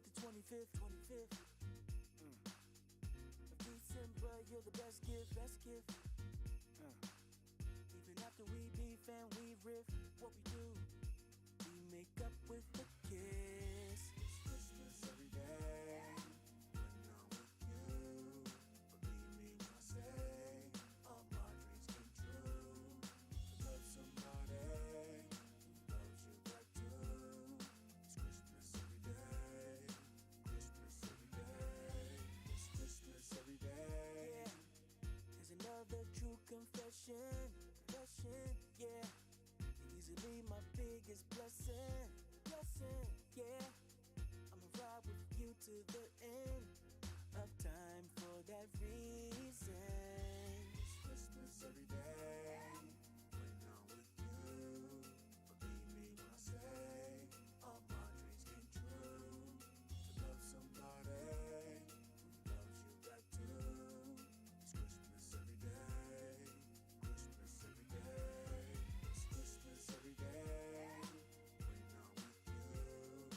the 25th of December, you're the best gift. Even after we beef and we riff, what we do, we make up with a kiss. It's Christmas every day when I'm with you. Believe me when I say all my dreams came true. To love somebody who loves you back too. It's Christmas every day. Christmas every day. It's Christmas every day. Yeah. There's another true confession, yeah. You're easily my biggest blessing, yeah. I'ma ride with you to the end of time for that reason. It's Christmas every day when I'm with you. Believe me when I say all my dreams came true. To love somebody who loves you back too. It's Christmas every day. Christmas every day. It's Christmas every day when I'm with you.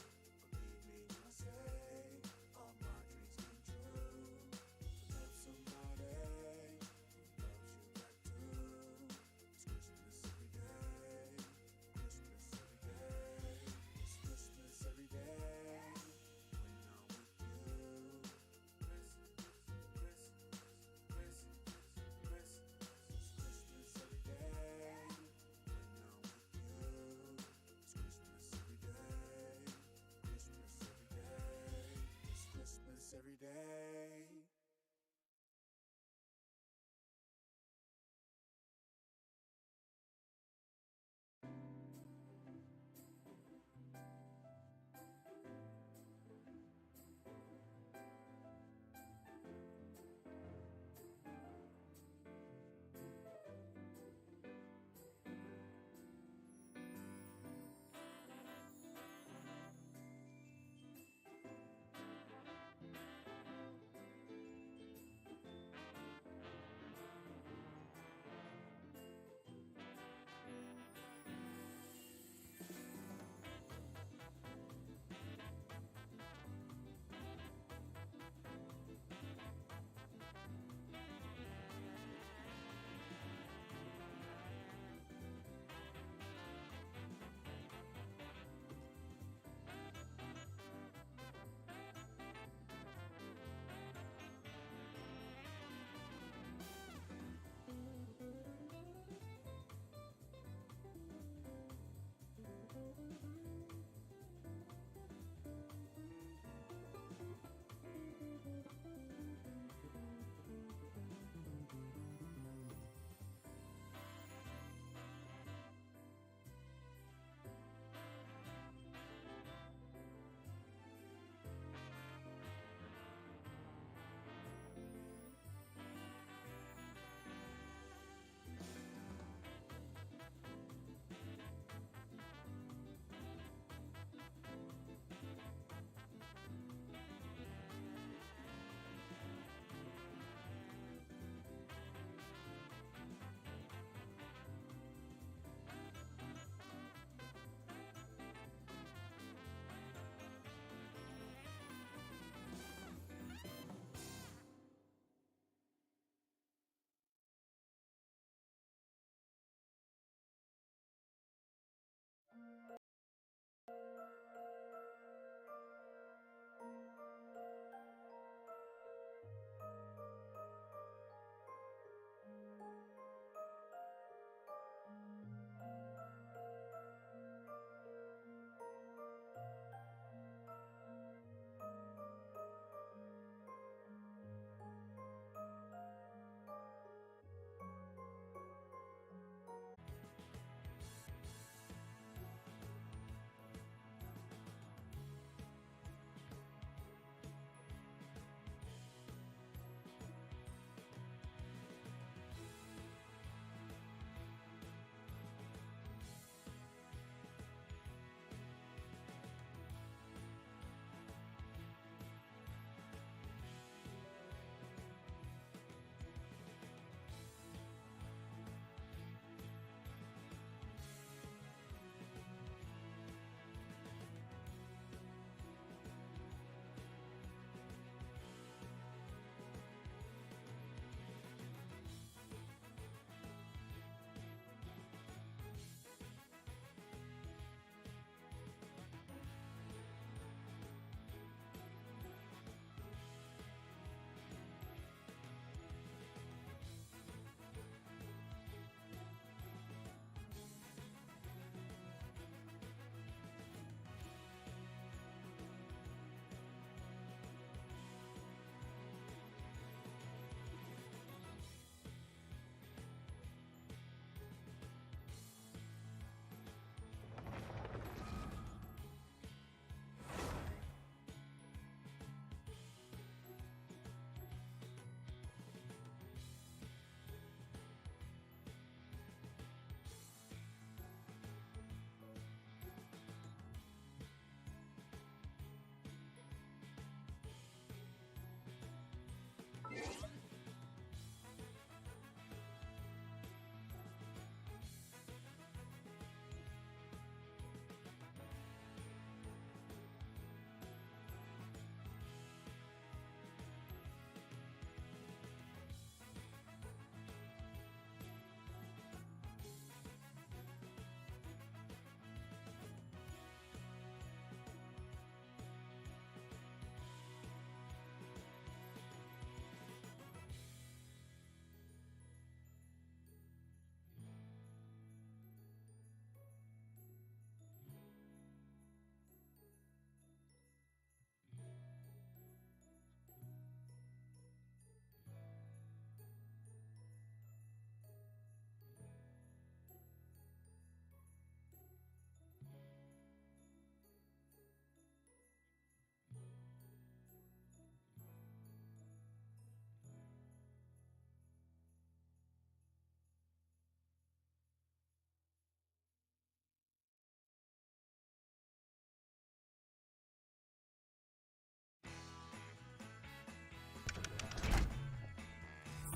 Believe me when I say all my dreams came true. To love somebody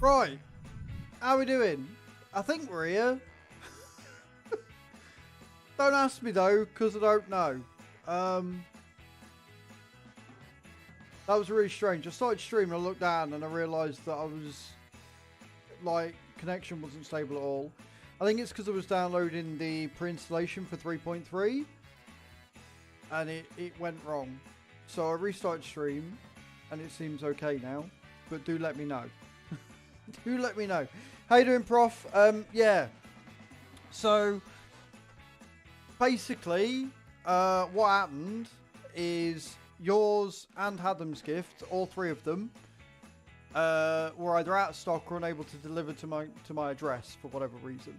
Right. How we doing? I think we're here. Don't ask me though, because I don't know. That was really strange. I started streaming, I looked down and I realised that I was, like, connection wasn't stable at all. I think it's because I was downloading the pre-installation for 3.3 and it went wrong. So I restarted stream and it seems okay now, but do let me know. Do let me know. How you doing, Prof? Yeah. So basically, what happened is yours and Hadam's gift, all three of them, were either out of stock or unable to deliver to my address for whatever reason.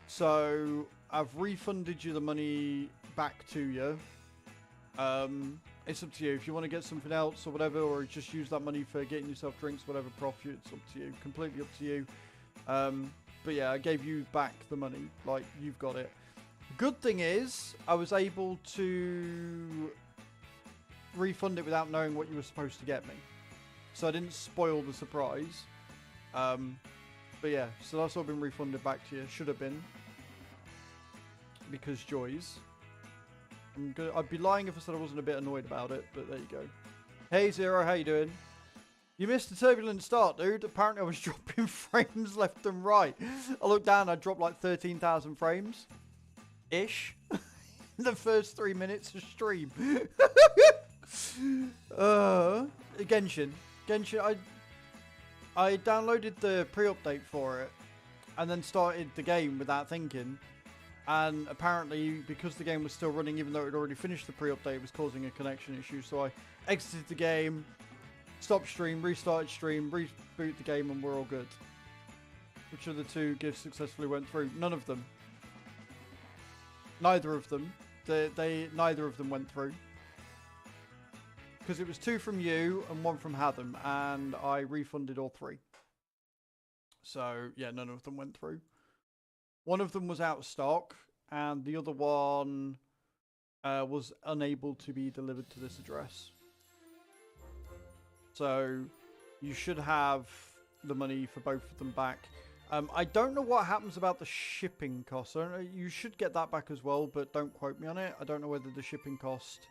So I've refunded you the money back to you. It's up to you. If you want to get something else or whatever, or just use that money for getting yourself drinks, whatever, Prof, it's up to you. Completely up to you. But yeah, I gave you back the money. Like, you've got it. Good thing is, I was able to refund it without knowing what you were supposed to get me. So I didn't spoil the surprise. But yeah, so that's all been refunded back to you. Should have been. Because joys. I'd be lying if I said I wasn't a bit annoyed about it, but there you go. Hey Zero, how you doing? You missed a turbulent start, dude. Apparently I was dropping frames left and right. I looked down, I dropped like 13,000 frames. Ish. In the first 3 minutes of stream. Genshin. I downloaded the pre-update for it and then started the game without thinking. And apparently, because the game was still running, even though it had already finished the pre-update, it was causing a connection issue. So I exited the game, stopped stream, restarted stream, reboot the game, and we're all good. Which of the two gifts successfully went through? None of them. Neither of them. Neither of them went through. Because it was 2 from you and 1 from Hadam, and I refunded all 3. So, yeah, none of them went through. One of them was out of stock, and the other one was unable to be delivered to this address. So, you should have the money for both of them back. I don't know what happens about the shipping cost. I don't know, you should get that back as well, but don't quote me on it. I don't know whether the shipping cost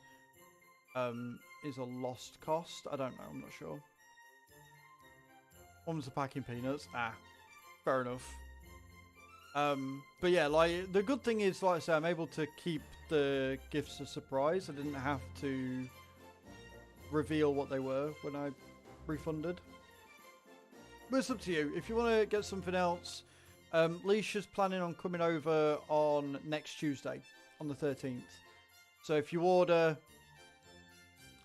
is a lost cost. I don't know. I'm not sure. One was the packing peanuts. Ah, fair enough. But yeah, like, the good thing is, like I say, I'm able to keep the gifts a surprise. I didn't have to reveal what they were when I refunded. But it's up to you. If you want to get something else, Leisha's planning on coming over on next Tuesday, on the 13th. So if you order,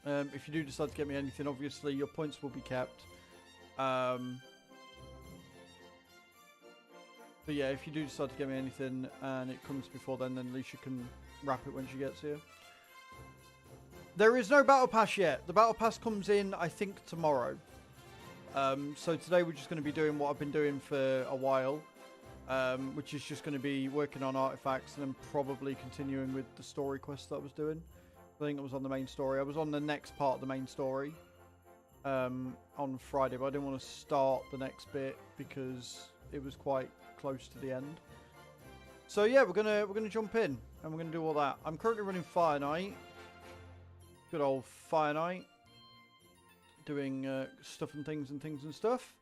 if you do decide to get me anything, obviously your points will be kept. But yeah, if you do decide to get me anything and it comes before then Alicia can wrap it when she gets here. There is no battle pass yet. The battle pass comes in, I think, tomorrow. So today we're just going to be doing what I've been doing for a while, which is just going to be working on artifacts and then probably continuing with the story quest that I was doing. I think it was on the main story. I was on the next part of the main story on Friday, but I didn't want to start the next bit because it was quite close to the end. So yeah, we're gonna jump in and we're gonna do all that. I'm currently running Fire Knight, good old Fire Knight, doing stuff and things and stuff,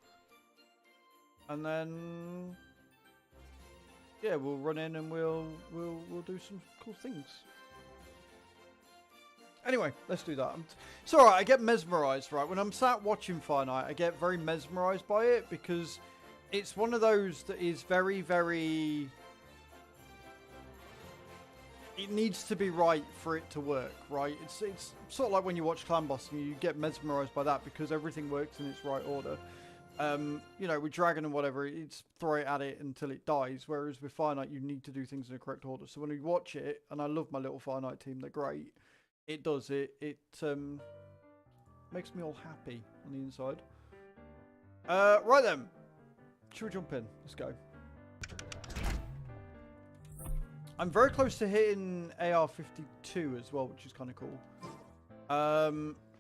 and then yeah, we'll run in and we'll do some cool things. Anyway, let's do that. It's alright, I get mesmerised, right? When I'm sat watching Fire Knight, I get very mesmerised by it because it's one of those that is very, very... It needs to be right for it to work, right? It's sort of like when you watch Clan Boss and you get mesmerised by that because everything works in its right order. You know, with Dragon and whatever, it's throw it at it until it dies. Whereas with Fire Knight, you need to do things in the correct order. So when you watch it, and I love my little Fire Knight team, they're great. It does. It makes me all happy on the inside. Right then. Should we jump in? Let's go. I'm very close to hitting AR-52 as well, which is kind of cool.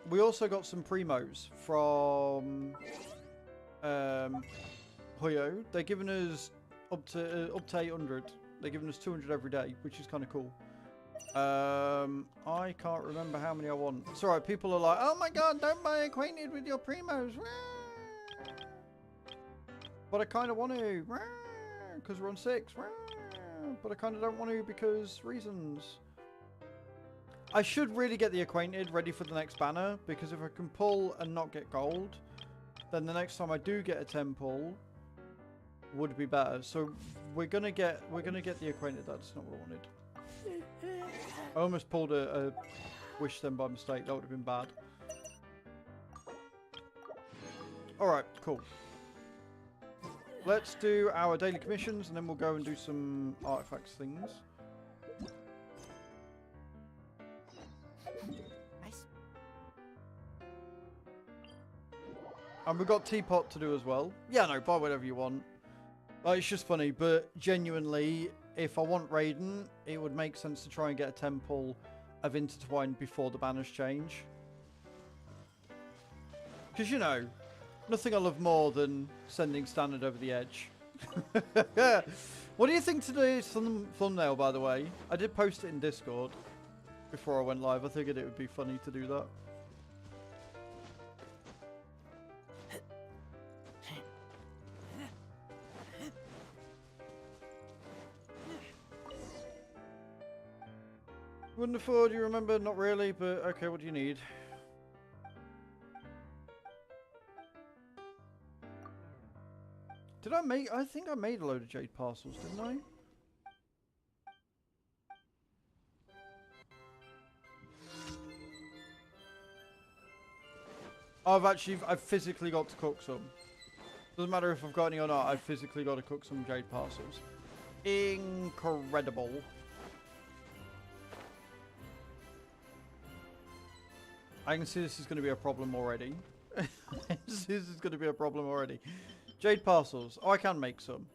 We also got some primos from Hoyo. They're giving us up to 800. They're giving us 200 every day, which is kind of cool. I can't remember how many I want. It's alright, people are like, oh my god, don't buy acquainted with your primos. But I kind of want to, because we're on 6. But I kind of don't want to because reasons. I should really get the acquainted ready for the next banner, because if I can pull and not get gold, then the next time I do get a 10 pull would be better. So we're gonna get the acquainted. That's not what I wanted. I almost pulled a wish then by mistake. That would have been bad. Alright, cool. Let's do our daily commissions and then we'll go and do some artifacts things. Nice. And we've got Teapot to do as well. Yeah, no, buy whatever you want. It's just funny, but genuinely, if I want Raiden, it would make sense to try and get a 10 pull of Intertwine before the banners change. Because, you know, nothing I love more than sending Standard over the edge. What do you think today's thumbnail, by the way? I did post it in Discord before I went live. I figured it would be funny to do that. Wouldn't afford, you remember? Not really, but okay, what do you need? Did I make... I think I made a load of jade parcels, didn't I? I've physically got to cook some. Doesn't matter if I've got any or not, I've physically got to cook some jade parcels. Incredible. I can see this is going to be a problem already. This is going to be a problem already. Jade parcels. Oh, I can make some.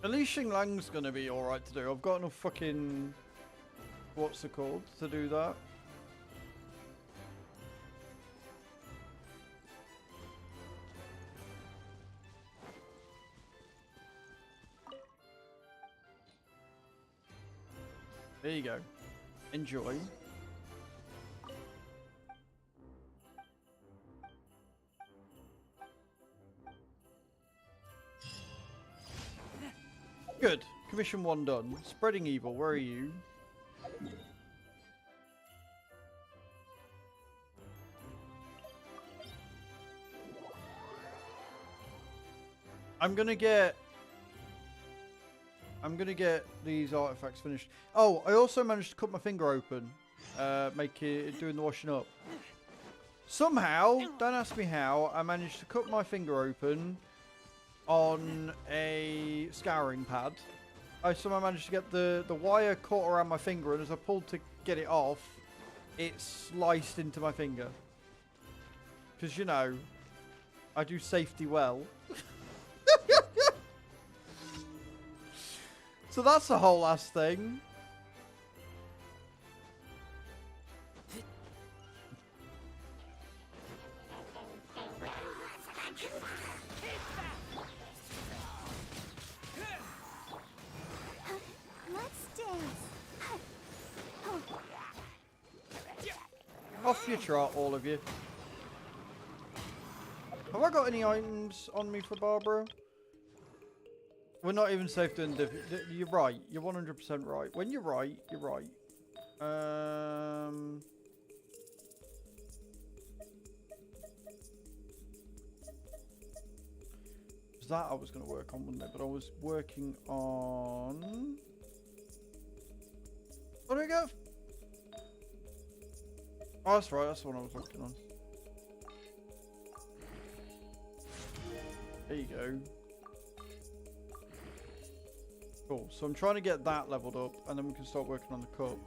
At least Xinglang's going to be alright to do. I've got enough fucking... What's it called to do that? There you go. Enjoy. Good. Commission 1 done. Spreading evil, where are you? I'm gonna get these artifacts finished. Oh, I also managed to cut my finger open. Make it doing the washing up. Somehow, don't ask me how, I managed to cut my finger open on a scouring pad. I somehow managed to get the wire caught around my finger, and as I pulled to get it off, it sliced into my finger. Because, you know, I do safety well. So that's the whole last thing. Off your trot, all of you. Have I got any items on me for Barbara? We're not even safe doing you're right. You're 100% right. When you're right, you're right. That I was going to work on, wasn't it? But I was working on... What do we go? Oh, that's right. That's the one I was working on. There you go. Cool. So I'm trying to get that leveled up, and then we can start working on the cup.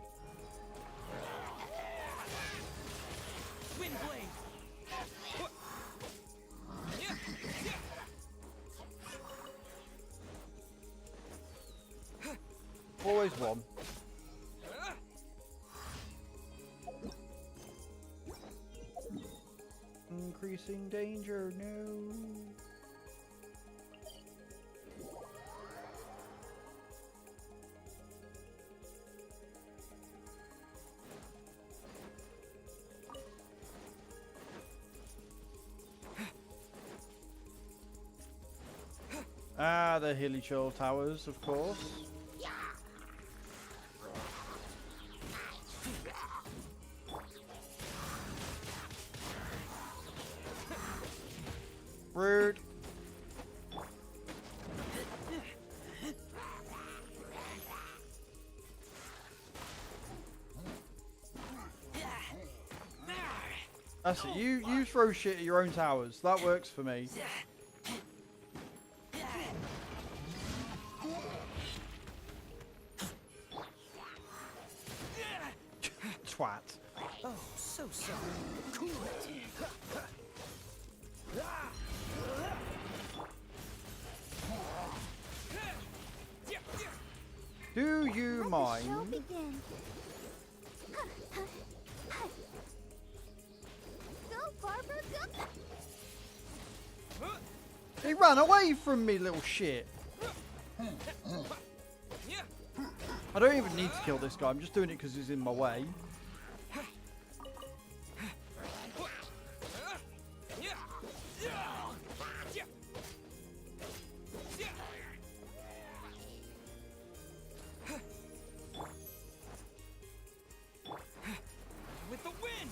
always one. Increasing danger, no. Ah, the hilly chill towers, of course. Rude. That's it. You throw shit at your own towers. That works for me. Twat. Oh, so sorry. Cool it. Do you mind? Let the show begin. Go, Barbara, go! He ran away from me, little shit. I don't even need to kill this guy. I'm just doing it because he's in my way. With the wind.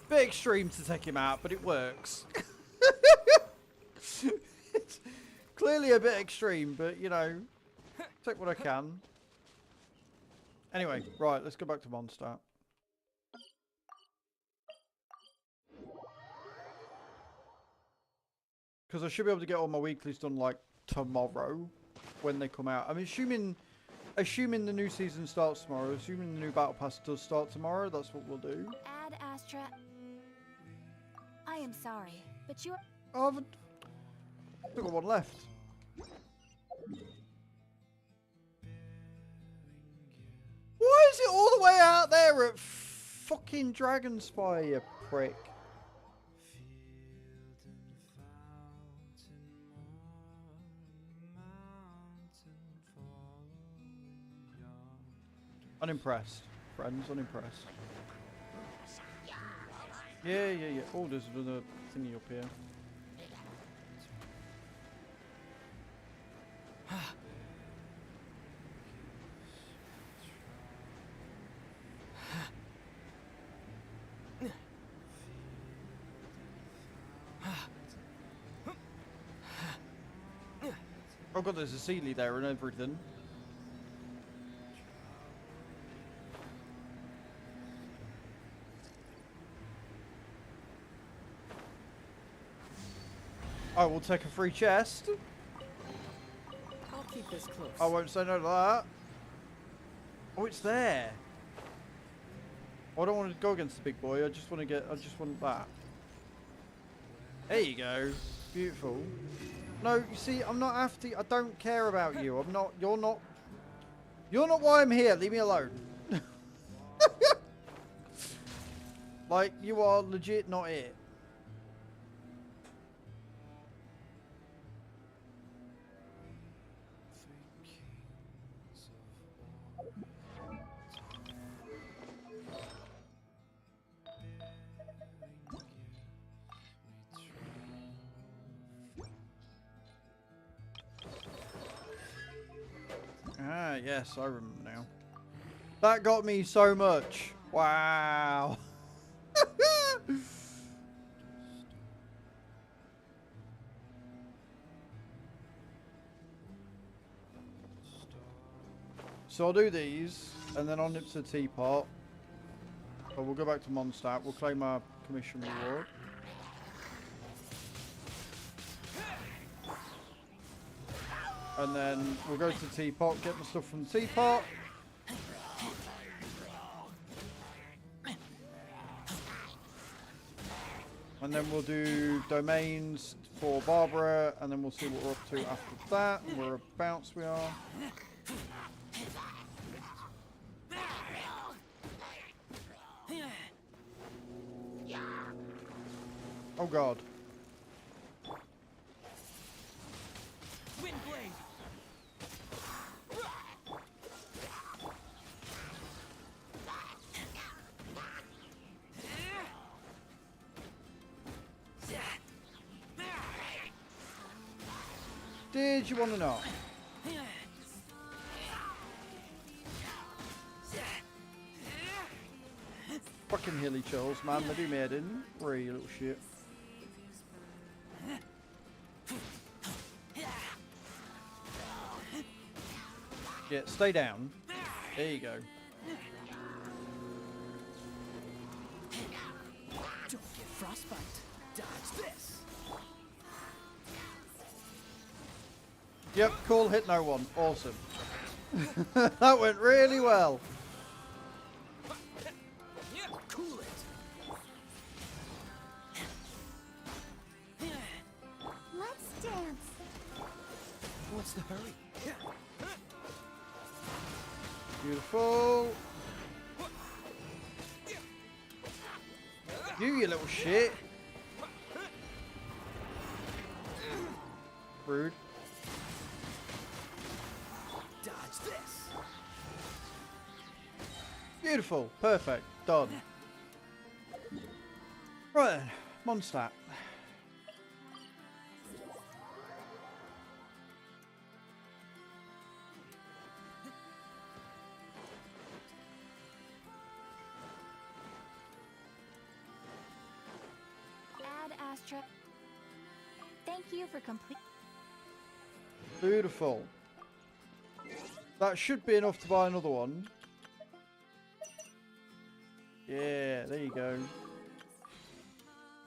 Bit extreme to take him out, but it works. It's clearly a bit extreme, but you know, take what I can. Anyway, right, let's go back to Mondstadt. Because I should be able to get all my weeklies done like tomorrow when they come out. I'm assuming the new season starts tomorrow. Assuming the new battle pass does start tomorrow, that's what we'll do. Ad Astra. I am sorry, but you're. Oh, I've still got one left. Why is it all the way out there at fucking Dragonspire, you prick? Unimpressed, friends, unimpressed. Yeah. Oh, there's another thingy up here. Oh god, there's a Sealy there and everything. I will take a free chest. I'll keep this close. I won't say no to that. Oh, it's there. I don't want to go against the big boy. I just want that. There you go. Beautiful. No, you see, I'm not after. I don't care about you. I'm not. You're not. You're not why I'm here. Leave me alone. Like, you are legit not it. Ah, yes, I remember now. That got me so much. Wow. So I'll do these, and then I'll nip to the teapot. But we'll go back to Mondstadt. We'll claim our commission reward. And then we'll go to the teapot, get my stuff from the teapot. And And then we'll do domains for Barbara, and then we'll see what we're up to after that, and whereabouts we are. Oh god. Windblade. Did you want to know? Fucking hilly chills, man. They do me head in. Where are you, little shit? Yeah, stay down. There you go. Don't get frostbite. Dodge this. Yep, cool. Hit no one. Awesome. That went really well. Yeah, cool it. Let's dance. What's the hurry? Beautiful. You little shit. Rude. Dodge this. Beautiful. Perfect. Done. Right then. Mondstadt. Add Astra. Thank you for complete. Beautiful. That should be enough to buy another one. Yeah, there you go.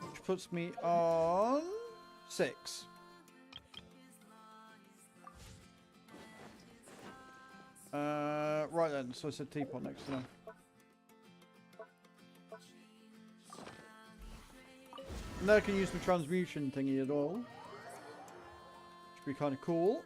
Which puts me on 6. Right then, so I said teapot next to them. And then I can use the transmutation thingy at all. Should be kind of cool.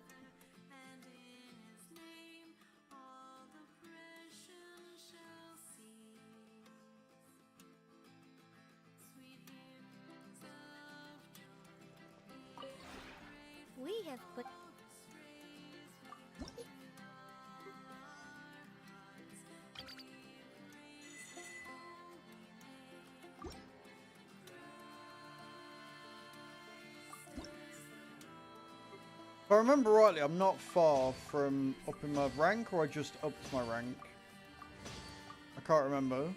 We have put. If I remember rightly, I'm not far from upping my rank, or I just upped my rank. I can't remember.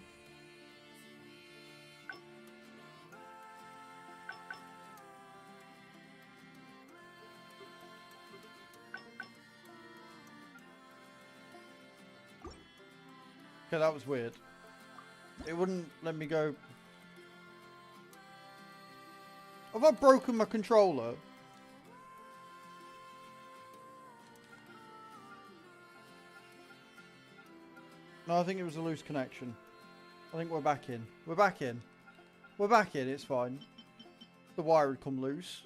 Okay, that was weird. It wouldn't let me go. Have I broken my controller? No, I think it was a loose connection. I think we're back in. We're back in. We're back in, it's fine. The wire had come loose.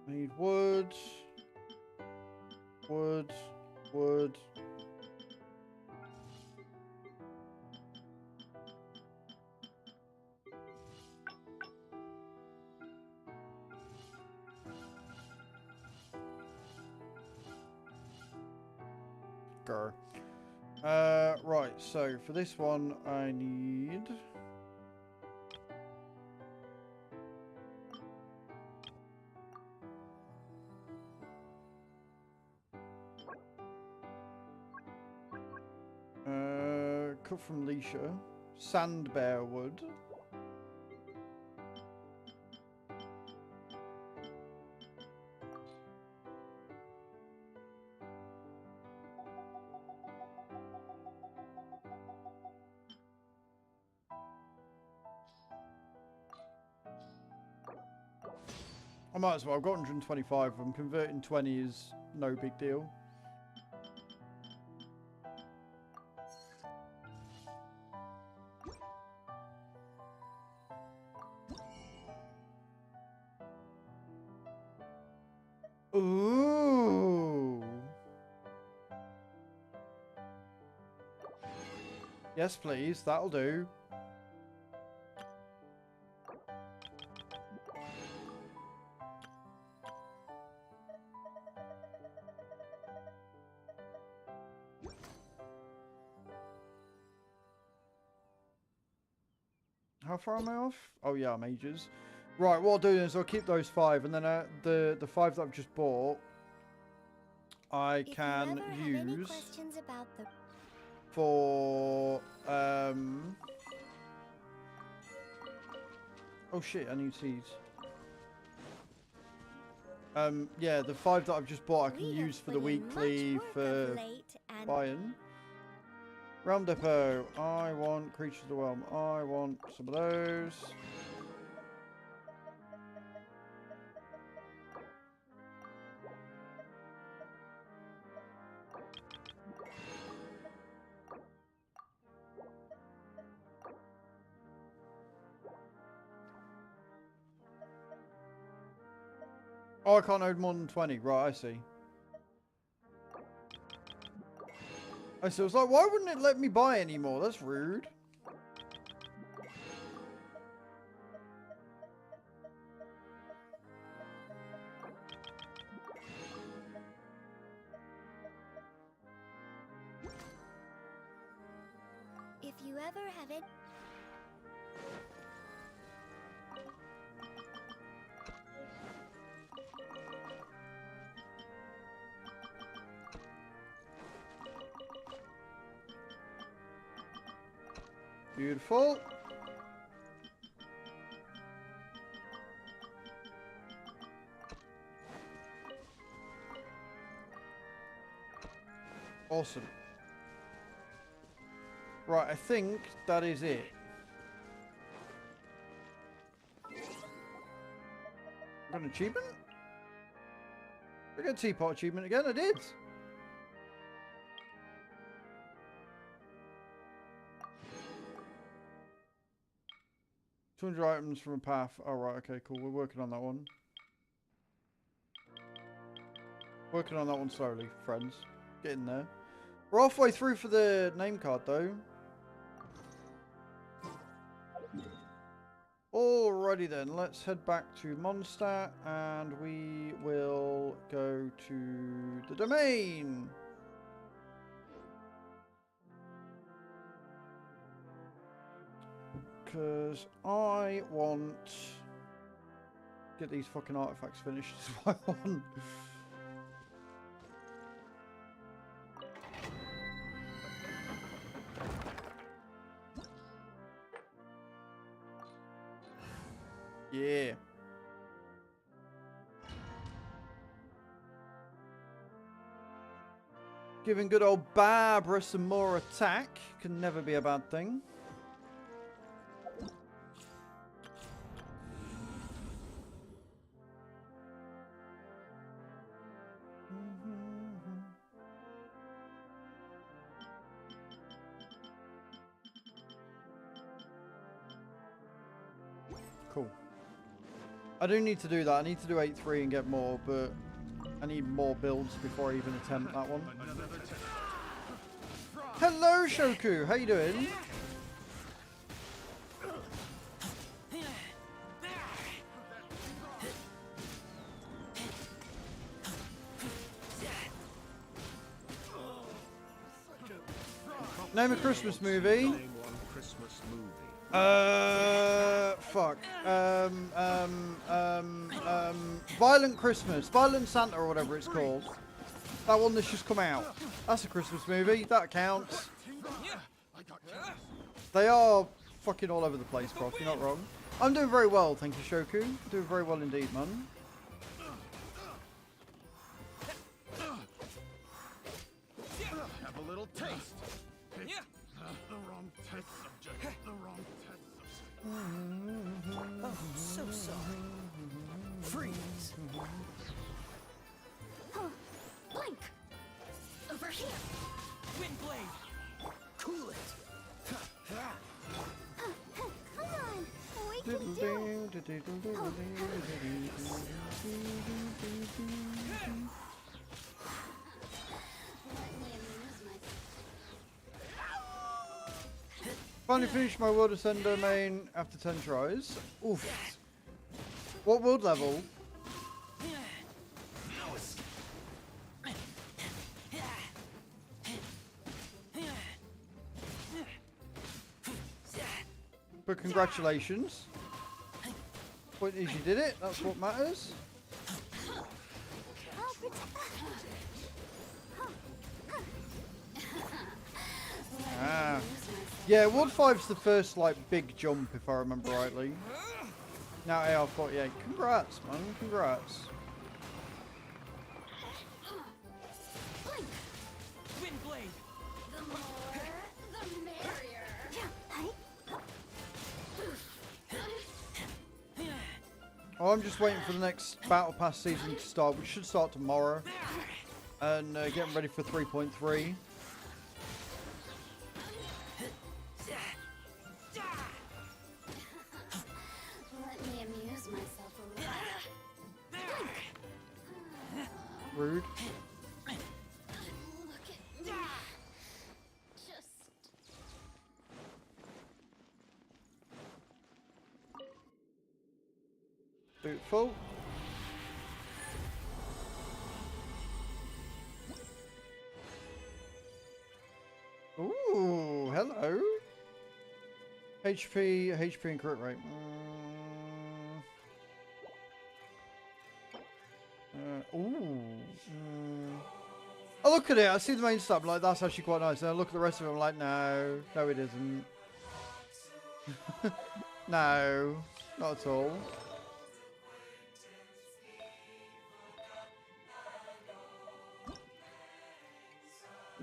Need wood. Wood. Wood. Go. Right, so for this one I need cut from Leisha, sand bear wood. I might as well. I've got 125. I'm converting 20 is no big deal. Ooh. Yes, please. That'll do. How far am I off? Oh yeah, I'm ages. Right, what I'll do is I'll keep those 5, and then the 5 that I've just bought, I can use for oh shit, I need seeds. Yeah, the 5 that I've just bought I can use for the weekly for buying. Realm Depot. I want Creatures of the Realm. I want some of those. Oh, I can't load more than 20. Right, I see. I was like, why wouldn't it let me buy any more? That's rude. If you ever have it. Beautiful. Awesome. Right, I think that is it. Got an achievement? I got a teapot achievement again, I did. 200 items from a path. Oh, right, okay, cool. We're working on that one. Working on that one slowly, friends. Getting there. We're halfway through for the name card, though. Alrighty then, let's head back to Mondstadt and we will go to the domain. Because I want to get these fucking artifacts finished is what I want. Yeah. Giving good old Barbara some more attack can never be a bad thing. Cool. I do need to do that. I need to do 8-3 and get more, but I need more builds before I even attempt that one. Hello, Shoku. How you doing? Name a Christmas movie. Name one Christmas movie. Fuck. Violent Christmas, Violent Santa or whatever it's called. That one that's just come out. That's a Christmas movie. That counts. They are fucking all over the place, Prof. You're not wrong. I'm doing very well, thank you, Shoku. Doing very well indeed, man. Have a little taste. The wrong test subject. The wrong test subject. Oh, so sorry. Freeze. Finally finished my World Ascender main after 10 tries. Oof. What world level? But congratulations. Point is you did it, that's what matters. Ah. Yeah, World 5's the first like big jump if I remember rightly. Now AR-48. Congrats, man, congrats. Oh, I'm just waiting for the next Battle Pass season to start, which should start tomorrow. And getting ready for 3.3. Rude. Boot full. Ooh, hello. HP and crit rate. I look at it, I see the main stuff, like that's actually quite nice. And I look at the rest of it, I'm like, no, it isn't. No, not at all.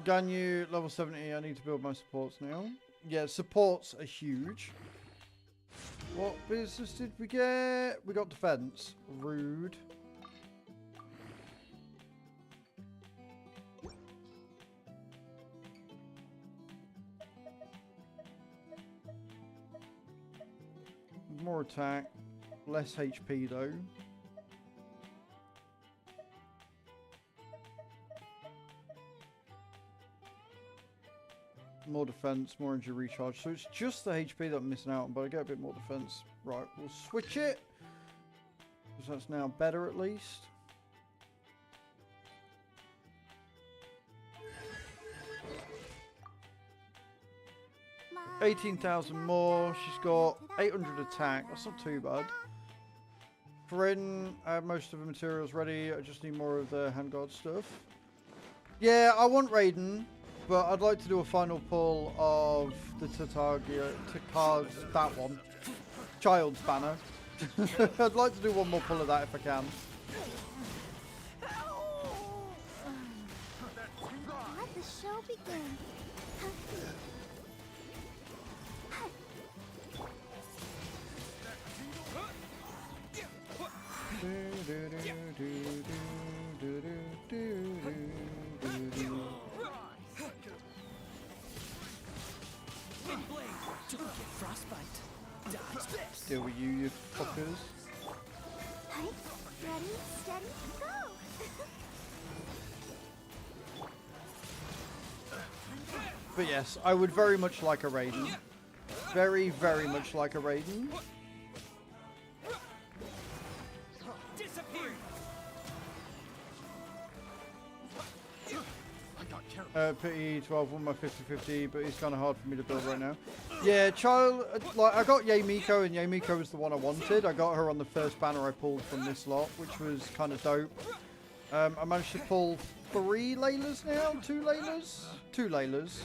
Ganyu, level 70, I need to build my supports now. Yeah, supports are huge. What business did we get? We got defense. Rude. More attack, less HP though. More defense, more injury recharge. So it's just the HP that I'm missing out on, but I get a bit more defense. Right, we'll switch it. Because that's now better at least. 18,000 more. She's got 800 attack. That's not too bad. Corinne, I have most of the materials ready. I just need more of the handguard stuff. Yeah, I want Raiden, but I'd like to do a final pull of the that one. Child's banner. I'd like to do one more pull of that if I can. Let the show begin. Deal with you fuckers. Ready, steady, go! But yes, I would very much like a Raiden. Very, very much like a Raiden. Pity 12 won my 50-50, but he's kind of hard for me to build right now. Yeah, like I got Yamiko, and Yamiko was the one I wanted. I got her on the first banner I pulled from this lot, which was kind of dope. I managed to pull 3 Laylas now, 2 Laylas? 2 Laylas.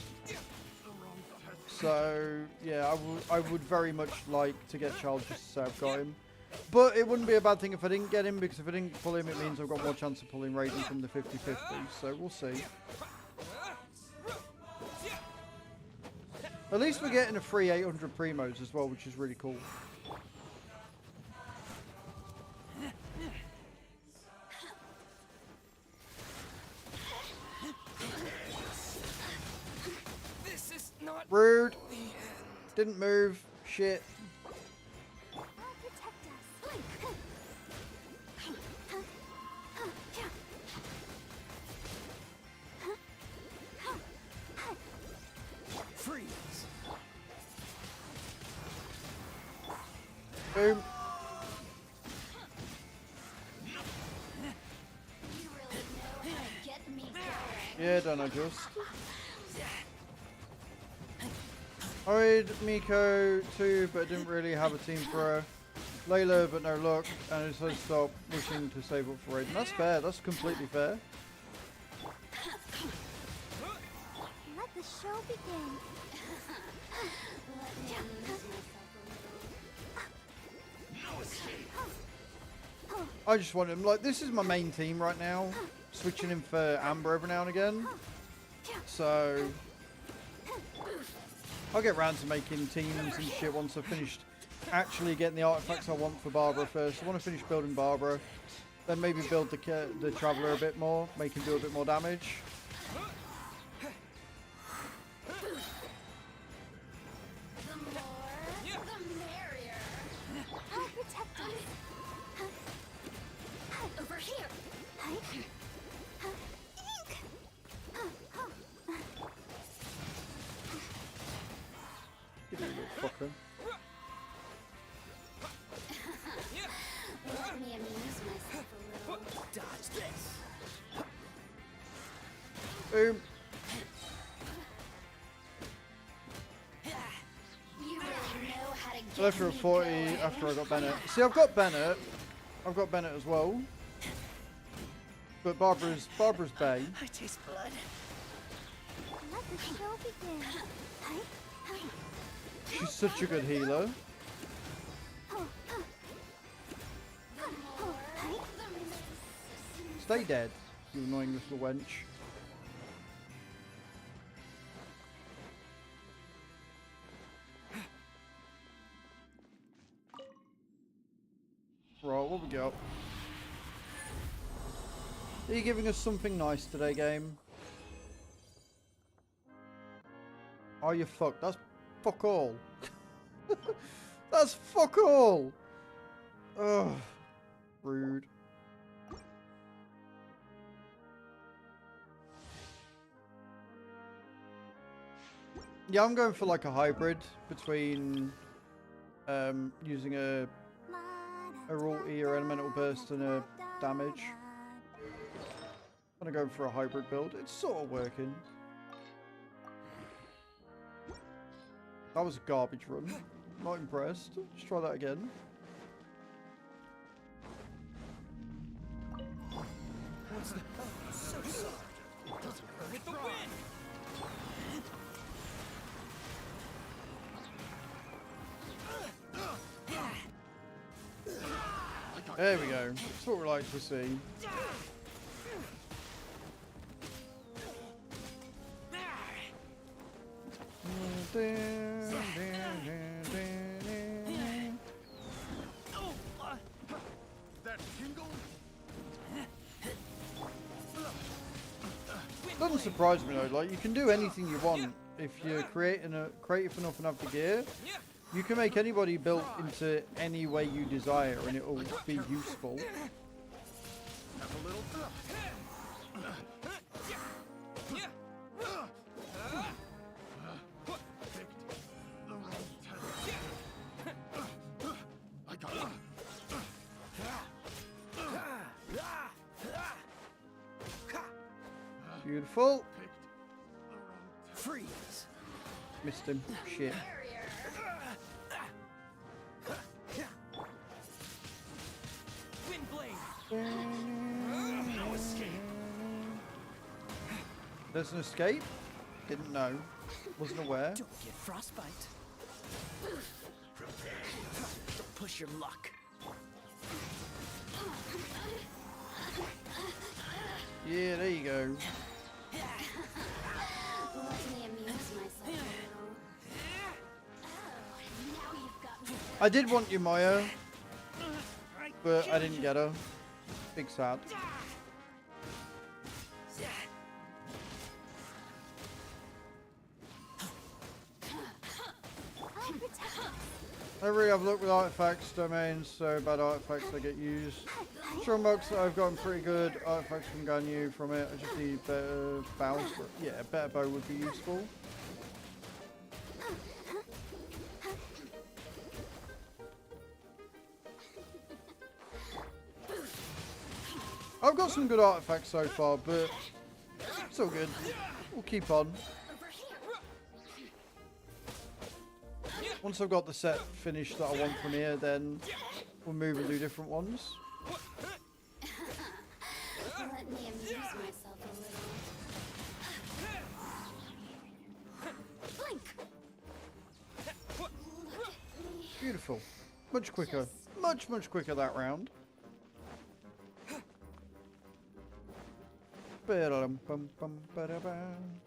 So, yeah, I would very much like to get Child just to say I've got him. But it wouldn't be a bad thing if I didn't get him, because if I didn't pull him, it means I've got more chance of pulling Raiden from the 50-50. So, we'll see. At least we're getting a free 800 primos as well, which is really cool. This is not Rude. the end. Didn't move. Shit. I'll protect us. Boom. Yeah, don't I just? I had Miko too, but didn't really have a team for her. Layla, but no luck, and I decided to stop wishing to save up for Raiden. That's fair, that's completely fair. Let the show begin. I just want him, like, this is my main team right now. Switching him for Amber every now and again. So, I'll get round to making teams and shit once I've finished actually getting the artifacts I want for Barbara first. I want to finish building Barbara. Then maybe build the Traveler a bit more, make him do a bit more damage. Over here. Get a little fucker. Let me amuse myself a little. Dodge this. Boom. You really know how to get Left her at 40 after I got Bennett. See, I've got Bennett as well. But Barbara's Bay. I taste blood. Let the show begin. She's such a good healer. Stay dead, you annoying little wench. Right, what we got? Are you giving us something nice today, game? Are you fucked? That's fuck all. That's fuck all. Ugh. Rude. Yeah, I'm going for like a hybrid between using a ulti or elemental burst and a damage. I'm gonna go for a hybrid build. It's sort of working. That was a garbage run. Not impressed. Let's try that again. What's the... Oh, so soft. It doesn't hurt. With the wind! There we go. That's what we like to see. That tingle? Doesn't surprise me though. Like, you can do anything you want if you're creative enough and have the gear. You can make anybody built into any way you desire, and it will be useful. Have a little. Picked the wrong test. I got it. Beautiful. Picked the wrong test. Freeze. Missed him. Shit. Wind blade. No escape. There's an escape? Didn't know. Wasn't aware. Don't get frostbite. Don't push your luck. Yeah, there you go. Let me amuse myself a little. Oh, now you've got me. I did want you, Maya, but I didn't get her. Big sad. I really have luck with artifacts, domains, so bad artifacts that get used. Strong bugs that I've gotten pretty good. Artifacts from Ganyu from it. I just need better bows. Yeah, a better bow would be useful. I've got some good artifacts so far, but it's all good. We'll keep on. Once I've got the set finished that I want from here, then we'll move and do different ones. Let me amuse myself a little. Blink. Beautiful. Much quicker. Much quicker that round. Ba-dum-bum-bum-ba-da-bam.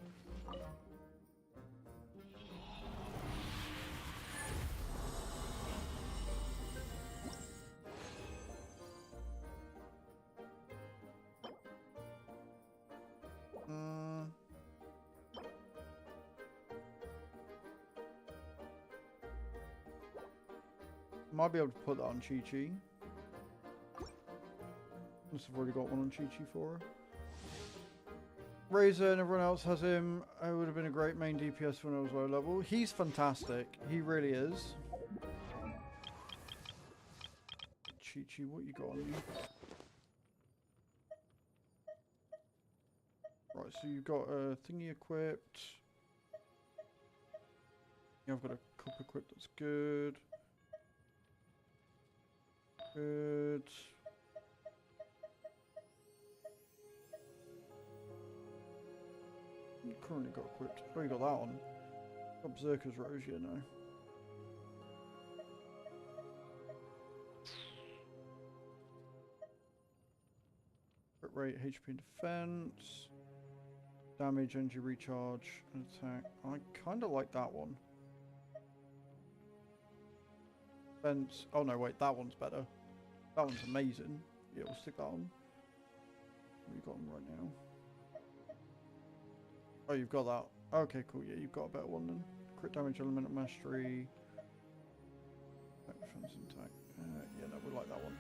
Might be able to put that on Chi-Chi. Must have already got one on Chi-Chi for her. Razor and everyone else has him. I would have been a great main DPS when I was low level. He's fantastic. He really is. Chi-Chi, what you got on you? Right, so you've got a thingy equipped. Yeah, I've got a cup equipped. That's good. Good. You currently got equipped. Oh, you got that on. Got Berserker's Rose, yeah, no. Crit rate, HP and defense. Damage, energy recharge, and attack. I kind of like that one. Defense. Oh no, wait, that one's better. That one's amazing. Yeah, we'll stick that on. What you got on right now? Oh, you've got that. Okay, cool. Yeah, you've got a better one then. Crit damage, elemental mastery. Attack, defense, and attack. Yeah, no, we like that one.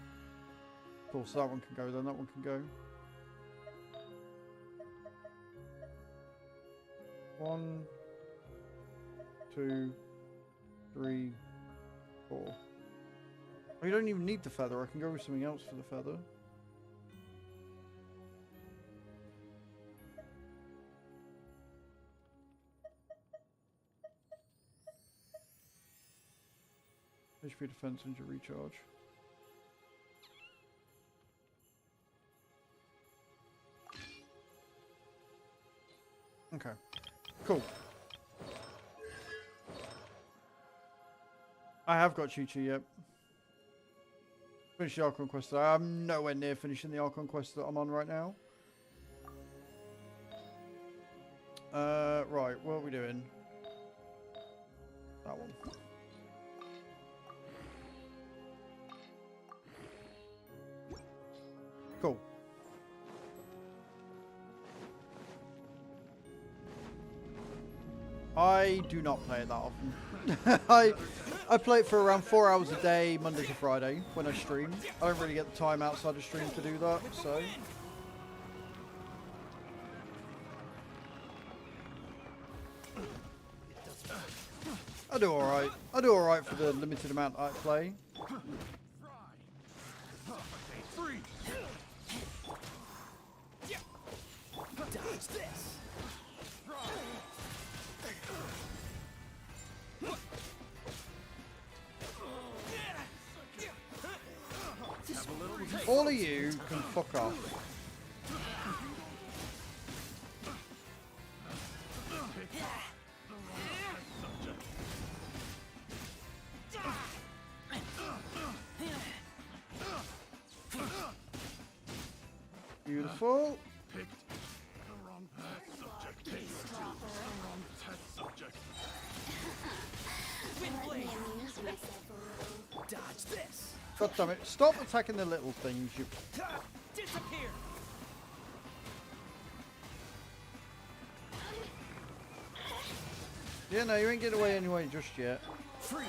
Cool, so that one can go then. That one can go. 1, 2, 3, 4. Oh, you don't even need the feather. I can go with something else for the feather. HP defense and your recharge. Okay. Cool. I have got Chi-Chi, yep. Finish the Archon quest. I'm nowhere near finishing the Archon quest that I'm on right now. Right, what are we doing? That one. Cool. I do not play it that often. I play it for around 4 hours a day, Monday to Friday, when I stream. I don't really get the time outside of stream to do that, so... I do alright. I do alright for the limited amount I play. Dodge this. All of you can fuck off. Beautiful. Picked the wrong test subject. The wrong test subject. Let me amuse myself a little. Dodge this. God damn it. Stop attacking the little things, you... Disappear. Yeah, no, you ain't getting away anyway just yet. Freeze.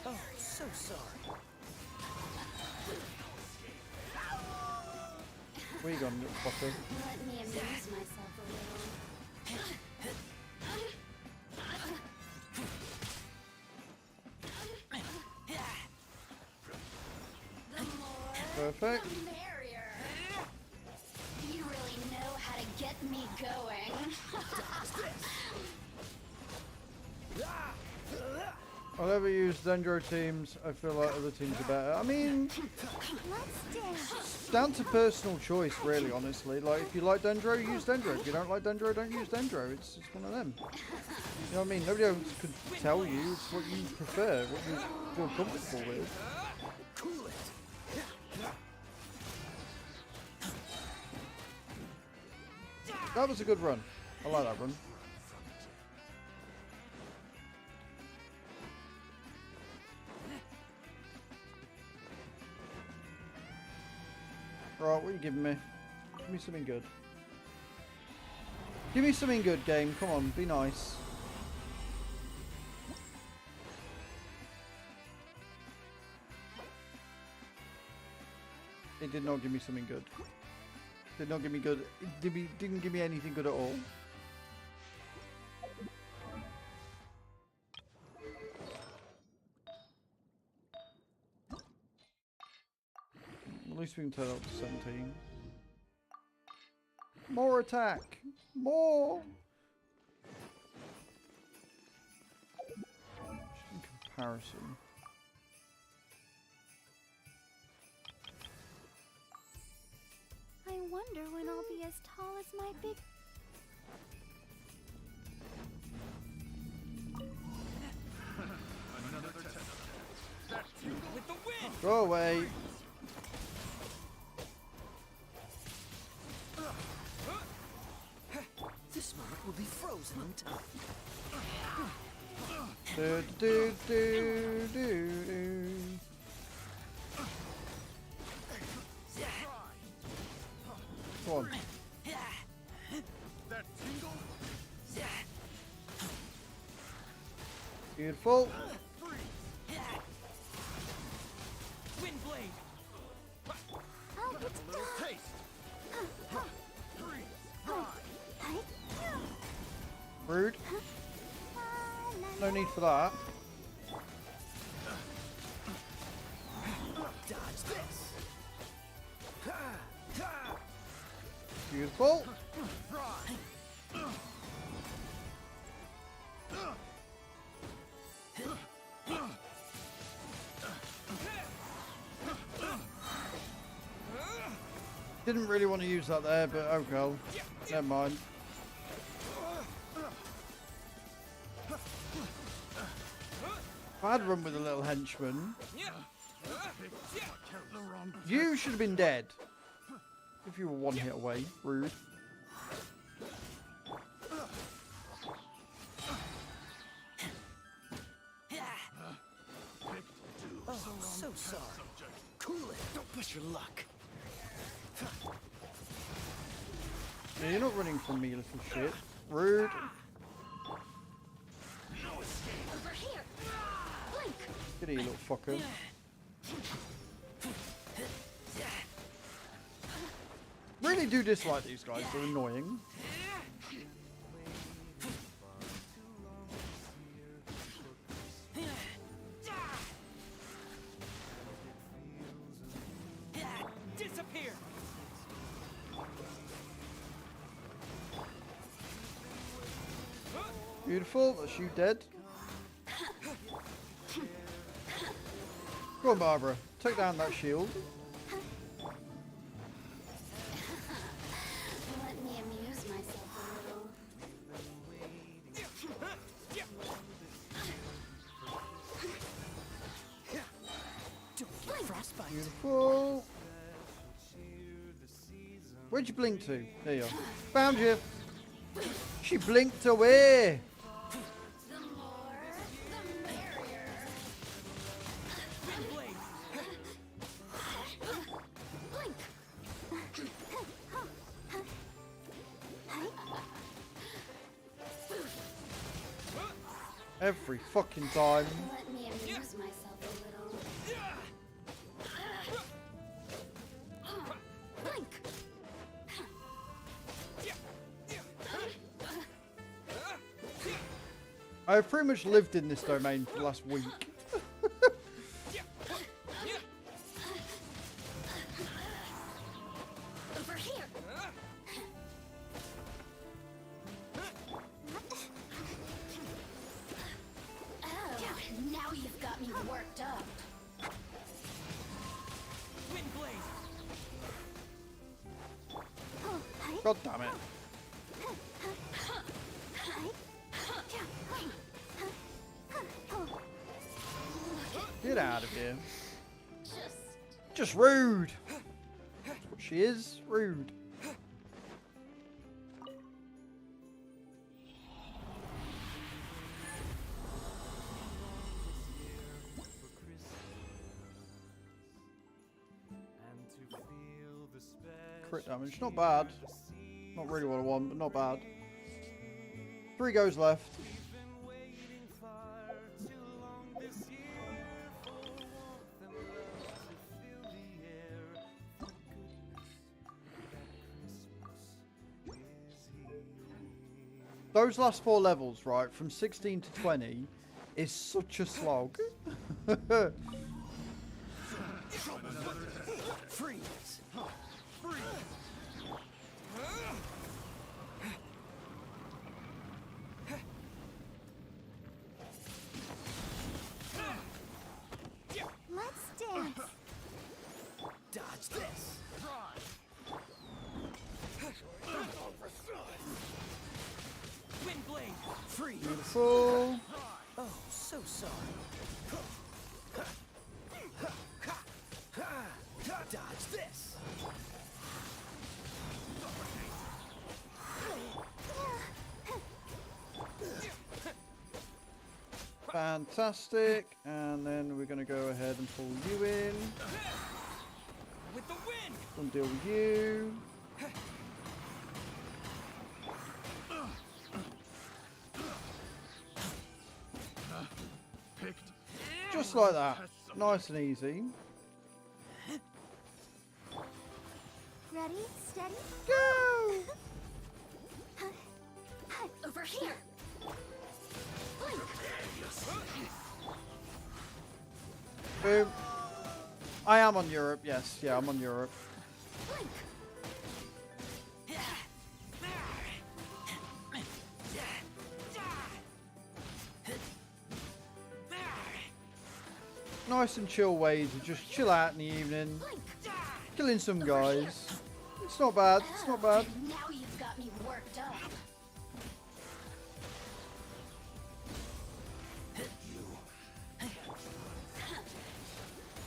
Oh, so sorry. Where you going, little fucker? Let me amuse myself a little. Perfect. going. I'll never use Dendro teams. I feel like other teams are better. I mean, it's down to personal choice, really, honestly. Like, if you like Dendro, use Dendro. If you don't like Dendro, don't use Dendro. It's one of them. You know what I mean? Nobody else could tell you. It's what you prefer, what you feel comfortable with. That was a good run. I like that run. Right, what are you giving me? Give me something good. Give me something good, game. Come on, be nice. It did not give me something good. Did not give me good. It didn't give me anything good at all. At least we can turn it up to 17. More attack! More! Just in comparison. I wonder when I'll be as tall as my big... With the wind! Go away! This moment will be frozen in time. Do do do do do. Come on. That tingle? Beautiful. Wind blade! Oh, A little taste. Freeze. Rude. No need for that. Dodge this! Beautiful. Didn't really want to use that there, but oh well. Never mind. If I'd run with a little henchman, The wrong you should have been dead. If you were one hit away. Rude. Oh, so sorry. Cool it. Don't push your luck. Yeah, you're not running from me, little shit. Rude. Over here. Blink. Get here, little fucker. Really do dislike these guys. They're annoying. Disappear! Beautiful. That's you dead. Go on, Barbara. Take down that shield. Let me amuse myself a little. Don't get frostbite. Beautiful. Where'd you blink to? There you are. Found you. She blinked away. The more, the merrier. Wind blade! Blink. Every fucking time. Let me amuse myself a little. Blink. I've pretty much lived in this domain for the last week. Over here. God damn it. Get out of here. Just rude. That's what she is. Rude. Crit damage. Not bad. Not really what I want, but not bad. 3 goes left. Those last 4 levels, right, from 16 to 20, is such a slog. Freeze! Let's dance. Dodge this! Wind blade! Freeze! Beautiful. Oh, so sorry. Dodge this! Fantastic. And then we're going to go ahead and pull you in. With the wind! Gonna deal with you. Just like that. Nice and easy. Ready, steady, Go! over here. Boom. I am on Europe, yes. Yeah, I'm on Europe. Nice and chill way to just chill out in the evening. Killing some guys. It's not bad, it's not bad. Now you've got me worked up.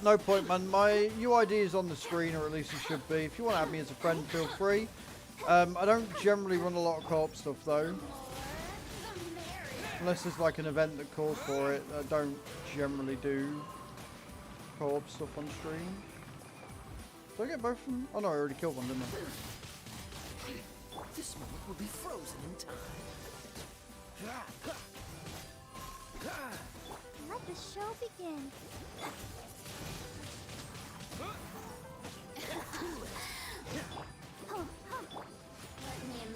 No point, man. My UID is on the screen, or at least it should be. If you want to add me as a friend, feel free. I don't generally run a lot of co-op stuff, though. Unless there's like an event that calls for it. I don't generally do co-op stuff on stream. Did I get both of them? Oh no, I already killed one, didn't I? This moment will be frozen in time. Let the show begin.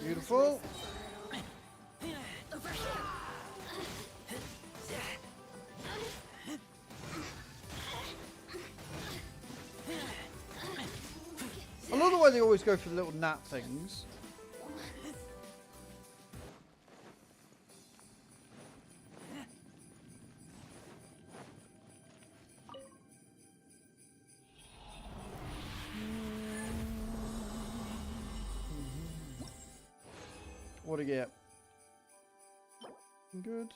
Beautiful. Over here. I love the way they always go for the little gnat things. What do you get? Good.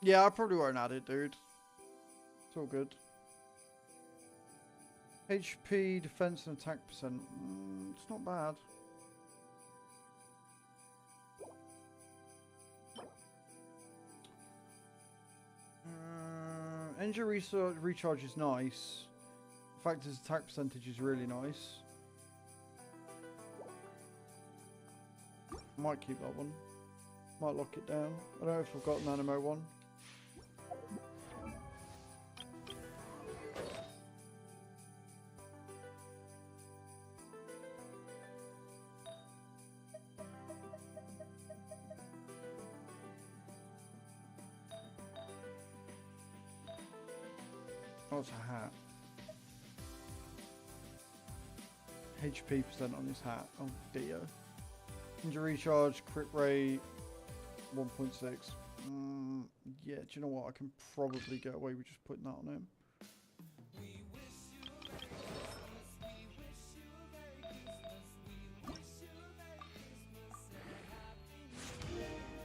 Yeah, I probably won't add it, dude. It's all good. HP, defense, and attack percent. It's not bad. Energy recharge is nice. In fact, his attack percentage is really nice. Might keep that one. Might lock it down. I don't know if I've got an animo one. Oh, it's a hat. HP percent on his hat. Oh dear. Injury charge, crit rate, 1.6. Yeah, do you know what? I can probably get away with just putting that on him.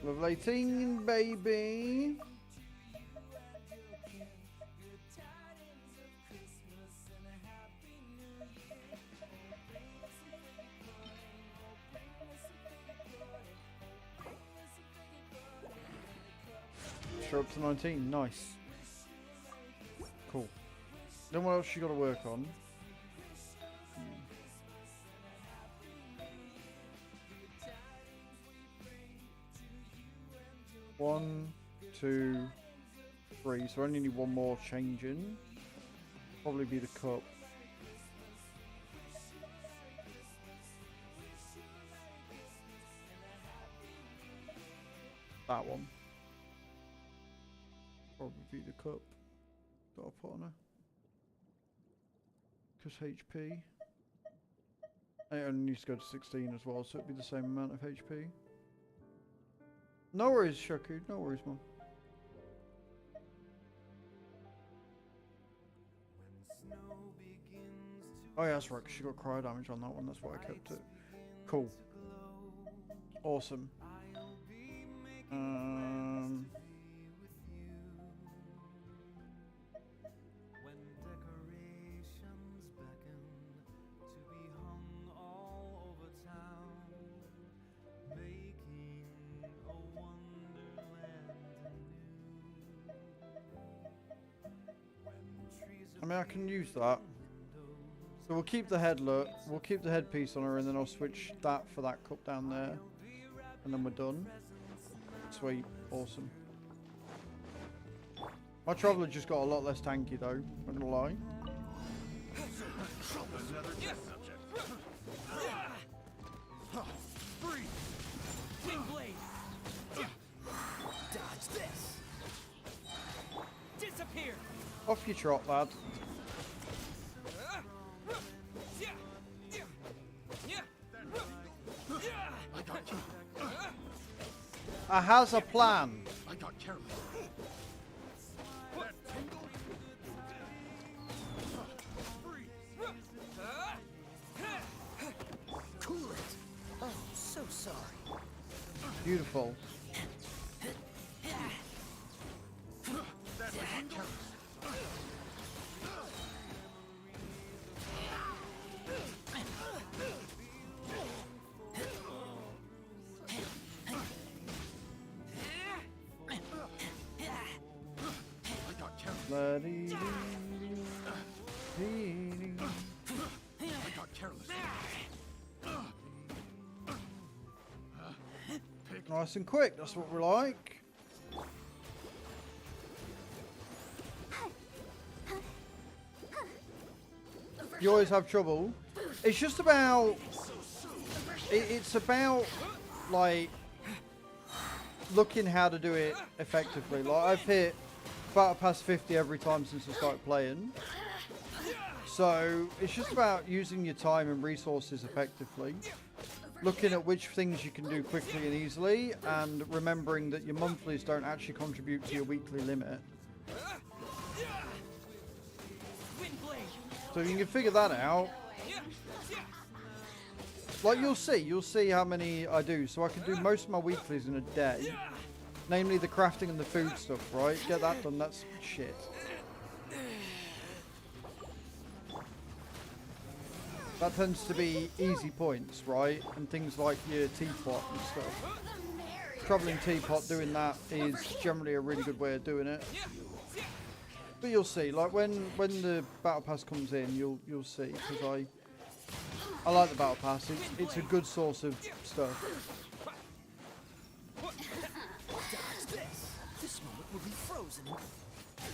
Level 18, baby. Show up to 19. Nice. Cool. Then what else you got to work on? One, two, three. So I only need one more change in. Probably be the cup. That one. Probably be the cup. Got to put on her. Because HP. It only needs to go to 16 as well, so it'd be the same amount of HP. No worries, Shaku. No worries, Mum. Oh yeah, that's right, 'cause she got cryo damage on that one. That's why I kept it. Cool. Awesome. I mean, I can use that. So we'll keep the headlet, we'll keep the headpiece on her, and then I'll switch that for that cup down there. And then we're done. Sweet. Awesome. My Traveller just got a lot less tanky though, I'm not gonna lie. Another test subject. Freeze! King Blade! Dodge this! Disappear! Off your trot, lad. I has a plan. I got careless. Cool it! Oh, so sorry. Beautiful. I got careless. Nice and quick, that's what we like. You always have trouble. It's just about... It's about, like, looking how to do it effectively. Like, I've hit Battle Pass 50 every time since I started playing. So, it's just about using your time and resources effectively. Looking at which things you can do quickly and easily, and remembering that your monthlies don't actually contribute to your weekly limit. So if you can figure that out, like you'll see how many I do. So I can do most of my weeklies in a day, namely the crafting and the food stuff, right? Get that done, that's shit. That tends to be easy points, right? And things like your teapot and stuff. Travelling teapot, doing that is generally a really good way of doing it. But you'll see, like when the battle pass comes in, you'll see, because I like the battle pass. It's a good source of stuff. This moment will be frozen. Let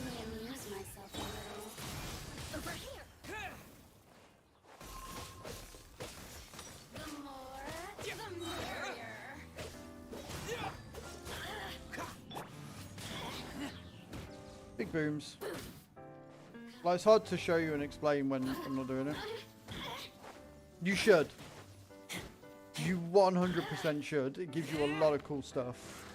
me amuse myself a little. Over here. The more, the merrier. Big booms. Like, it's hard to show you and explain when I'm not doing it. You should. You 100% should. It gives you a lot of cool stuff.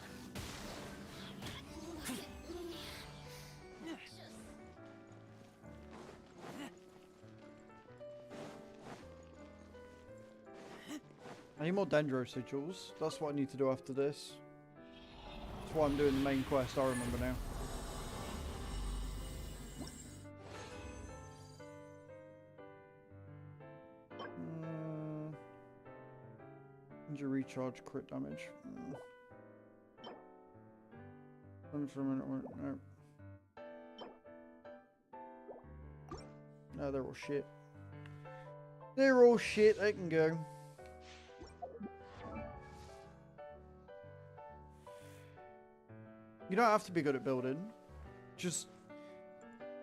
I need more dendro sigils. That's what I need to do after this. That's why I'm doing the main quest, I remember now. Injury recharge, crit damage. For a minute, no. No, they're all shit. They're all shit, they can go. You don't have to be good at building. Just,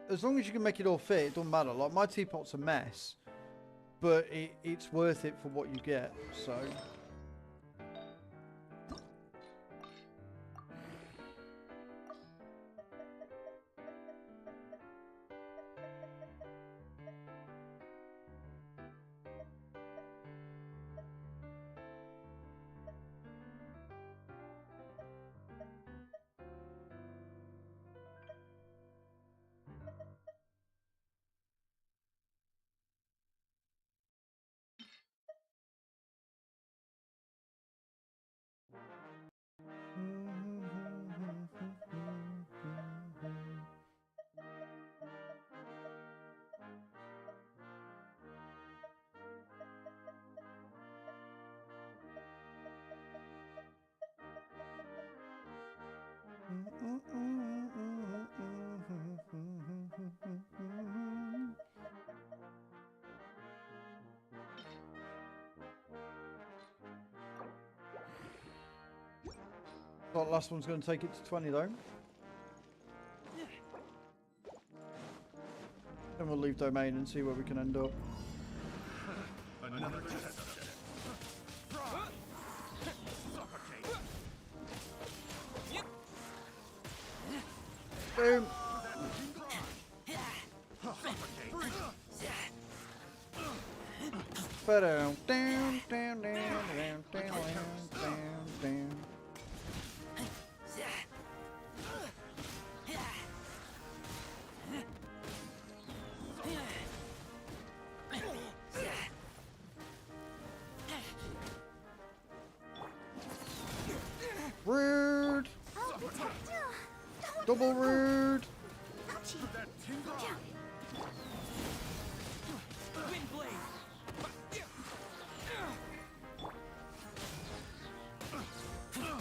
as long as you can make it all fit, it doesn't matter. Like, my teapot's a mess, but it's worth it for what you get, so... That last one's going to take it to 20 though. Then we'll leave domain and see where we can end up. Another test subject. Boom. Down, down, down, down, down, down, down, down. Rude. Double rude.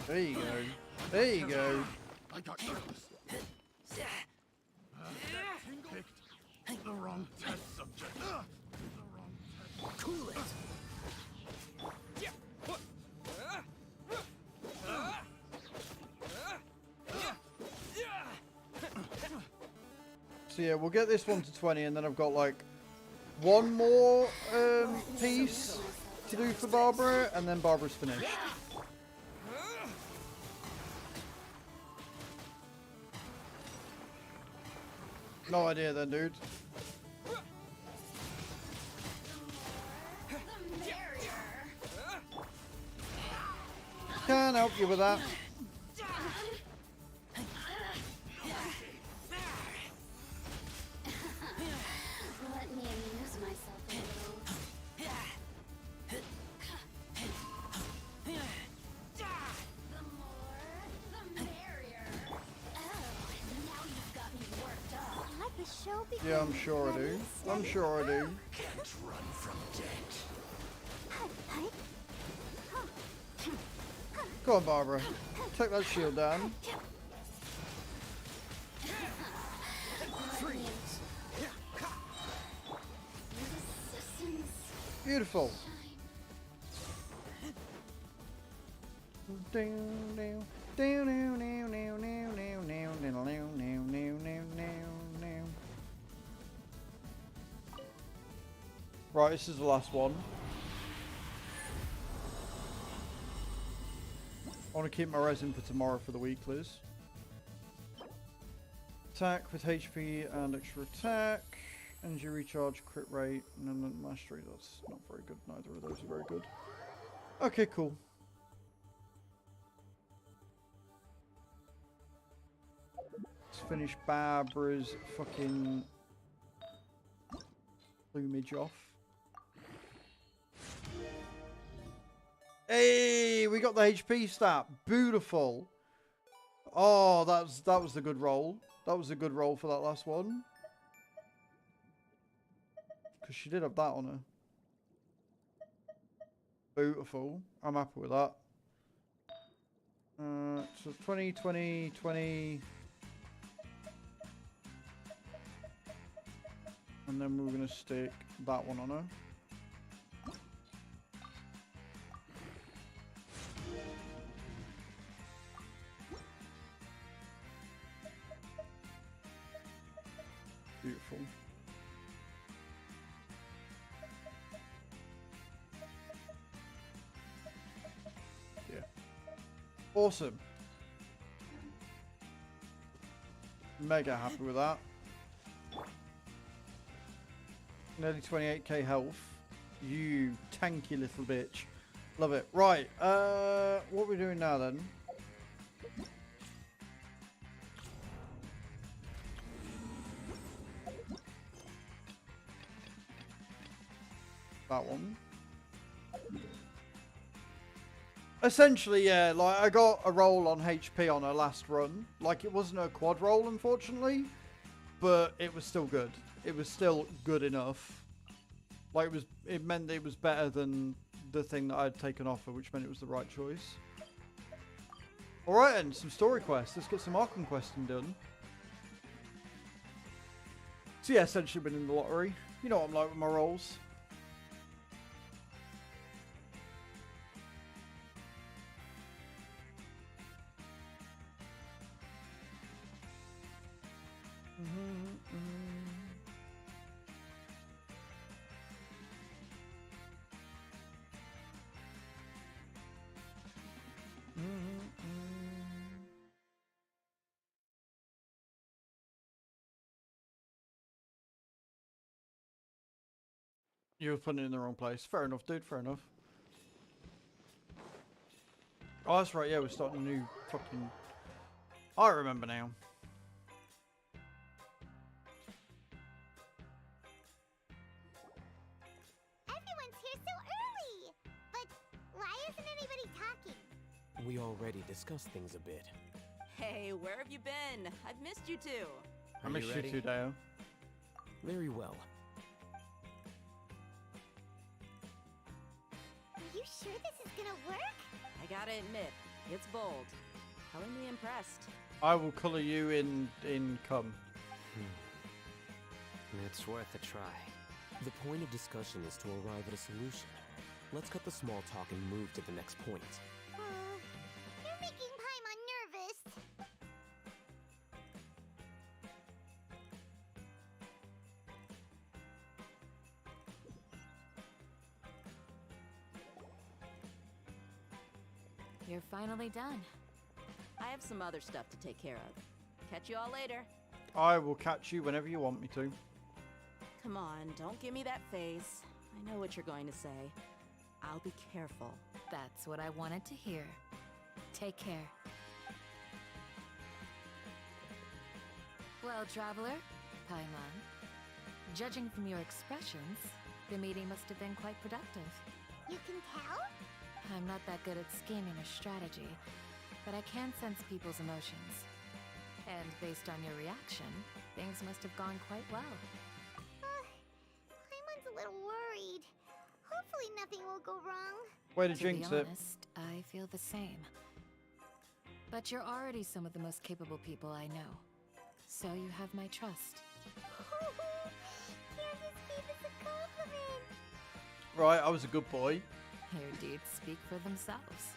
There you go. There you go. I got close. Picked the wrong test subject. The wrong test. Cool it. So yeah, we'll get this one to 20 and then I've got like one more piece to do for Barbara and then Barbara's finished. No idea then, dude. Can't help you with that. Let me amuse myself a little. The more, the merrier. Oh, now you've got me worked up. Let the show begin. Yeah, I'm sure I do. I'm sure I do. Can't run from death. Go on, Barbara. Take that shield down. Beautiful. Right, this is the last one. I want to keep my resin for tomorrow for the weeklies. Attack with HP and extra attack. Energy recharge, crit rate, and then mastery. That's not very good. Neither of those are very good. Okay, cool. Let's finish Barbara's fucking plumage off. Hey, we got the HP stat. Beautiful. Oh, that was a good roll. That was a good roll for that last one. Because she did have that on her. Beautiful. I'm happy with that. So 20, 20, 20. And then we're going to stick that one on her. Beautiful. Yeah. Awesome. Mega happy with that. Nearly 28k health. You tanky little bitch. Love it. Right. What are we doing now then? That one. Essentially, yeah, like I got a roll on HP on her last run. Like it wasn't a quad roll, unfortunately, but it was still good. It was still good enough. Like it meant that it was better than the thing that I'd taken off her, which meant it was the right choice. Alright then, some story quests. Let's get some Archon questing done. So yeah, essentially winning the lottery. You know what I'm like with my rolls. You were putting it in the wrong place. Fair enough, dude. Fair enough. Oh, that's right. Yeah, we're starting a new fucking... I remember now. Everyone's here so early! But why isn't anybody talking? We already discussed things a bit. Hey, where have you been? I've missed you too. I missed you too, Dale. Very well. Are you sure this is gonna work? I gotta admit, it's bold. Color me impressed. I will colour you in cum. It's worth a try. The point of discussion is to arrive at a solution. Let's cut the small talk and move to the next point. You're making Paimon nervous. You're finally done. I have some other stuff to take care of. Catch you all later. I will catch you whenever you want me to. Come on, don't give me that face. I know what you're going to say. I'll be careful. That's what I wanted to hear. Take care. Well, traveler, Paimon, judging from your expressions, the meeting must have been quite productive. You can tell? I'm not that good at scheming or strategy, but I can sense people's emotions. And based on your reaction, things must have gone quite well. Paimon's a little worried. Hopefully nothing will go wrong. Way to To be jinx it. honest, I feel the same. But you're already some of the most capable people I know. So you have my trust. Candace gave us a compliment. Right, I was a good boy. Your deeds speak for themselves.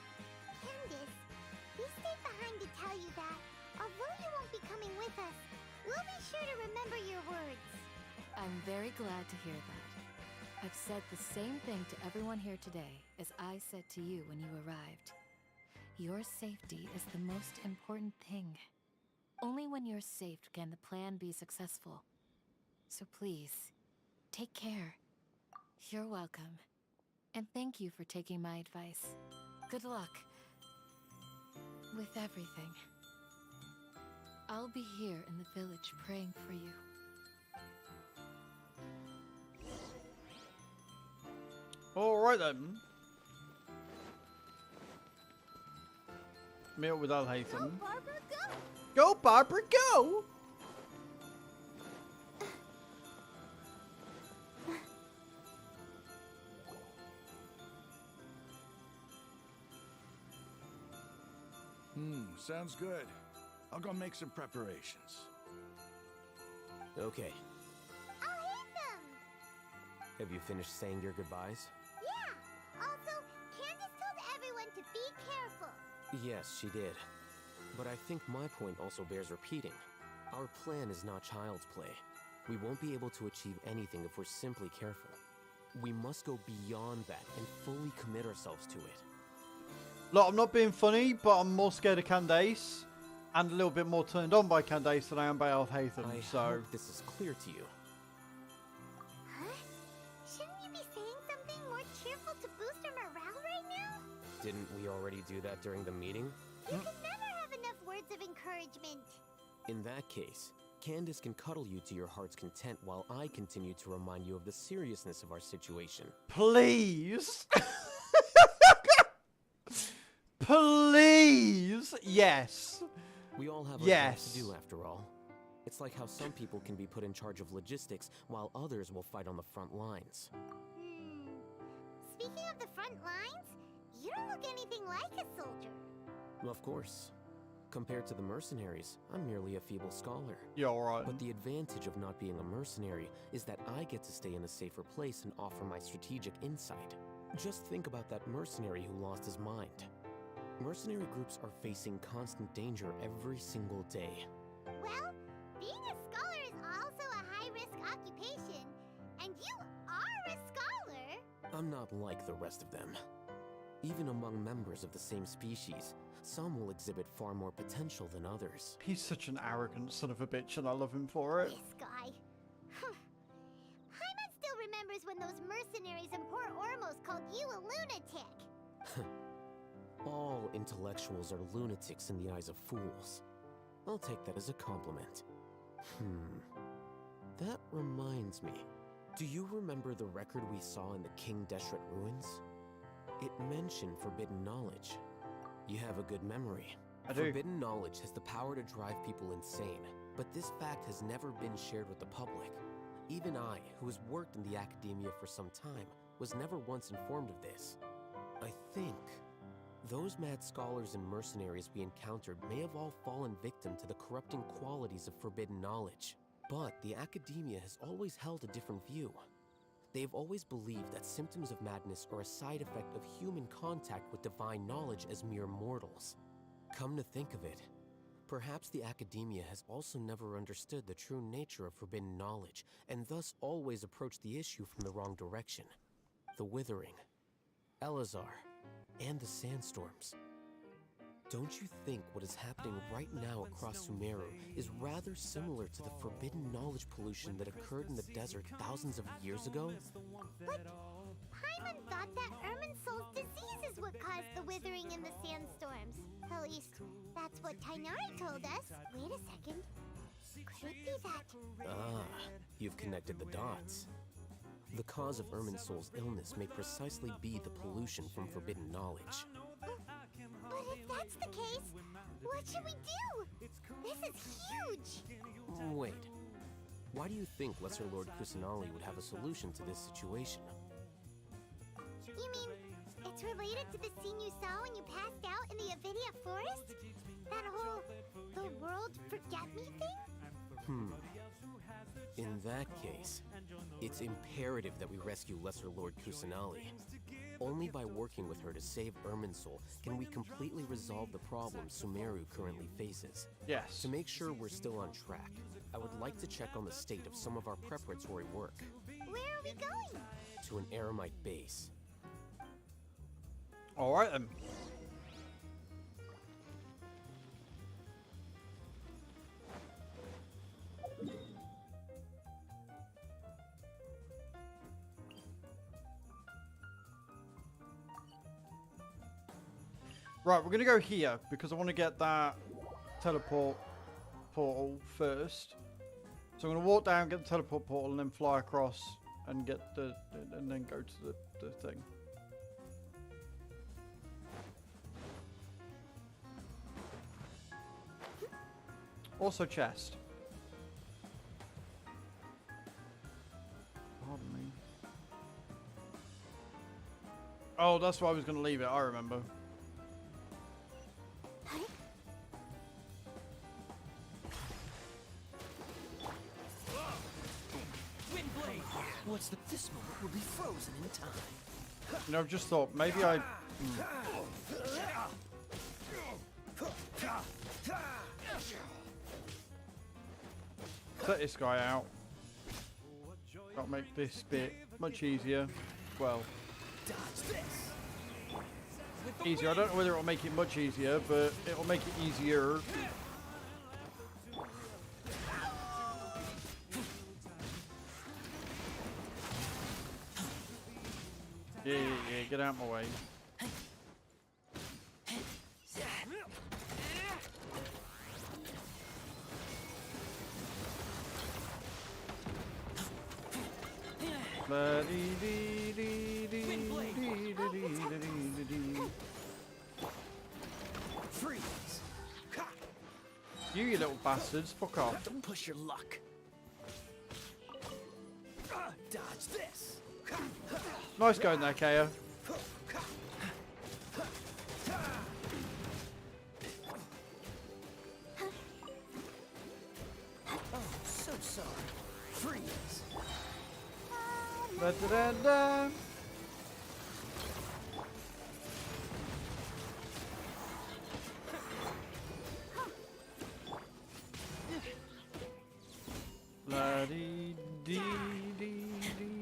Candace, we stayed behind to tell you that, although you won't be coming with us, we'll be sure to remember your words. I'm very glad to hear that. I've said the same thing to everyone here today as I said to you when you arrived. Your safety is the most important thing. Only when you're safe can the plan be successful. So please, take care. You're welcome. And thank you for taking my advice. Good luck with everything. I'll be here in the village praying for you. Alright then. Meet up with Go, Alhazen. Barbara, go! Go, Barbara, go! Sounds good. I'll go make some preparations. Okay. I'll hit them! Have you finished saying your goodbyes? Yeah! Also, Candace told everyone to be careful. Yes, she did. But I think my point also bears repeating. Our plan is not child's play. We won't be able to achieve anything if we're simply careful. We must go beyond that and fully commit ourselves to it. Look, I'm not being funny, but I'm more scared of Candace and a little bit more turned on by Candace than I am by Alhazen, I so... hope this is clear to you. Huh? Shouldn't you be saying something more cheerful to boost our morale right now? Didn't we already do that during the meeting? You can never have enough words of encouragement. In that case, Candace can cuddle you to your heart's content while I continue to remind you of the seriousness of our situation. Please! Please! Yes! We all have our Yes. jobs to do after all. It's like how some people can be put in charge of logistics while others will fight on the front lines. Speaking of the front lines, you don't look anything like a soldier. Of course. Compared to the mercenaries, I'm merely a feeble scholar. You're alright. But the advantage of not being a mercenary is that I get to stay in a safer place and offer my strategic insight. Just think about that mercenary who lost his mind. Mercenary groups are facing constant danger every single day. Well, being a scholar is also a high-risk occupation, and you are a scholar. I'm not like the rest of them. Even among members of the same species, some will exhibit far more potential than others. He's such an arrogant son of a bitch and I love him for it. This guy. Hyman still remembers when those mercenaries in Port Ormos called you a lunatic. All intellectuals are lunatics in the eyes of fools. I'll take that as a compliment. That reminds me. Do you remember the record we saw in the King Deshret ruins? It mentioned forbidden knowledge. You have a good memory. I do. Forbidden knowledge has the power to drive people insane, but this fact has never been shared with the public. Even I, who has worked in the academia for some time, was never once informed of this. I think those mad scholars and mercenaries we encountered may have all fallen victim to the corrupting qualities of forbidden knowledge. But the academia has always held a different view. They've always believed that symptoms of madness are a side effect of human contact with divine knowledge as mere mortals. Come to think of it, perhaps the academia has also never understood the true nature of forbidden knowledge, and thus always approached the issue from the wrong direction. The Withering, Elazar, and the sandstorms. Don't you think what is happening right now across Sumeru is rather similar to the forbidden knowledge pollution that occurred in the desert thousands of years ago? But Hyman thought that Irminsol's disease is what caused the withering in the sandstorms. At least, that's what Tainari told us. Wait a second. Could it be that? Ah, you've connected the dots. The cause of Irminsol's illness may precisely be the pollution from forbidden knowledge. But if that's the case, what should we do? This is huge! Wait. Why do you think Lesser Lord Kusanali would have a solution to this situation? You mean, it's related to the scene you saw when you passed out in the Avidia forest? That whole, the world forget me thing? In that case, it's imperative that we rescue Lesser Lord Kusanali. Only by working with her to save Irminsul can we completely resolve the problems Sumeru currently faces. Yes. To make sure we're still on track, I would like to check on the state of some of our preparatory work. Where are we going? To an Eremite base. Alright then. Right, we're going to go here because I want to get that teleport portal first. So I'm going to walk down, get the teleport portal, and then fly across and get and then go to the thing. Also chest. Pardon me. Oh, that's why I was going to leave it. I remember. What's this moment will be frozen in time. You know, I've just thought maybe I. Set this guy out. That'll make this bit much easier. Well, easier. I don't know whether it'll make it much easier, but it'll make it easier. Yeah, get out of my way. Freeze! You little bastards, fuck off. Don't push your luck. Dodge this. Nice going there, Kaya. Oh, so sorry. Freeze. Da, da, da, da. La dee dee dee dee.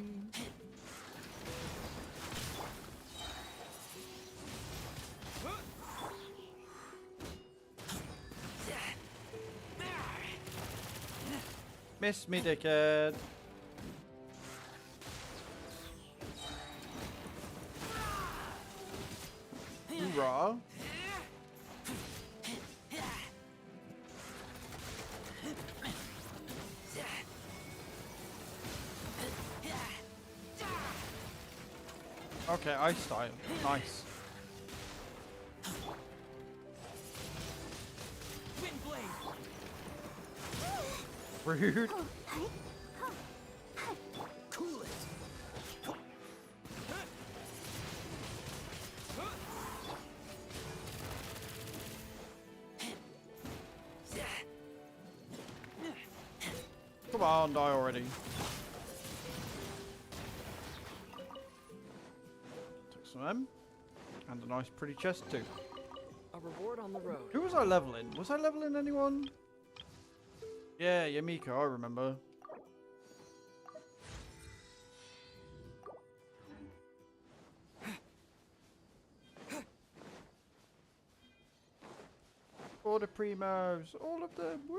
Miss me, dickhead. Hoorah. Okay, ice style. Nice. Rude. Cool it. Come on, die already. Took some of them. And a nice pretty chest too. A reward on the road. Who was I leveling? Was I leveling anyone? Yeah, Yamika, I remember. All the primos, all of them, woo!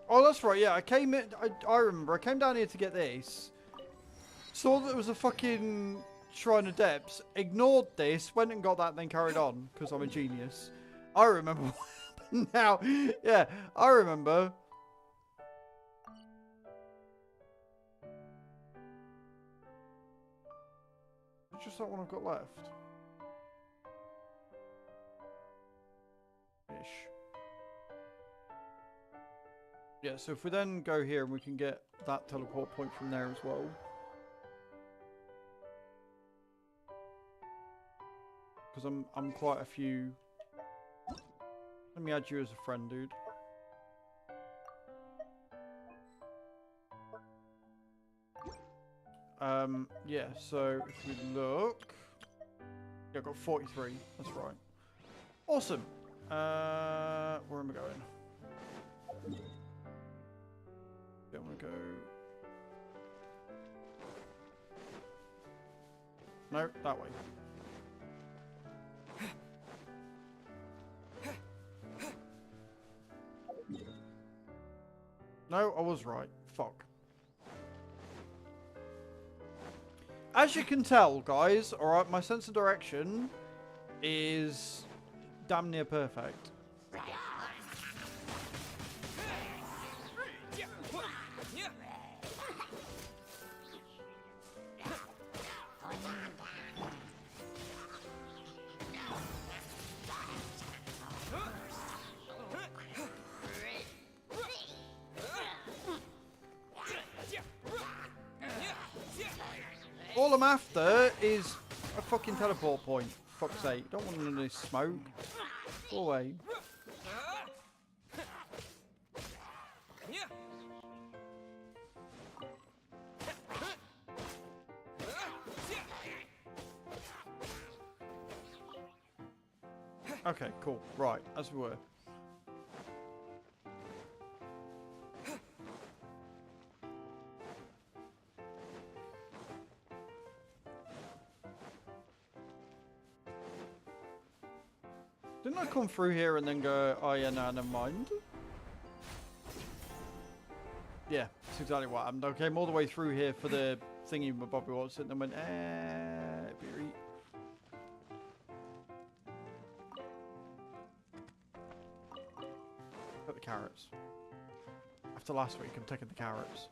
Oh, that's right, yeah, I came in, I remember, I came down here to get this. Saw that there was a fucking Shrine of Depths, ignored this, went and got that, and then carried on, because I'm a genius. I remember what happened now. Yeah, I remember. It's just that one I've got left. Ish. Yeah, so if we then go here and we can get that teleport point from there as well. Because I'm quite a few. Let me add you as a friend, dude. Yeah, so if we look, yeah, I've got 43. That's right. Awesome. Where am I going? Don't want to go. No, that way. No, I was right. Fuck. As you can tell, guys, alright, my sense of direction is damn near perfect. All I'm after is a fucking teleport point. Fuck's sake. Don't want none of this smoke. Go away. Okay, cool. Right, as we were. Didn't I come through here and then go, oh yeah, no, never mind? Yeah, that's exactly what happened. I came all the way through here for the thingy with Bobby Watson and then went, beery. Got the carrots. After last week, I'm taking the carrots.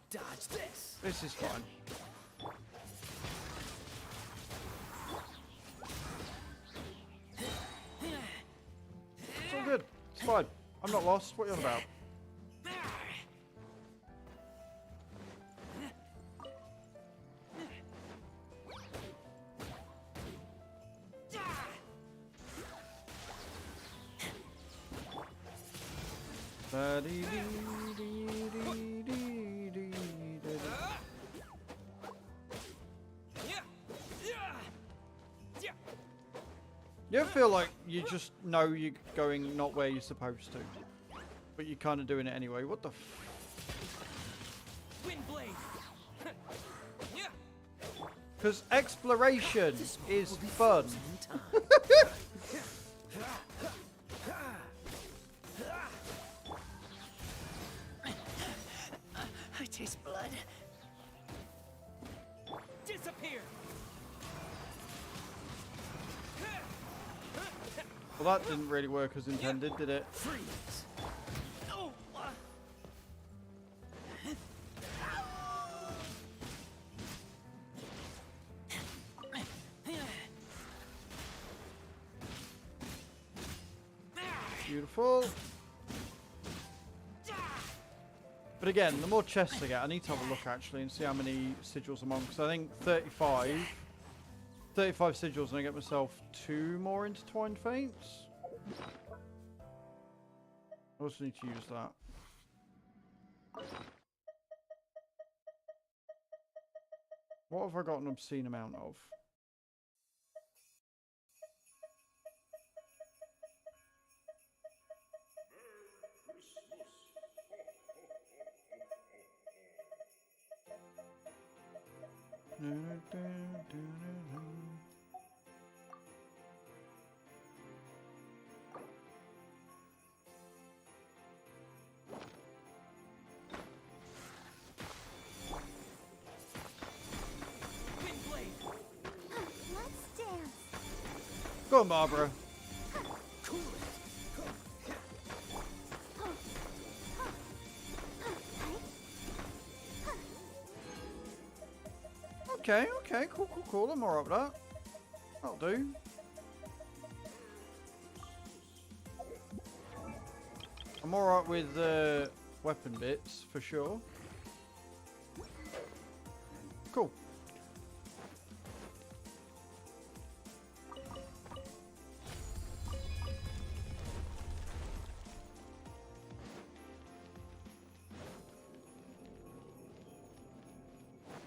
Dodge this. This is fine. It's all good. It's fine. I'm not lost. What are you on about? You ever feel like you just know you're going not where you're supposed to, but you're kind of doing it anyway? What the Wind blade. Because exploration is fun. I taste blood. Disappear. Well, that didn't really work as intended, did it? Freeze. Oh. Beautiful. But again, the more chests I get, I need to have a look actually and see how many sigils I'm on. Because I think 35 sigils and I get myself 2 more intertwined faints. I also need to use that. What have I got an obscene amount of? Let's dance. Go on, Barbara. Okay, okay, cool. I'm alright with that. That'll do. I'm alright with weapon bits, for sure. Cool.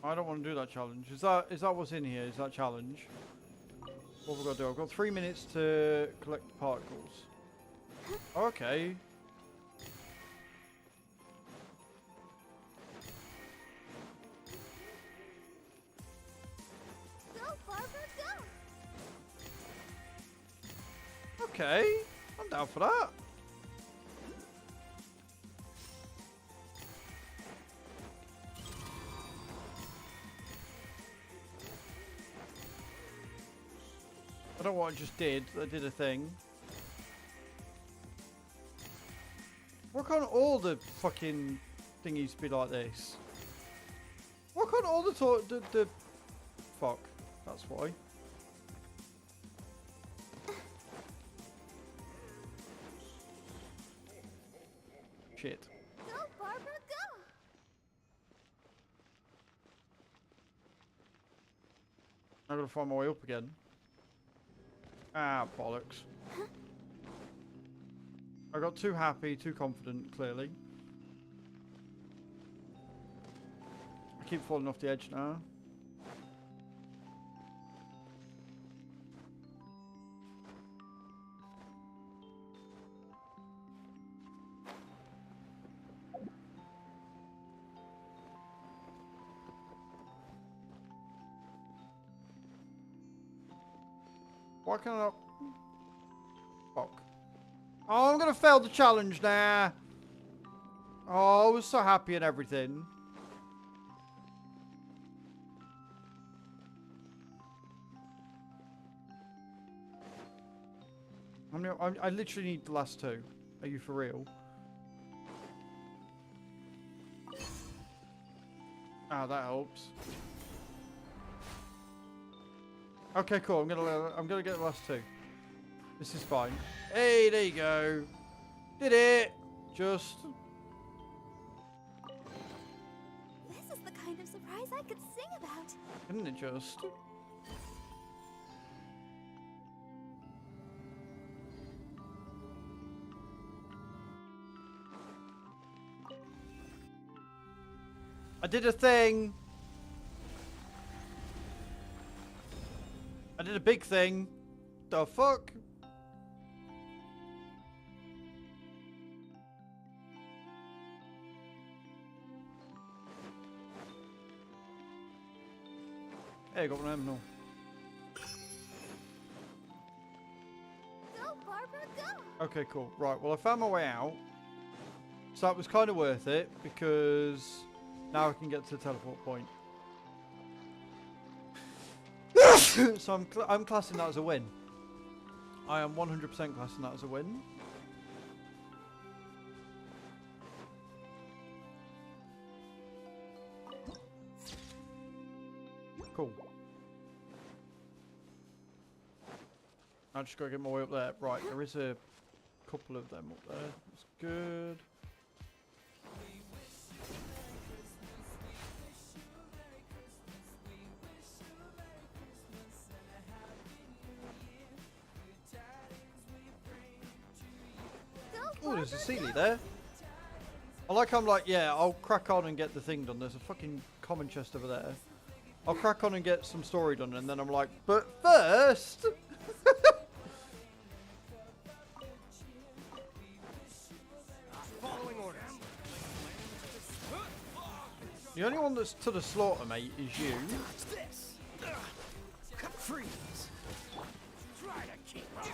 I don't want to do that challenge. Is that what's in here? Is that challenge? What have we got to do? I've got 3 minutes to collect the particles. Okay. Go, Barbara, go. Okay. I'm down for that. I don't know what I just did. I did a thing. Why can't all the fucking thingies be like this? Why can't all the fuck. That's why. Shit. Go, Barbara, go! I'm gonna find my way up again. Ah, bollocks. I got too happy, too confident, clearly. I keep falling off the edge now. Why can't I not? Fuck. Oh, I'm gonna fail the challenge now. Oh, I was so happy and everything. I literally need the last two. Are you for real? Ah, that helps. Okay, cool. I'm gonna get the last two. This is fine. Hey, there you go. Did it. Just. This is the kind of surprise I could sing about. Didn't it just? I did a thing. I did a big thing. The fuck? Hey, I got one of them now. Go, Barbara, go! Okay, cool. Right, well, I found my way out. So that was kind of worth it, because now I can get to the teleport point. So I'm classing that as a win. I am 100% classing that as a win. Cool. I just gotta get my way up there. Right, there is a couple of them up there. That's good. Oh, there's a Sealy there. I like I'm like, yeah, I'll crack on and get the thing done. There's a fucking common chest over there. I'll crack on and get some story done, and then I'm like, but first... Following orders. The only one that's to the slaughter, mate, is you. What's this? Freeze. Try to keep up.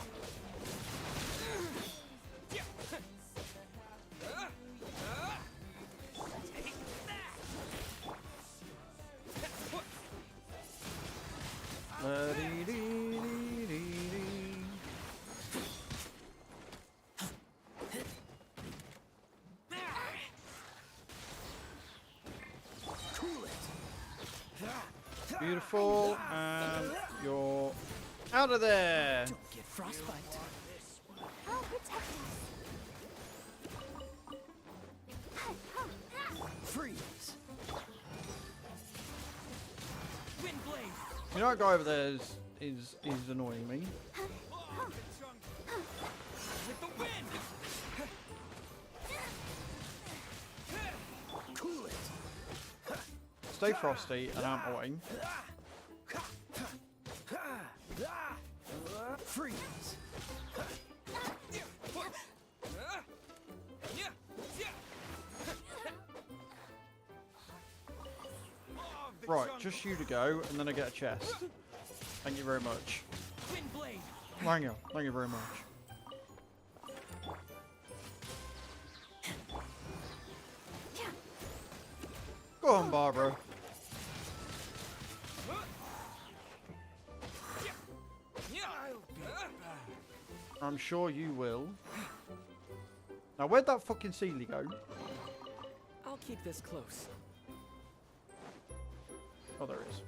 Beautiful, and you're out of there. Don't get frostbite. I'll protect us. Freeze. Wind blade. You know that guy over there is annoying me. With the wind. Cool it. Stay frosty and I'm annoying. Freeze. Right, just you to go, and then I get a chest. Thank you very much. Wind blade. Thank you very much. Go on, Barbara. I'm sure you will. Now, where'd that fucking Sealy go? I'll keep this close. Oh, there it is.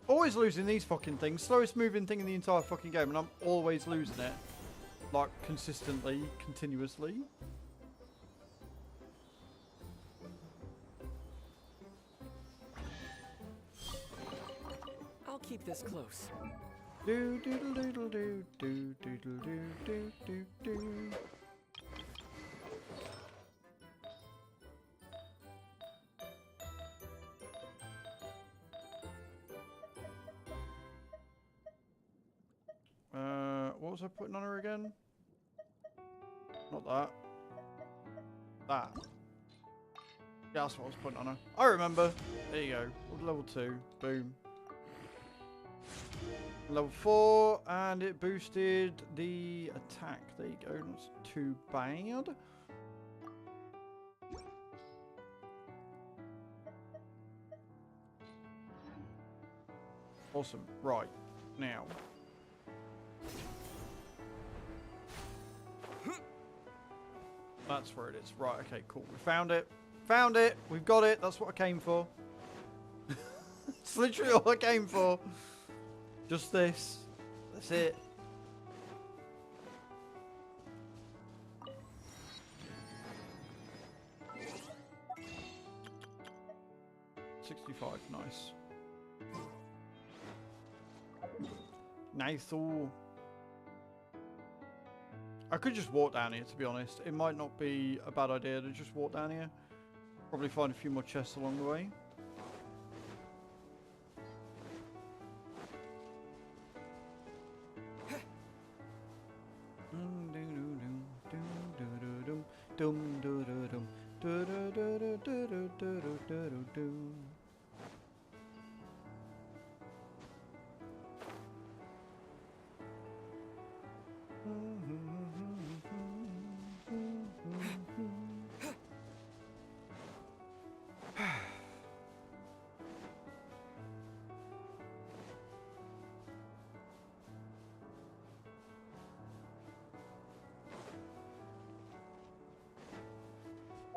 Always losing these fucking things. Slowest moving thing in the entire fucking game, and I'm always losing it. Like, consistently, continuously. I'll keep this close. Do doodle doodle do do doodle do do do do. What was I putting on her again? Not that. That. Yeah, that's what I was putting on her. I remember. There you go. Level 2. Boom. Level 4, and it boosted the attack. There you go. Not too bad. Awesome. Right. Now. That's where it is. Right, okay, cool. We found it. Found it. We've got it. That's what I came for. It's literally all I came for. Just this. That's it. $65. Nice. Nice. Ooh. I could just walk down here, to be honest. It might not be a bad idea to just walk down here. Probably find a few more chests along the way.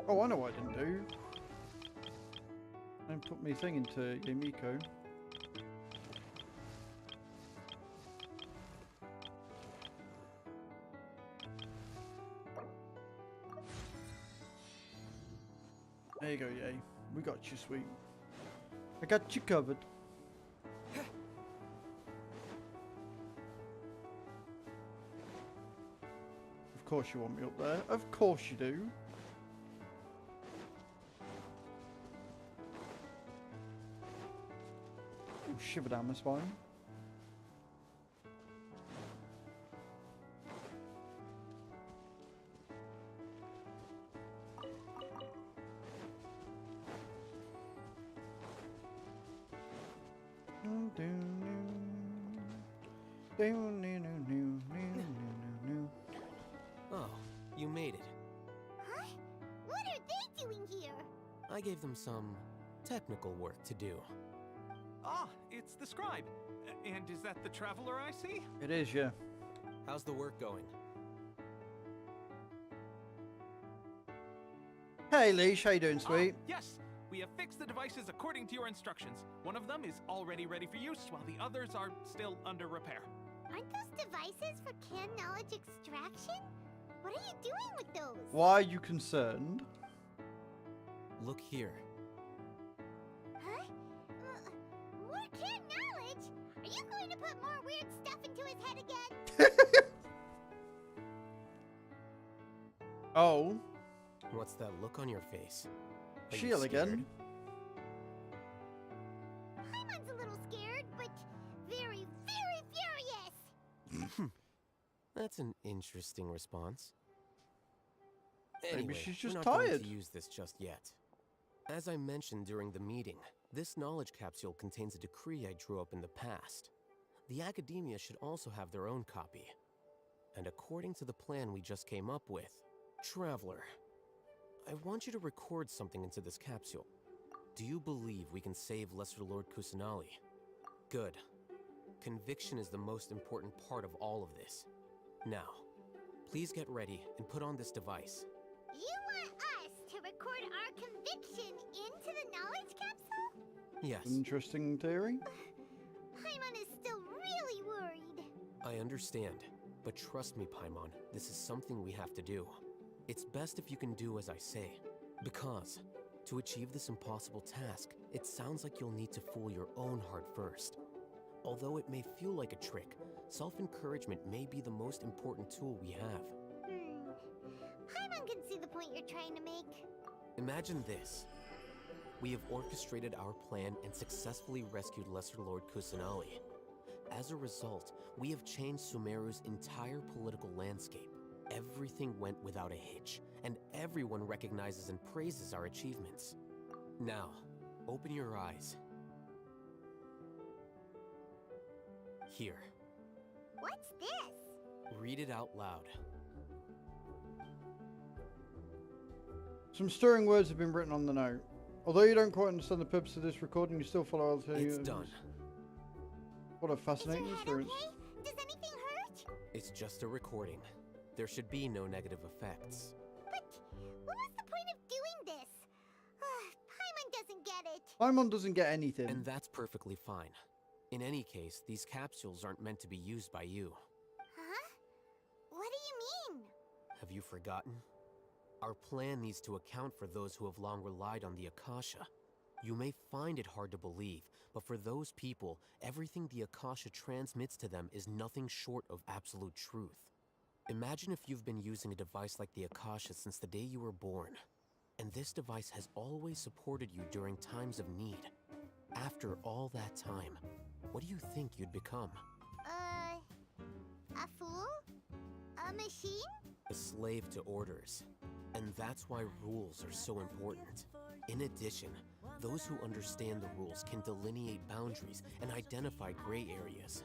Oh, I know what I didn't do. I put my thing into Yamiko. There you go, yay. We got you, sweet. I got you covered. Of course you want me up there. Of course you do. Shiver down my spine. Oh, you made it. Huh? What are they doing here? I gave them some technical work to do. Ah, it's the scribe. And is that the traveler I see? It is, yeah. How's the work going? Hey, Leash, how you doing, sweet? Yes, we have fixed the devices according to your instructions. One of them is already ready for use, while the others are still under repair. Aren't those devices for canned knowledge extraction? What are you doing with those? Why are you concerned? Look here. Huh? More canned knowledge? Are you going to put more weird stuff into his head again? Oh. What's that look on your face? Are you Shield again. Paimon's a little scared, but very, very furious. That's an interesting response. Maybe Anyway, she's just we're not going tired. to use this just yet. As I mentioned during the meeting, this knowledge capsule contains a decree I drew up in the past. The academia should also have their own copy. And according to the plan we just came up with, Traveler, I want you to record something into this capsule. Do you believe we can save Lesser Lord Kusanali? Good. Conviction is the most important part of all of this. Now, please get ready and put on this device. You want us to record our conviction into the knowledge capsule? Yes. Interesting theory. I understand, but trust me, Paimon, this is something we have to do. It's best if you can do as I say, because to achieve this impossible task, it sounds like you'll need to fool your own heart first. Although it may feel like a trick, self-encouragement may be the most important tool we have. Paimon can see the point you're trying to make. Imagine this. We have orchestrated our plan and successfully rescued Lesser Lord Kusanali. As a result, we have changed Sumeru's entire political landscape. Everything went without a hitch, and everyone recognizes and praises our achievements. Now, open your eyes. Here. What's this? Read it out loud. Some stirring words have been written on the note. Although you don't quite understand the purpose of this recording, you still follow all the... It's done. What a fascinating Is your experience. head okay? Does anything hurt? It's just a recording. There should be no negative effects. But what was the point of doing this? Paimon doesn't get it. Paimon doesn't get anything. And that's perfectly fine. In any case, these capsules aren't meant to be used by you. Huh? What do you mean? Have you forgotten? Our plan needs to account for those who have long relied on the Akasha. You may find it hard to believe, but for those people, everything the Akasha transmits to them is nothing short of absolute truth. Imagine if you've been using a device like the Akasha since the day you were born, and this device has always supported you during times of need. After all that time, what do you think you'd become? A fool? A machine? A slave to orders. And that's why rules are so important. In addition, those who understand the rules can delineate boundaries and identify gray areas.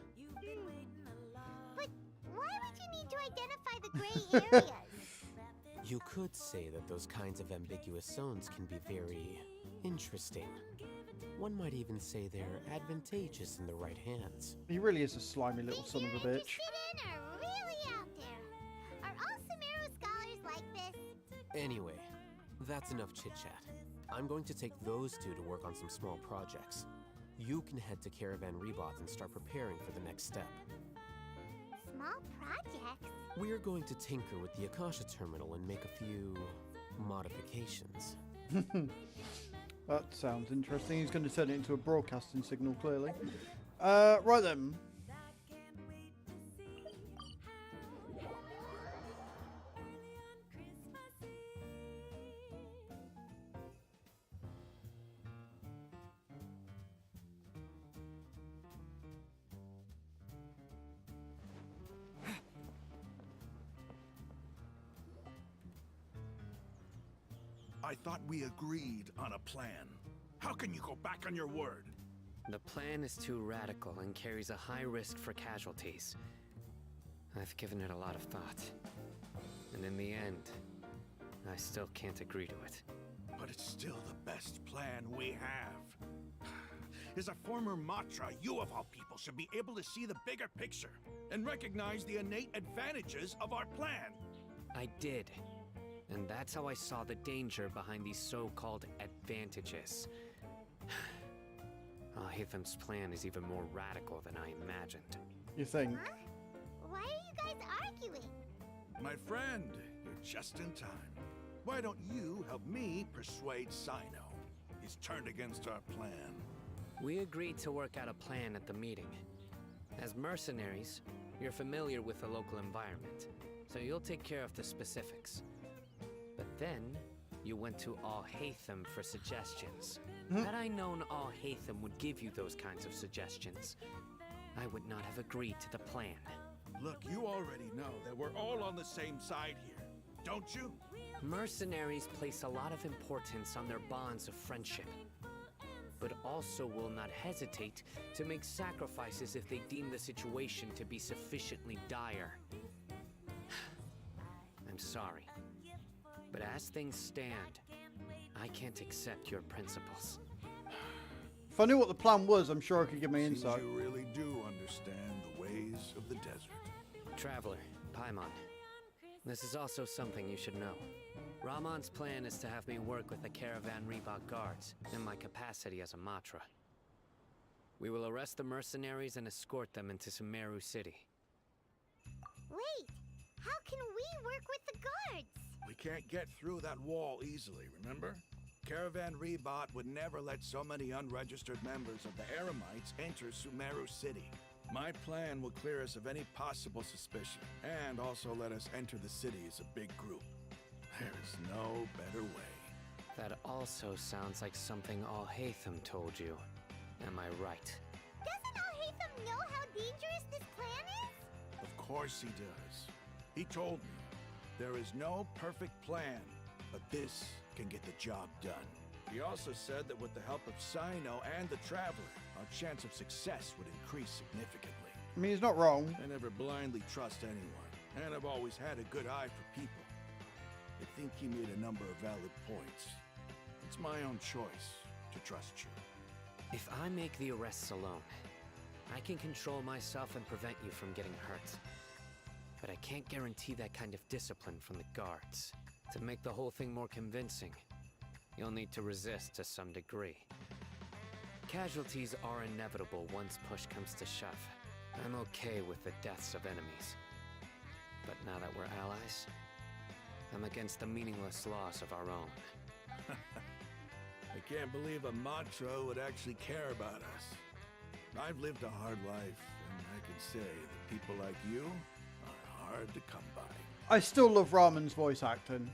But why would you need to identify the gray areas? You could say that those kinds of ambiguous zones can be very interesting. One might even say they're advantageous in the right hands. He really is a slimy little son of a bitch. Interested in are really out there. Are all Sumeru scholars like this? Anyway, that's enough chit-chat. I'm going to take those two to work on some small projects. You can head to Caravan Rebot and start preparing for the next step. Small projects? We're going to tinker with the Akasha terminal and make a few modifications. That sounds interesting. He's going to turn it into a broadcasting signal, clearly. Right then. I thought we agreed on a plan. How can you go back on your word? The plan is too radical and carries a high risk for casualties. I've given it a lot of thought. And in the end, I still can't agree to it. But it's still the best plan we have. As a former Matra, you of all people should be able to see the bigger picture and recognize the innate advantages of our plan. I did. And that's how I saw the danger behind these so-called advantages. Alhaitham's plan is even more radical than I imagined. You think? Huh? Why are you guys arguing? My friend, you're just in time. Why don't you help me persuade Sino? He's turned against our plan. We agreed to work out a plan at the meeting. As mercenaries, you're familiar with the local environment, so you'll take care of the specifics. But then, you went to Alhaitham for suggestions. Had I known Alhaitham would give you those kinds of suggestions, I would not have agreed to the plan. Look, you already know that we're all on the same side here, don't you? Mercenaries place a lot of importance on their bonds of friendship, but also will not hesitate to make sacrifices if they deem the situation to be sufficiently dire. I'm sorry, but as things stand, I can't accept your principles. If I knew what the plan was, I'm sure I could give my Seems insight. you really do understand the ways of the desert. Traveler, Paimon, this is also something you should know. Ramon's plan is to have me work with the Caravan Rebot guards in my capacity as a Matra. We will arrest the mercenaries and escort them into Sumeru City. Wait, how can we work with the guards? We can't get through that wall easily, remember? Caravan Rebot would never let so many unregistered members of the Eremites enter Sumeru City. My plan will clear us of any possible suspicion, and also let us enter the city as a big group. There is no better way. That also sounds like something Al-Haytham told you. Am I right? Doesn't Al-Haytham know how dangerous this plan is? Of course he does. He told me, there is no perfect plan, but this can get the job done. He also said that with the help of Sino and the Traveler, our chance of success would increase significantly. I mean, he's not wrong. I never blindly trust anyone, and I've always had a good eye for people. I think he made a number of valid points. It's my own choice to trust you. If I make the arrests alone, I can control myself and prevent you from getting hurt. But I can't guarantee that kind of discipline from the guards. To make the whole thing more convincing, you'll need to resist to some degree. Casualties are inevitable once push comes to shove. I'm okay with the deaths of enemies. But now that we're allies, I'm against the meaningless loss of our own. I can't believe a Matra would actually care about us. I've lived a hard life, and I can say that people like you are hard to come by. I still love Rahman's voice acting.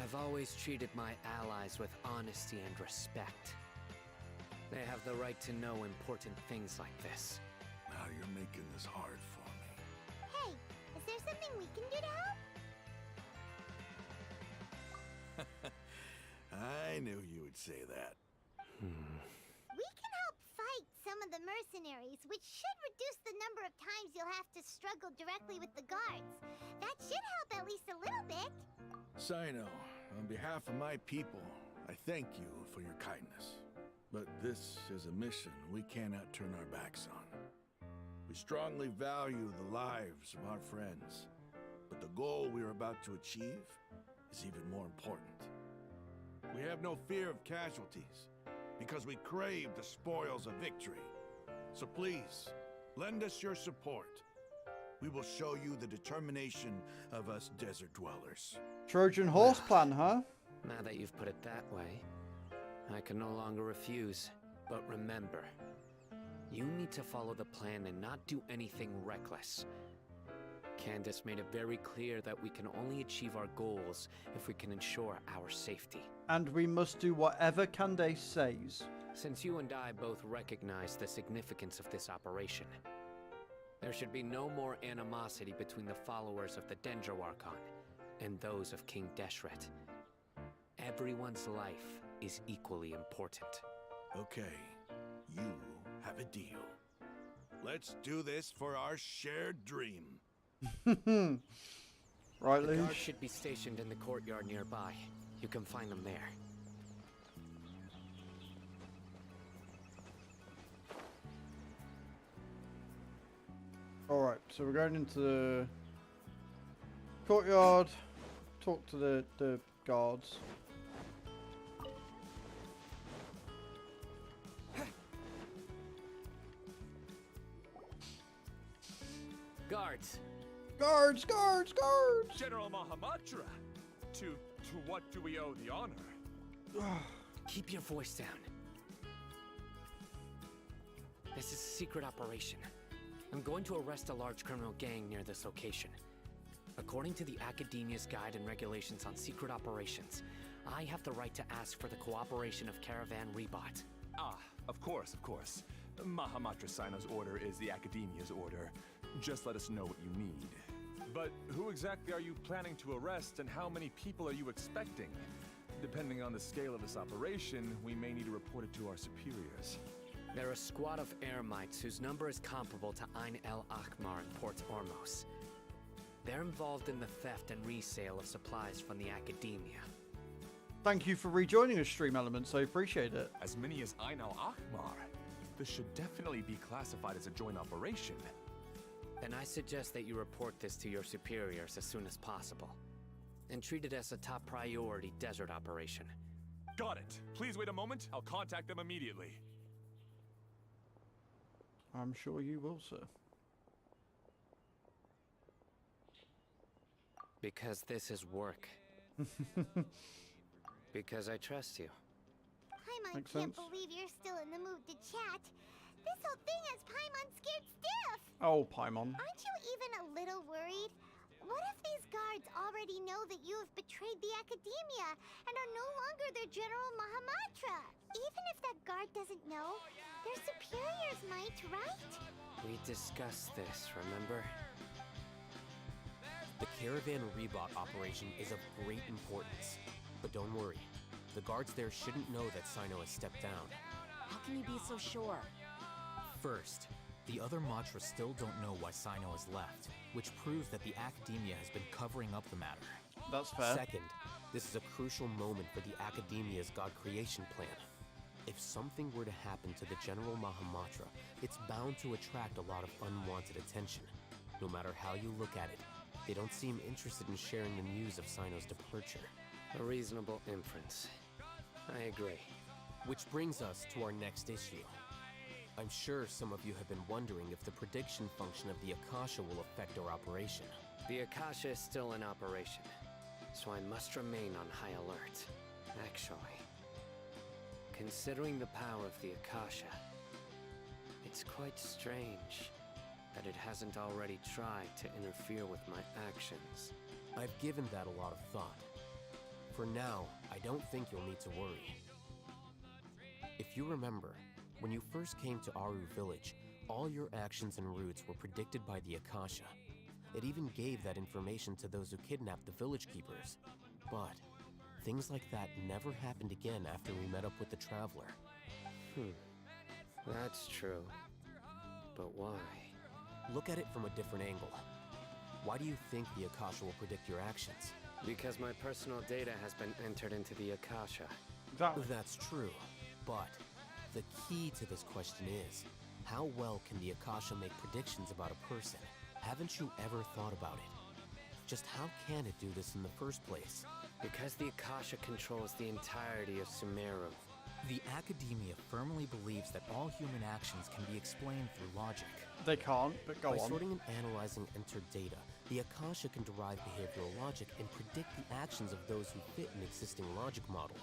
I've always treated my allies with honesty and respect. They have the right to know important things like this. Now you're making this hard for me. Hey, is there something we can do to help? I knew you would say that. We can help fight some of the mercenaries, which should reduce the number of times you'll have to struggle directly with the guards. That should help at least a little bit. Sino, on behalf of my people, I thank you for your kindness. But this is a mission we cannot turn our backs on. We strongly value the lives of our friends, but the goal we are about to achieve is even more important. We have no fear of casualties, because we crave the spoils of victory. So please, lend us your support. We will show you the determination of us desert dwellers. Trojan horse plan, huh? Now that you've put it that way, I can no longer refuse. But remember, you need to follow the plan and not do anything reckless. Candace made it very clear that we can only achieve our goals if we can ensure our safety. And we must do whatever Candace says. Since you and I both recognize the significance of this operation, there should be no more animosity between the followers of the Dendroarchon and those of King Deshret. Everyone's life is equally important. Okay, you have a deal. Let's do this for our shared dream. Right, The guards Leash? should be stationed in the courtyard nearby. You can find them there. Alright, so we're going into the courtyard, talk to the guards. Guards! Guards, guards, guards! General Mahamatra, to what do we owe the honor? Keep your voice down. This is a secret operation. I'm going to arrest a large criminal gang near this location. According to the Academia's Guide and Regulations on Secret Operations, I have the right to ask for the cooperation of Caravan Rebot. Ah, of course, of course. Mahamatra Sino's order is the Academia's order. Just let us know what you need. But who exactly are you planning to arrest, and how many people are you expecting? Depending on the scale of this operation, we may need to report it to our superiors. They're a squad of Eremites whose number is comparable to Ain el Akhmar in Port Ormos. They're involved in the theft and resale of supplies from the Academia. Thank you for rejoining us, Stream Elements. I appreciate it. As many as Ain al Akhmar. This should definitely be classified as a joint operation. Then I suggest that you report this to your superiors as soon as possible, and treat it as a top priority desert operation. Got it. Please wait a moment. I'll contact them immediately. I'm sure you will, sir. Because this is work. Because I trust you. Paimon Makes can't sense. believe you're still in the mood to chat. This whole thing has Paimon scared stiff. Oh, Paimon. Aren't you even a little worried? What if these guards already know that you have betrayed the Academia and are no longer their General Mahamatra? Even if that guard doesn't know, their superiors might, right? We discussed this, remember? The Caravan Rebot operation is of great importance. But don't worry, the guards there shouldn't know that Sino has stepped down. How can you be so sure? First, the other Matra still don't know why Sino has left, which proves that the Academia has been covering up the matter. That's fair. Second, this is a crucial moment for the Academia's God creation plan. If something were to happen to the General Mahamatra, it's bound to attract a lot of unwanted attention. No matter how you look at it, they don't seem interested in sharing the news of Sino's departure. A reasonable inference. I agree. Which brings us to our next issue. I'm sure some of you have been wondering if the prediction function of the Akasha will affect our operation. The Akasha is still in operation, so I must remain on high alert. Actually, considering the power of the Akasha, it's quite strange that it hasn't already tried to interfere with my actions. I've given that a lot of thought. For now, I don't think you'll need to worry. If you remember, when you first came to Aru Village, all your actions and routes were predicted by the Akasha. It even gave that information to those who kidnapped the village keepers. But things like that never happened again after we met up with the Traveler. That's true. But why? Look at it from a different angle. Why do you think the Akasha will predict your actions? Because my personal data has been entered into the Akasha. Exactly. That's true, but the key to this question is, how well can the Akasha make predictions about a person? Haven't you ever thought about it? Just how can it do this in the first place? Because the Akasha controls the entirety of Sumeru. The Academia firmly believes that all human actions can be explained through logic. They can't, but go By on. sorting and analyzing entered data, the Akasha can derive behavioral logic and predict the actions of those who fit an existing logic model.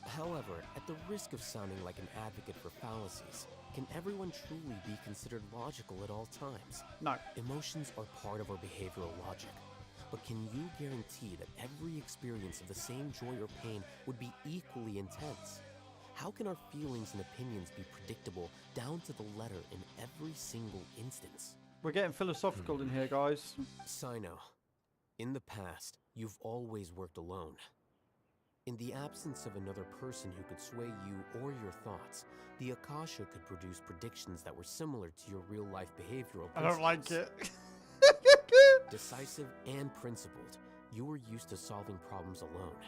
However, at the risk of sounding like an advocate for fallacies, can everyone truly be considered logical at all times? No. Emotions are part of our behavioral logic. But can you guarantee that every experience of the same joy or pain would be equally intense? How can our feelings and opinions be predictable down to the letter in every single instance? We're getting philosophical in here, guys. Sino, in the past, you've always worked alone. In the absence of another person who could sway you or your thoughts, the Akasha could produce predictions that were similar to your real-life behavioral principles. I don't like it. Decisive and principled, you were used to solving problems alone.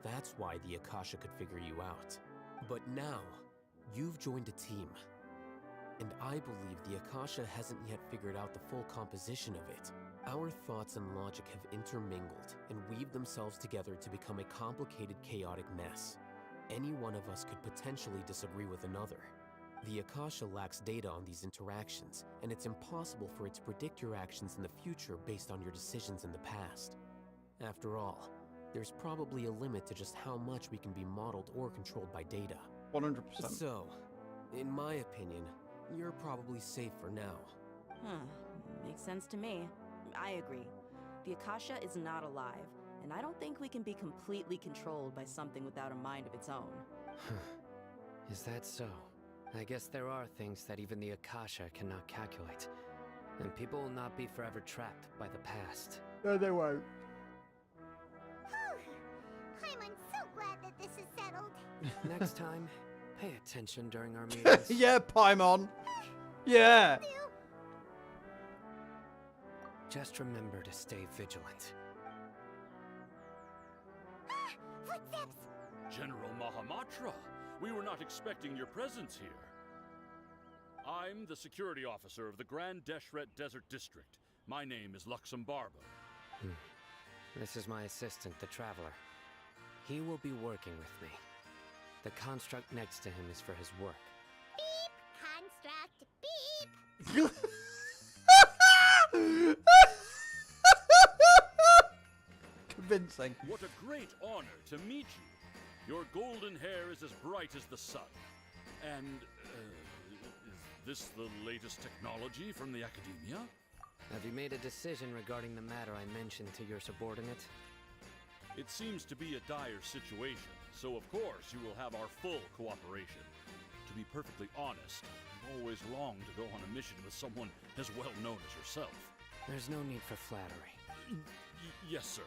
That's why the Akasha could figure you out. But now, you've joined a team. And I believe the Akasha hasn't yet figured out the full composition of it. Our thoughts and logic have intermingled and weaved themselves together to become a complicated, chaotic mess. Any one of us could potentially disagree with another. The Akasha lacks data on these interactions, and it's impossible for it to predict your actions in the future based on your decisions in the past. After all, there's probably a limit to just how much we can be modeled or controlled by data. 100%. So, in my opinion, you're probably safe for now. Makes sense to me. I agree. The Akasha is not alive, and I don't think we can be completely controlled by something without a mind of its own. Is that so? I guess there are things that even the Akasha cannot calculate. And people will not be forever trapped by the past. No, they won't. I'm so glad that this is settled. Next time, pay attention during our meetings. Yeah, Paimon. Yeah. Just remember to stay vigilant. Footsteps! General Mahamatra, we were not expecting your presence here. I'm the security officer of the Grand Deshret Desert District. My name is Luxembarba. This is my assistant, the Traveler. He will be working with me. The construct next to him is for his work. Beep! Construct, beep! convincing. What a great honor to meet you. Your golden hair is as bright as the sun. And, is this the latest technology from the Academia? Have you made a decision regarding the matter I mentioned to your subordinate? It seems to be a dire situation, so of course you will have our full cooperation. To be perfectly honest, I've always longed to go on a mission with someone as well known as yourself. There's no need for flattery. Yes, sir.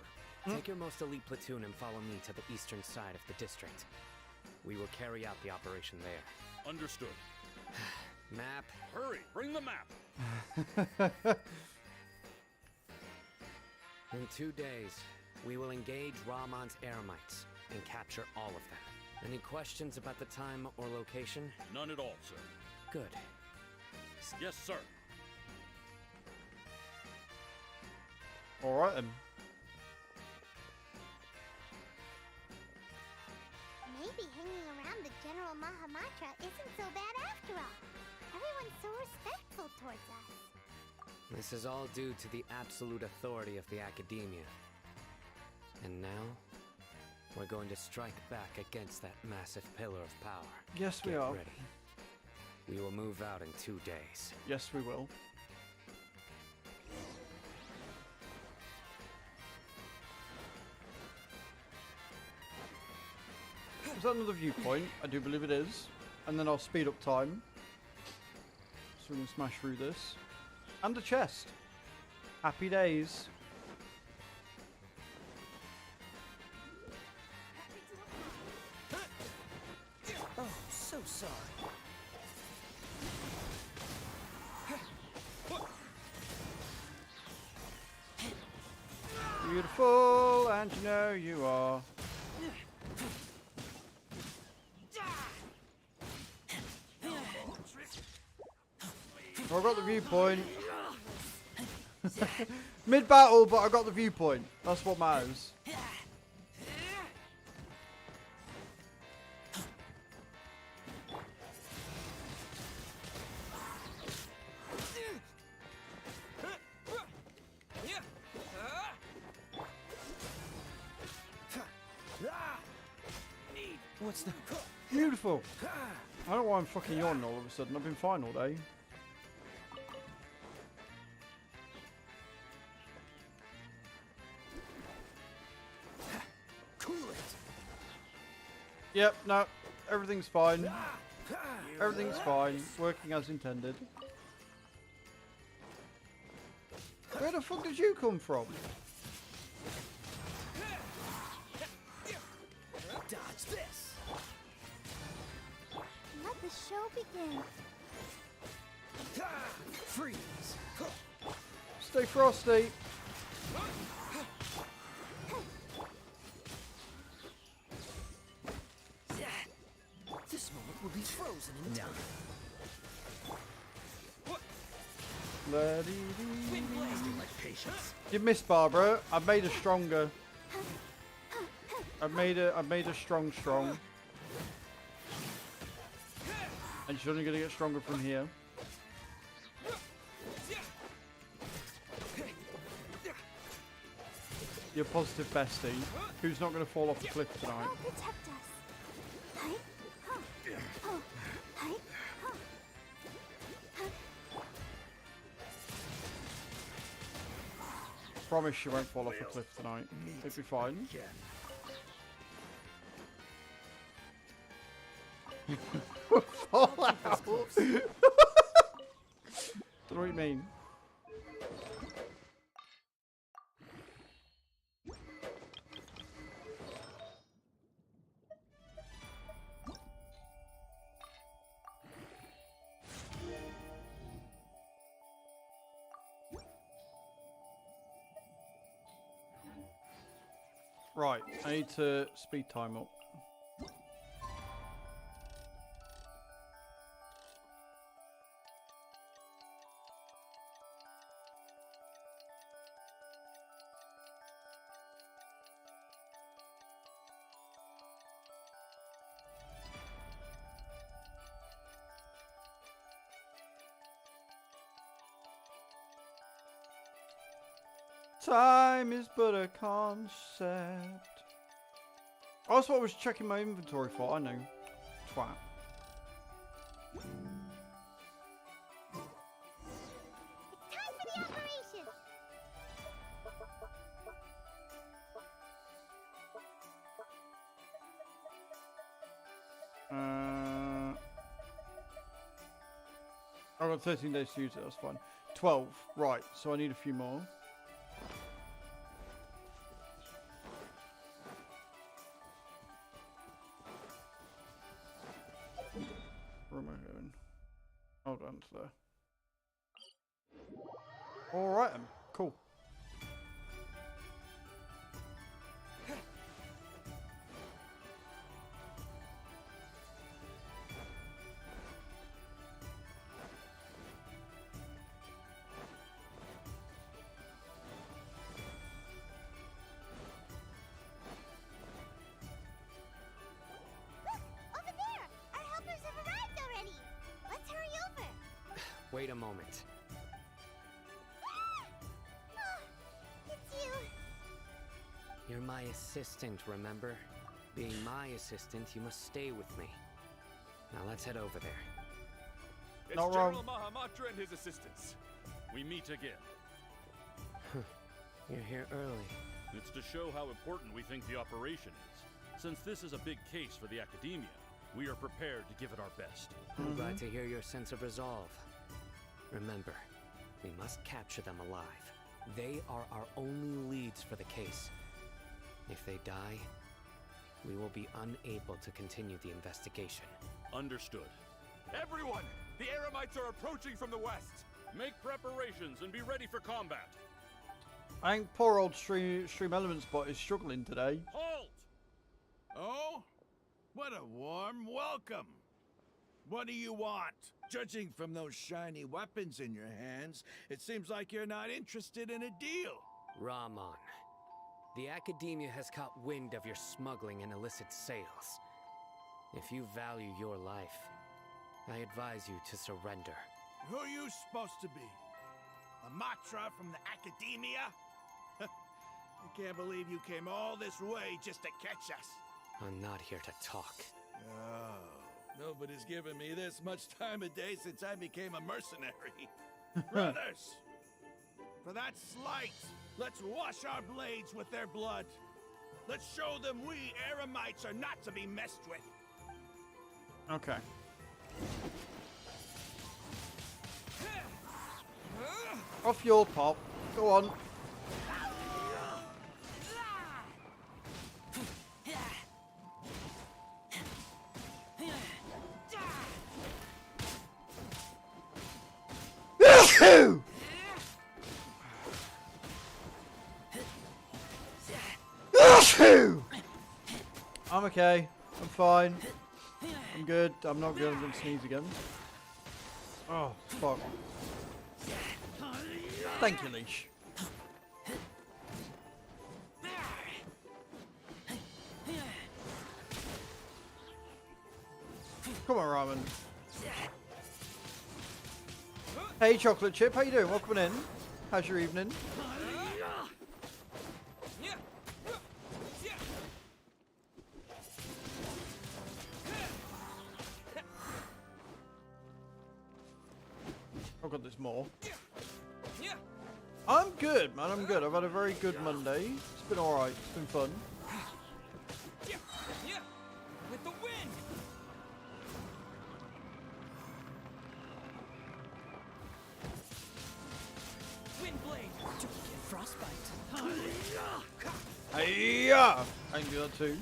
Take your most elite platoon and follow me to the eastern side of the district. We will carry out the operation there. Understood. Map. Hurry, bring the map. In 2 days, we will engage Rahman's Eremites and capture all of them. Any questions about the time or location? None at all, sir. Good. Yes, sir. All right then. Maybe hanging around the General Mahamatra isn't so bad after all. Everyone's so respectful towards us. This is all due to the absolute authority of the Academia. And now, we're going to strike back against that massive pillar of power. Yes, we Get are. ready. We will move out in 2 days. Yes, we will. Is that another viewpoint? I do believe it is. And then I'll speed up time. So we can smash through this. And a chest. Happy days. Oh, so sorry. Beautiful, and you know you are. Well, I got the viewpoint. Mid-battle, but I got the viewpoint. That's what matters. What's the... Beautiful. I don't know why I'm fucking yawning all of a sudden. I've been fine all day. Cool it. Yep, no. Everything's fine. Everything's fine. Working as intended. Where the fuck did you come from? Dodge this. Let the show begin. Freeze. Stay frosty. This moment will be frozen in time. Wind blasting like patience. You missed, Barbara. I've made her stronger. I've made her strong. And she's only gonna get stronger from here. Your positive bestie, who's not gonna fall off a cliff tonight. Help protect us. Hi. Huh. Oh. Hi. Huh. Promise she won't fall off a cliff tonight. It'll be fine. Fall out. Don't know what you mean. Right, I need to speed time up. Time is but a concept. Oh, that's what I was checking my inventory for. I know. Twat. Time for the operation! I've got 13 days to use it, that's fine. 12, right, so I need a few more. Where am I going? Hold on to there. Alright then, cool. Wait a moment. It's you. You're my assistant, remember? Being my assistant, you must stay with me. Now let's head over there. It's Not General wrong. Mahamatra and his assistants. We meet again. You're here early. It's to show how important we think the operation is. Since this is a big case for the Academia, we are prepared to give it our best. I'm glad to hear your sense of resolve. Remember, we must capture them alive. They are our only leads for the case. If they die, we will be unable to continue the investigation. Understood. Everyone! The Eremites are approaching from the west! Make preparations and be ready for combat. I think poor old Stream Elements bot is struggling today. Halt! Oh? What a warm welcome. What do you want? Judging from those shiny weapons in your hands, it seems like you're not interested in a deal. Rahman, the Academia has caught wind of your smuggling and illicit sales. If you value your life, I advise you to surrender. Who are you supposed to be? A Matra from the Academia? I can't believe you came all this way just to catch us. I'm not here to talk. Oh, nobody's given me this much time of day since I became a mercenary. Brothers, for that slight, let's wash our blades with their blood. Let's show them we Eremites are not to be messed with. Okay. Off your pop. Go on. I'm okay. I'm fine. I'm good. I'm not good. I'm gonna sneeze again. Oh, fuck. Thank you, Leash. Come on, Ramen. Hey, Chocolate Chip. How you doing? Welcome in. How's your evening? Oh god, there's more. I'm good, man. I'm good. I've had a very good Monday. It's been alright. It's been fun. With the wind! Wind blade to get frostbite. Hiya! I can do that too.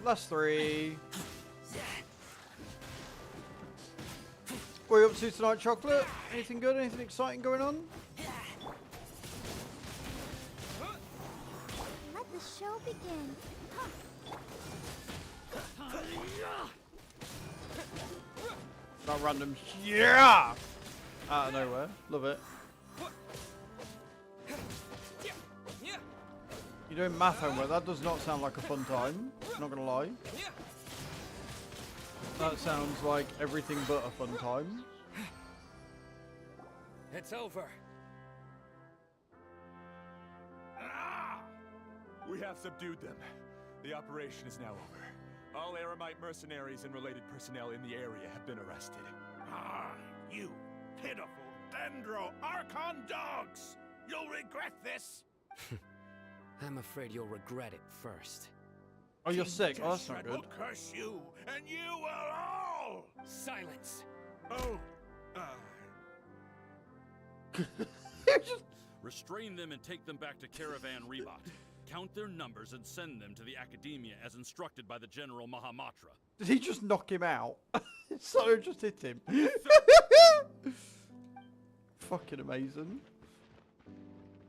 Last three. What are you up to tonight, Chocolate? Anything good? Anything exciting going on? Let the show begin. Not random. Yeah! Out of nowhere. Love it. You You're doing math homework. That does not sound like a fun time. Not gonna lie. That sounds like everything but a fun time. It's over. We have subdued them. The operation is now over. All Aramite mercenaries and related personnel in the area have been arrested. Ah, you pitiful Dendro Archon dogs! You'll regret this! I'm afraid you'll regret it first. Oh, you're sick. Oh, that's not good. will curse you, and you will all! Silence! Oh, Restrain them and take them back to Caravan Rebot. Count their numbers and send them to the Academia as instructed by the General Mahamatra. Did he just knock him out? So just hit him. Fucking amazing.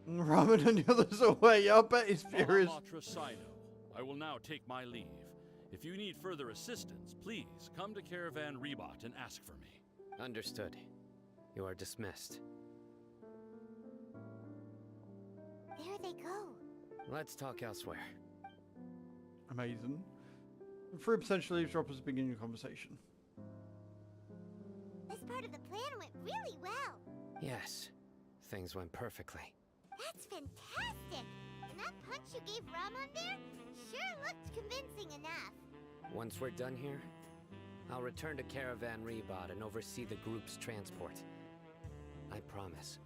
Ramen and the others away. I bet he's furious. Mahamatra Sino, I will now take my leave. If you need further assistance, please come to Caravan Rebot and ask for me. Understood. You are dismissed. There they go. Let's talk elsewhere. Amazing. Free potential eavesdroppers to begin your conversation. This part of the plan went really well. Yes, things went perfectly. That's fantastic. And that punch you gave Ramon there sure looked convincing enough. Once we're done here, I'll return to Caravan Rebot and oversee the group's transport. I promise.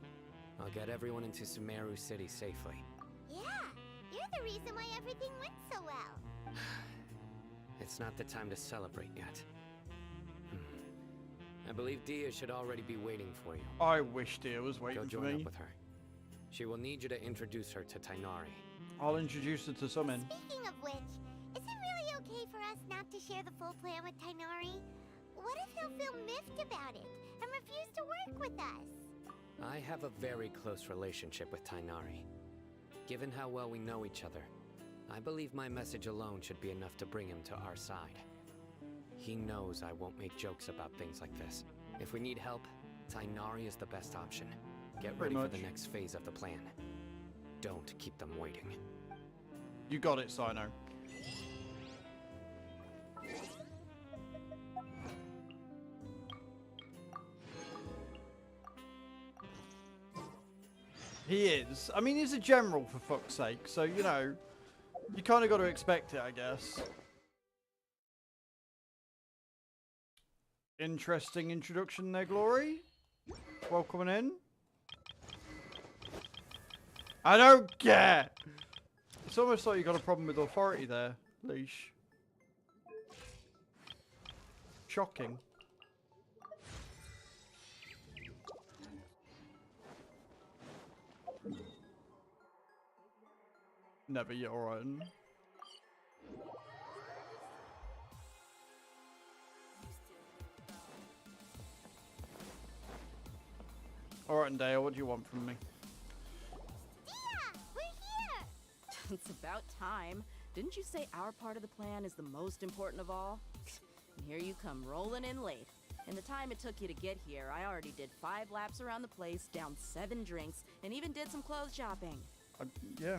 I'll get everyone into Sumeru City safely. Yeah, you're the reason why everything went so well. It's not the time to celebrate yet. I believe Dia should already be waiting for you. I wish Dia was waiting Go for join me. up with her. She will need you to introduce her to Tainari. I'll introduce her to Summon. Speaking of which, is it really okay for us not to share the full plan with Tainari? What if he'll feel miffed about it and refuse to work with us? I have a very close relationship with Tainari. Given how well we know each other, I believe my message alone should be enough to bring him to our side. He knows I won't make jokes about things like this. If we need help, Tainari is the best option. Get ready for the next phase of the plan. Don't keep them waiting. You got it, Sino. He is. I mean, he's a general, for fuck's sake. So, you know, you kind of got to expect it, I guess. Interesting introduction there, Glory. Welcoming in. I don't care. It's almost like you got a problem with authority there, Leash. Shocking. Never your own. Alright, and Dale, what do you want from me? Yeah, we're here! It's about time. Didn't you say our part of the plan is the most important of all? And here you come rolling in late. In the time it took you to get here, I already did 5 laps around the place, downed 7 drinks, and even did some clothes shopping. Yeah.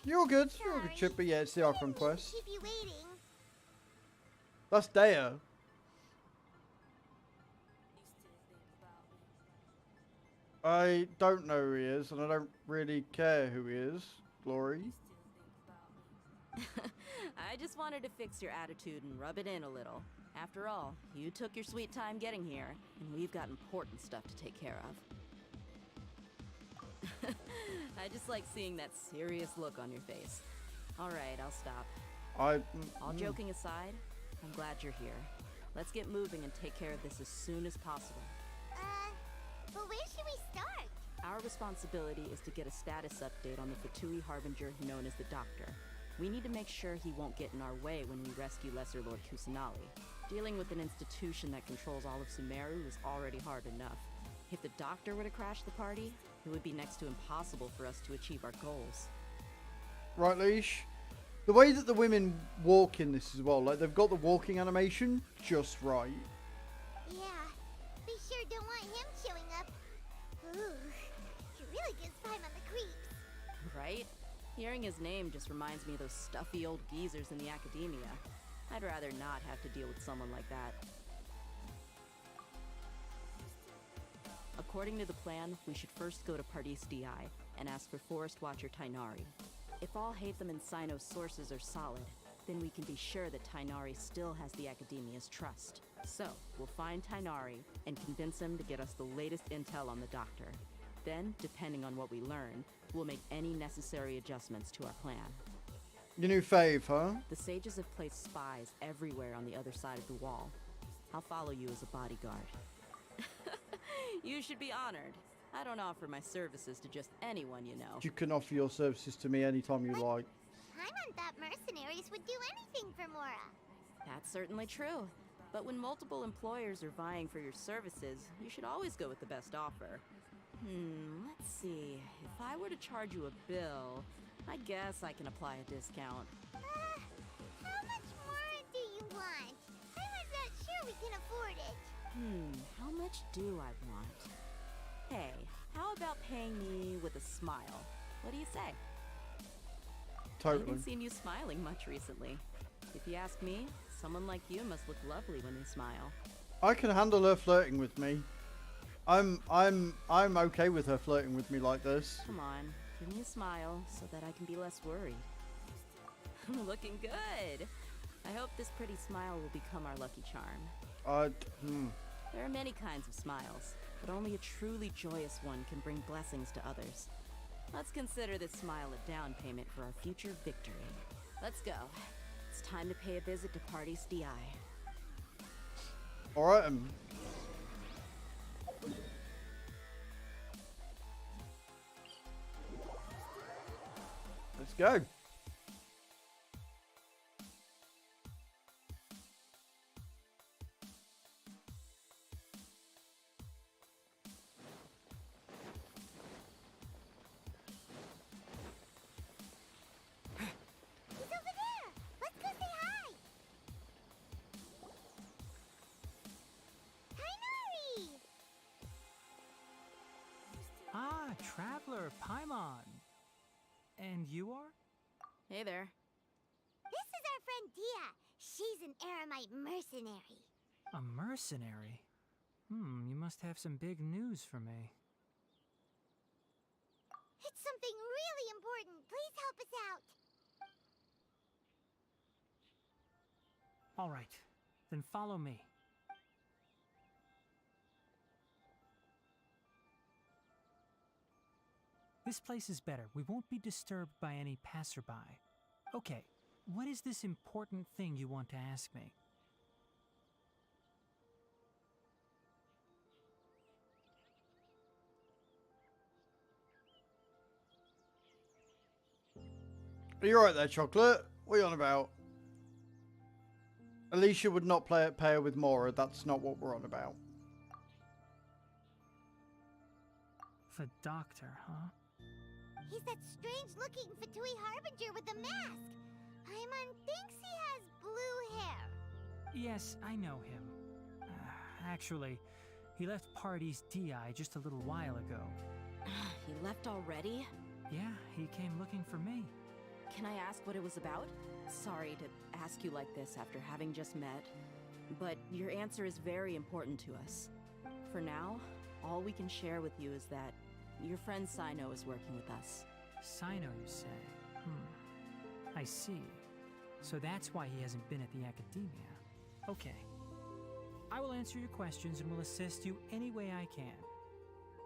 You're all good. You're all good, Chip, but yeah, it's the Archon quest. Keep you waiting. That's Dea. I don't know who he is, and I don't really care who he is, Glory. I just wanted to fix your attitude and rub it in a little. After all, you took your sweet time getting here, and we've got important stuff to take care of. I just like seeing that serious look on your face. All right, I'll stop. All joking aside, I'm glad you're here. Let's get moving and take care of this as soon as possible. But where should we start? Our responsibility is to get a status update on the Fatui Harbinger known as the Doctor. We need to make sure he won't get in our way when we rescue Lesser Lord Kusanali. Dealing with an institution that controls all of Sumeru is already hard enough. If the Doctor were to crash the party, it would be next to impossible for us to achieve our goals. Right, Leash. The way that the women walk in this as well, like they've got the walking animation just right. Yeah, we sure don't want him showing up. Ooh, he really gives time on the creeps. right? Hearing his name just reminds me of those stuffy old geezers in the academia. I'd rather not have to deal with someone like that. According to the plan, we should first go to Pardis DI and ask for Forest Watcher Tainari. If all Hatham and Sino's sources are solid, then we can be sure that Tainari still has the Academia's trust. So, we'll find Tainari and convince him to get us the latest intel on the Doctor. Then, depending on what we learn, we'll make any necessary adjustments to our plan. Your new fave, huh? The sages have placed spies everywhere on the other side of the wall. I'll follow you as a bodyguard. You should be honored. I don't offer my services to just anyone, you know. You can offer your services to me anytime you like. Paimon thought mercenaries would do anything for Mora. That's certainly true. But when multiple employers are vying for your services, you should always go with the best offer. Let's see. If I were to charge you a bill, I guess I can apply a discount. How much more do you want? I'm not sure we can afford it. How much do I want? Hey, how about paying me with a smile? What do you say? I Totally. haven't seen you smiling much recently. If you ask me, someone like you must look lovely when they smile. I can handle her flirting with me. I'm okay with her flirting with me like this. Come on, give me a smile so that I can be less worried. Looking good. I hope this pretty smile will become our lucky charm. There are many kinds of smiles, but only a truly joyous one can bring blessings to others. Let's consider this smile a down payment for our future victory. Let's go. It's time to pay a visit to Pardis DI. Alright, let's go. Traveler, Paimon. And you are? Hey there. This is our friend Dia. She's an Aramite mercenary. A mercenary? You must have some big news for me. It's something really important. Please help us out. All right, then follow me. This place is better. We won't be disturbed by any passerby. Okay, what is this important thing you want to ask me? Are you right there, Chocolate? What are you on about? Alicia would not play at pair with Mora. That's not what we're on about. The Doctor, huh? He's that strange-looking Fatui Harbinger with the mask. Paimon thinks he has blue hair. Yes, I know him. Actually, he left Pardis DI just a little while ago. He left already? Yeah, he came looking for me. Can I ask what it was about? Sorry to ask you like this after having just met, but your answer is very important to us. For now, all we can share with you is that your friend Sino is working with us. Sino, you say? I see. So that's why he hasn't been at the Academia. Okay. I will answer your questions and will assist you any way I can.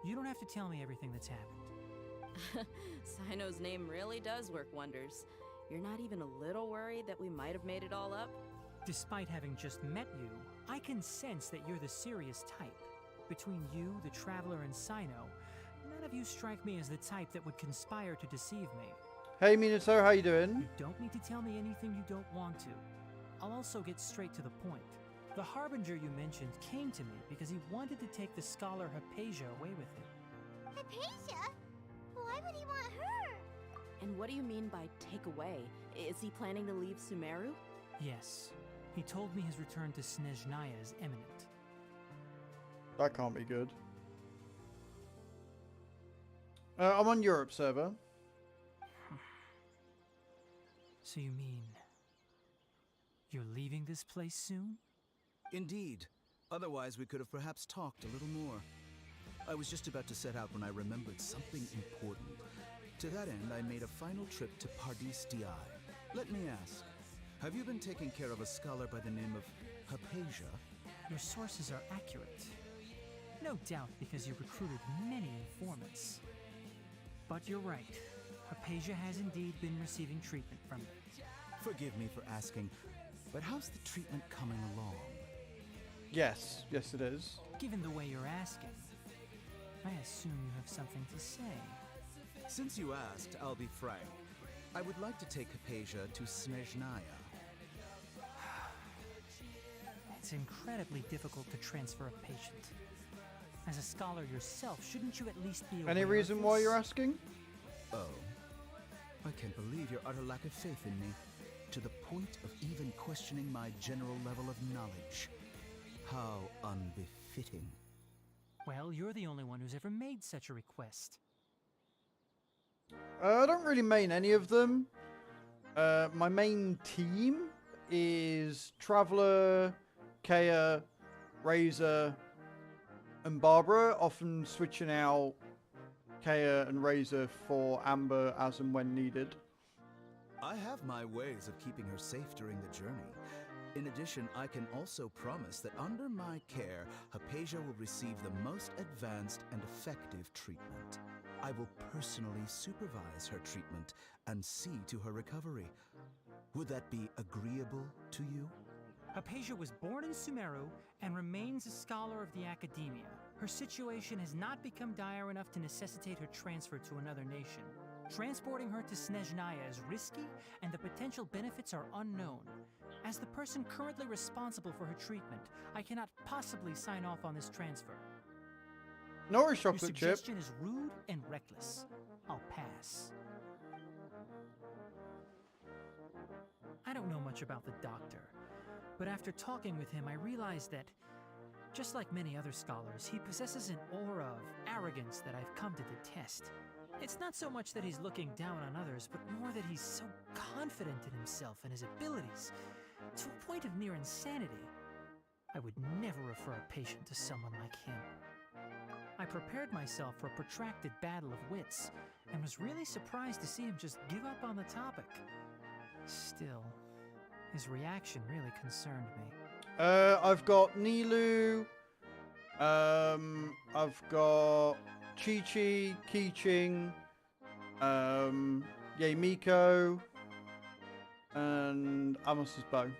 You don't have to tell me everything that's happened. Sino's name really does work wonders. You're not even a little worried that we might have made it all up? Despite having just met you, I can sense that you're the serious type. Between you, the Traveler, and Sino, none of you strike me as the type that would conspire to deceive me. Hey Minato, how you doing? You don't need to tell me anything you don't want to. I'll also get straight to the point. The Harbinger you mentioned came to me because he wanted to take the scholar Hypatia away with him. Hypatia? Why would he want her? And what do you mean by take away? Is he planning to leave Sumeru? Yes. He told me his return to Snezhnaya is imminent. That can't be good. I'm on Europe server. So you mean you're leaving this place soon? Indeed. Otherwise, we could have perhaps talked a little more. I was just about to set out when I remembered something important. To that end, I made a final trip to Pardis Di. Let me ask, have you been taking care of a scholar by the name of Hypatia? Your sources are accurate. No doubt because you recruited many informants. But you're right. Hypatia has indeed been receiving treatment from me. Forgive me for asking, but how's the treatment coming along? Yes, it is. Given the way you're asking, I assume you have something to say. Since you asked, I'll be frank. I would like to take Hypatia to Snezhnaya. It's incredibly difficult to transfer a patient. As a scholar yourself, shouldn't you at least be aware Any reason why you're asking? Oh. I can't believe your utter lack of faith in me, to the point of even questioning my general level of knowledge. How unbefitting. Well, you're the only one who's ever made such a request. I don't really main any of them. My main team is Traveler, Kea, Razor, and Barbara, often switching out Kea and Razor for Amber as and when needed. I have my ways of keeping her safe during the journey. In addition, I can also promise that under my care, Hypatia will receive the most advanced and effective treatment. I will personally supervise her treatment and see to her recovery. Would that be agreeable to you? Hypatia was born in Sumeru and remains a scholar of the Academia. Her situation has not become dire enough to necessitate her transfer to another nation. Transporting her to Snezhnaya is risky, and the potential benefits are unknown. As the person currently responsible for her treatment, I cannot possibly sign off on this transfer. Norris chocolate Your chip. suggestion is rude and reckless. I'll pass. I don't know much about the doctor, but after talking with him, I realized that, just like many other scholars, he possesses an aura of arrogance that I've come to detest. It's not so much that he's looking down on others, but more that he's so confident in himself and his abilities, to a point of near insanity. I would never refer a patient to someone like him. I prepared myself for a protracted battle of wits, and was really surprised to see him just give up on the topic. Still, his reaction really concerned me. I've got Nilu. I've got Chi-Chi, Keeching, Miko, and Amos's bow.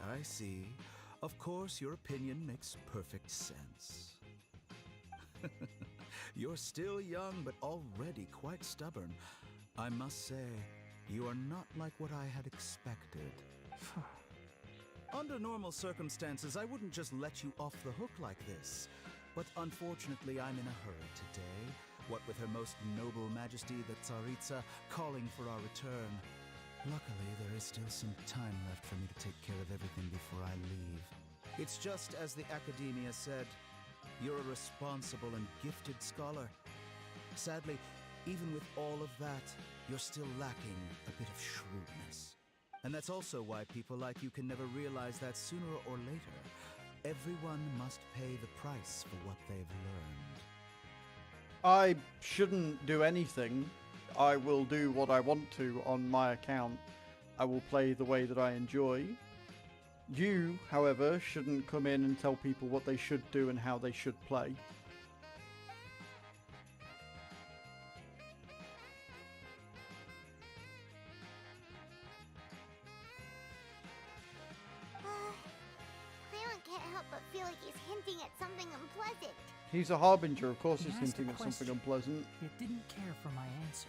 I see. Of course, your opinion makes perfect sense. You're still young, but already quite stubborn. I must say, you are not like what I had expected. Under normal circumstances, I wouldn't just let you off the hook like this. But unfortunately, I'm in a hurry today. What with Her Most Noble Majesty, the Tsaritsa, calling for our return. Luckily, there is still some time left for me to take care of everything before I leave. It's just as the Academia said, you're a responsible and gifted scholar. Sadly, even with all of that, you're still lacking a bit of shrewdness. And that's also why people like you can never realize that sooner or later, everyone must pay the price for what they've learned. I shouldn't do anything. I will do what I want to on my account. I will play the way that I enjoy. You, however, shouldn't come in and tell people what they should do and how they should play. Paimon can't help but feel like he's hinting at something unpleasant. He's a harbinger, of course He he's asked hinting a at something question, unpleasant. Yet didn't care for my answer.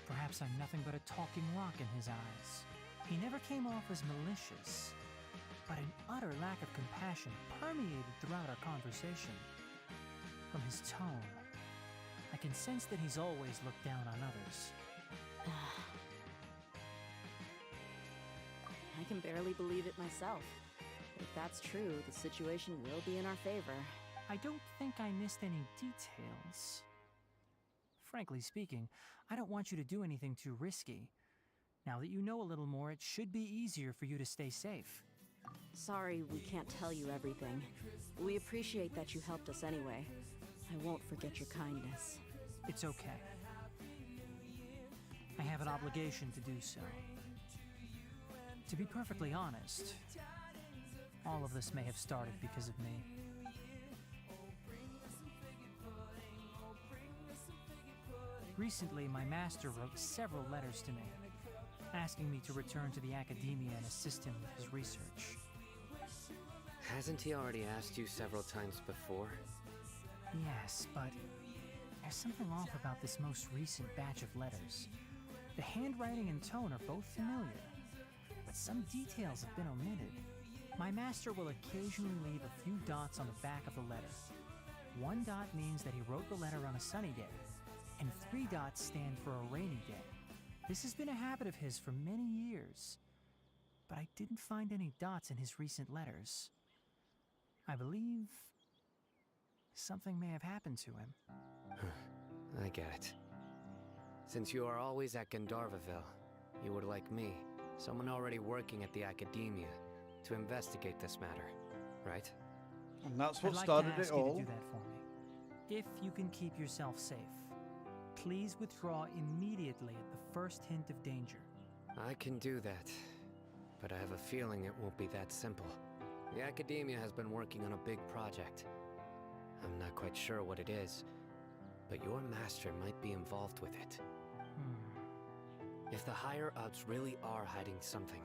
Perhaps I'm nothing but a talking rock in his eyes. He never came off as malicious, but an utter lack of compassion permeated throughout our conversation. From his tone, I can sense that he's always looked down on others. I can barely believe it myself. If that's true, the situation will be in our favor. I don't think I missed any details. Frankly speaking, I don't want you to do anything too risky. Now that you know a little more, it should be easier for you to stay safe. Sorry we can't tell you everything. We appreciate that you helped us anyway. I won't forget your kindness. It's okay. I have an obligation to do so. To be perfectly honest, all of this may have started because of me. Recently, my master wrote several letters to me, asking me to return to the academia and assist him with his research. Hasn't he already asked you several times before? Yes, but there's something off about this most recent batch of letters. The handwriting and tone are both familiar, but some details have been omitted. My master will occasionally leave a few dots on the back of the letter. 1 dot means that he wrote the letter on a sunny day, and 3 dots stand for a rainy day. This has been a habit of his for many years, but I didn't find any dots in his recent letters. I believe something may have happened to him. I get it. Since you are always at Gandharvaville, you would like me, someone already working at the academia, to investigate this matter, right? And that's what I'd like started to ask it you all. to do that for me. If you can keep yourself safe, please withdraw immediately at the first hint of danger. I can do that, but I have a feeling it won't be that simple. The academia has been working on a big project. I'm not quite sure what it is, but your master might be involved with it. If the higher-ups really are hiding something,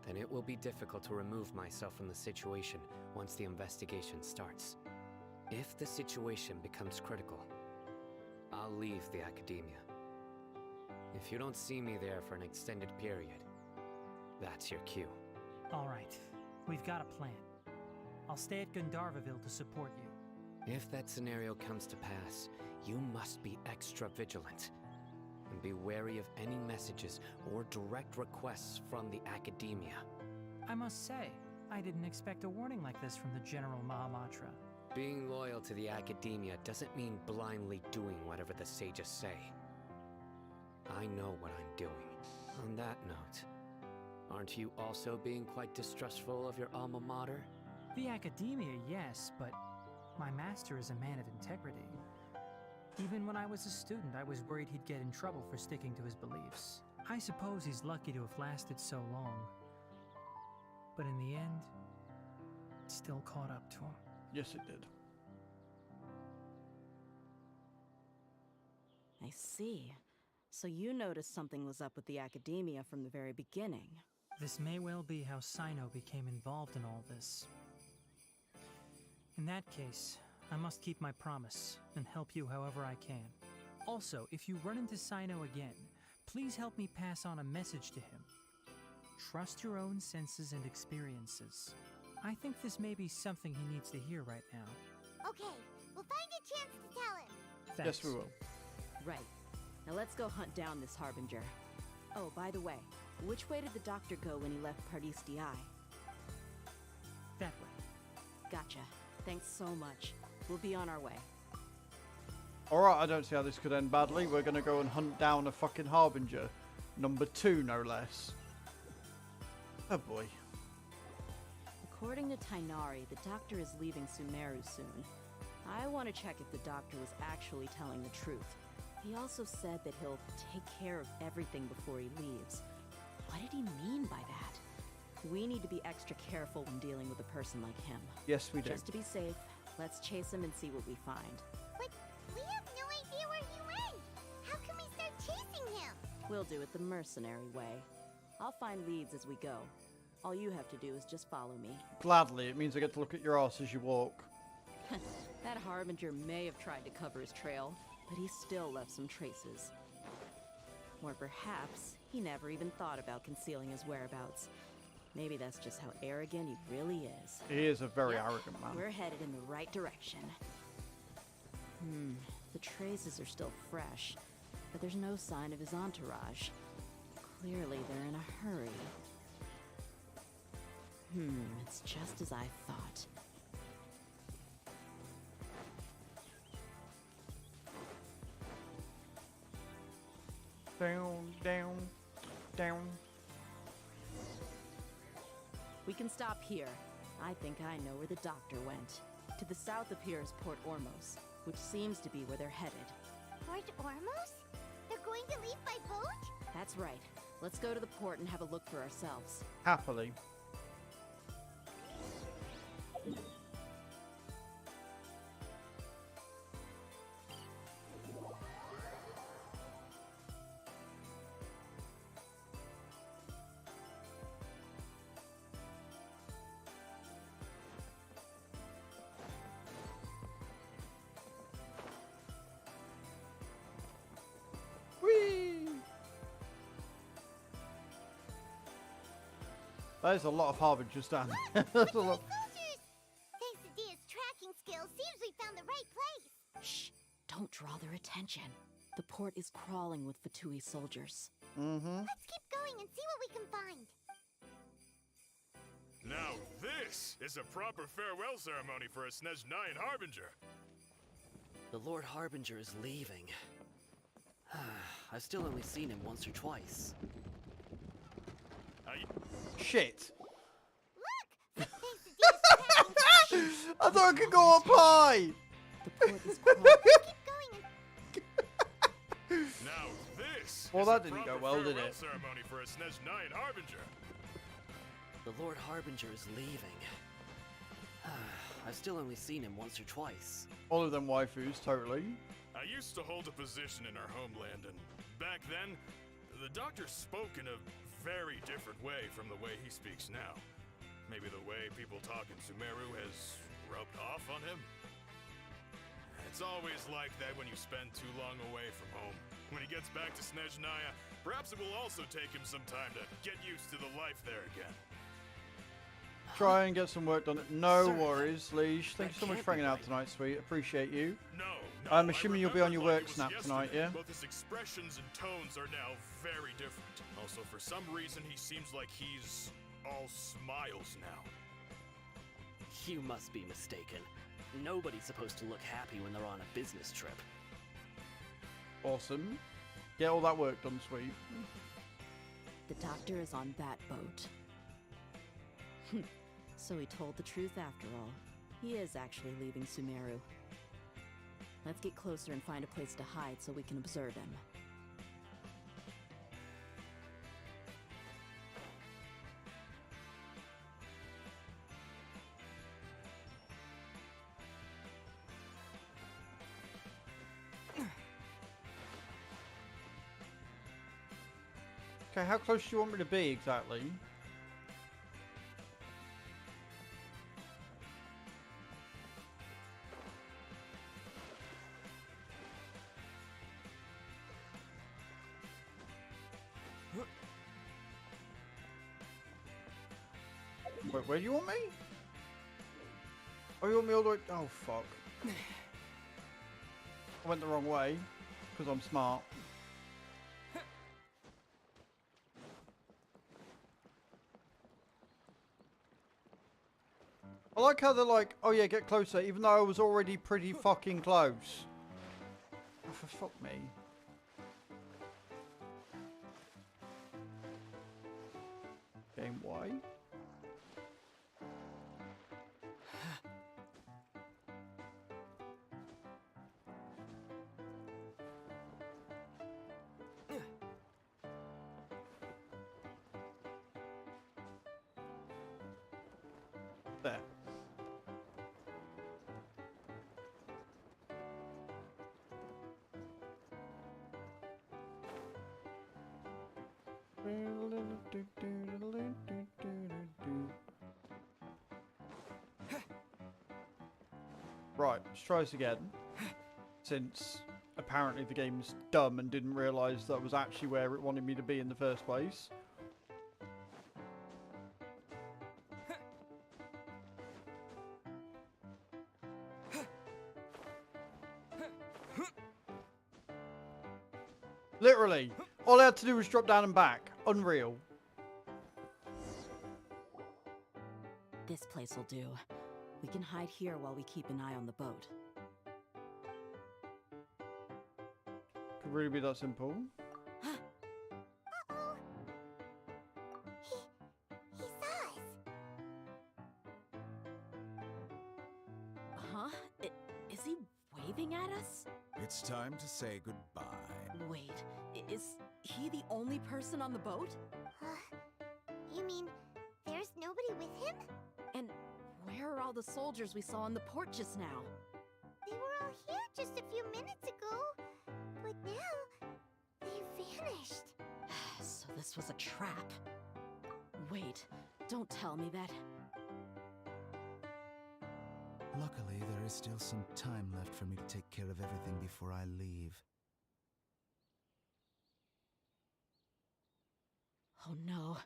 then it will be difficult to remove myself from the situation once the investigation starts. If the situation becomes critical, I'll leave the academia. If you don't see me there for an extended period, that's your cue. All right, we've got a plan. I'll stay at Gandharvaville to support you. If that scenario comes to pass, you must be extra vigilant. And be wary of any messages or direct requests from the academia. I must say, I didn't expect a warning like this from the General Mahamatra. Being loyal to the academia doesn't mean blindly doing whatever the sages say. I know what I'm doing. On that note, aren't you also being quite distrustful of your alma mater? The academia, yes, but my master is a man of integrity. Even when I was a student, I was worried he'd get in trouble for sticking to his beliefs. I suppose he's lucky to have lasted so long. But in the end, it still caught up to him. Yes, it did. I see. So you noticed something was up with the academia from the very beginning. This may well be how Sino became involved in all this. In that case, I must keep my promise and help you however I can. Also, if you run into Sino again, please help me pass on a message to him. Trust your own senses and experiences. I think this may be something he needs to hear right now. Okay, we'll find a chance to tell him. Thanks. Yes, we will. Right. Now let's go hunt down this Harbinger. Oh, by the way, which way did the doctor go when he left Pardis Di? That way. Gotcha. Thanks so much. We'll be on our way. Alright, I don't see how this could end badly. We're going to go and hunt down a fucking Harbinger. Number 2, no less. Oh boy. According to Tainari, the doctor is leaving Sumeru soon. I want to check if the doctor was actually telling the truth. He also said that he'll take care of everything before he leaves. What did he mean by that? We need to be extra careful when dealing with a person like him. Yes, we do. Just to be safe, let's chase him and see what we find. But we have no idea where he went. How can we start chasing him? We'll do it the mercenary way. I'll find leads as we go. All you have to do is just follow me. Gladly. It means I get to look at your ass as you walk. That Harbinger may have tried to cover his trail, but he still left some traces. Or perhaps he never even thought about concealing his whereabouts. Maybe that's just how arrogant he really is. He is a very arrogant man. We're headed in the right direction. The traces are still fresh, but there's no sign of his entourage. Clearly they're in a hurry. It's just as I thought. Down, down, down. We can stop here. I think I know where the doctor went. To the south of here is Port Ormos, which seems to be where they're headed. Port Ormos? They're going to leave by boat? That's right. Let's go to the port and have a look for ourselves. Happily. There's a lot of harbingers down there. There's a lot. Soldiers! Thanks to Dia's tracking skills, seems we found the right place. Shh! Don't draw their attention. The port is crawling with Fatui soldiers. Let's keep going and see what we can find. Now this is a proper farewell ceremony for a Snezhnayan Harbinger. The Lord Harbinger is leaving. I've still only seen him once or twice. Shit. Look! Thanks to Dia's tracking skills. I thought I could go up high. The port is crawling. Keep going and... Now this Well, is that a didn't go proper well, did farewell it? ceremony for a Snezhnayan Harbinger. The Lord Harbinger is leaving. I've still only seen him once or twice. All of them waifus, totally. I used to hold a position in our homeland, and back then, the doctor spoke in a very different way from the way he speaks now. Maybe the way people talk in Sumeru has rubbed off on him? It's always like that when you spend too long away from home. When he gets back to Snezhnaya, perhaps it will also take him some time to get used to the life there again. Try and get some work done. No Sir, worries, Leash. Thank you so that much for can't be hanging out right. tonight, sweet. Appreciate you. No, I'm assuming you'll be on your remembered work like it snap was tonight, yesterday, yeah? Both his expressions and tones are now very different. Also, for some reason, he seems like he's all smiles now. You must be mistaken. Nobody's supposed to look happy when they're on a business trip. Awesome. Get all that work done, sweet. The doctor is on that boat. So he told the truth after all. He is actually leaving Sumeru. Let's get closer and find a place to hide so we can observe him. Okay, how close do you want me to be exactly? Wait, where do you want me? Oh, you want me all the way? Oh, fuck. I went the wrong way, because I'm smart. I like how they're like, oh yeah, get closer, even though I was already pretty fucking close. Oh, for fuck me. Game Y. There. Right, let's try this again. Since apparently the game's dumb and didn't realise that was actually where it wanted me to be in the first place. Literally, all I had to do was drop down and back. Unreal. This place will do. We can hide here while we keep an eye on the boat. Could really be that simple. Uh-oh. He saw us. Huh? Is he waving at us? It's time to say goodbye. Wait, is he the only person on the boat? You mean there's nobody with him? And where are all the soldiers we saw on the port just now? They were all here just a few minutes ago, but now they vanished. So this was a trap. Wait, don't tell me that. Luckily, there is still some time left for me to take care of everything before I leave. Oh no.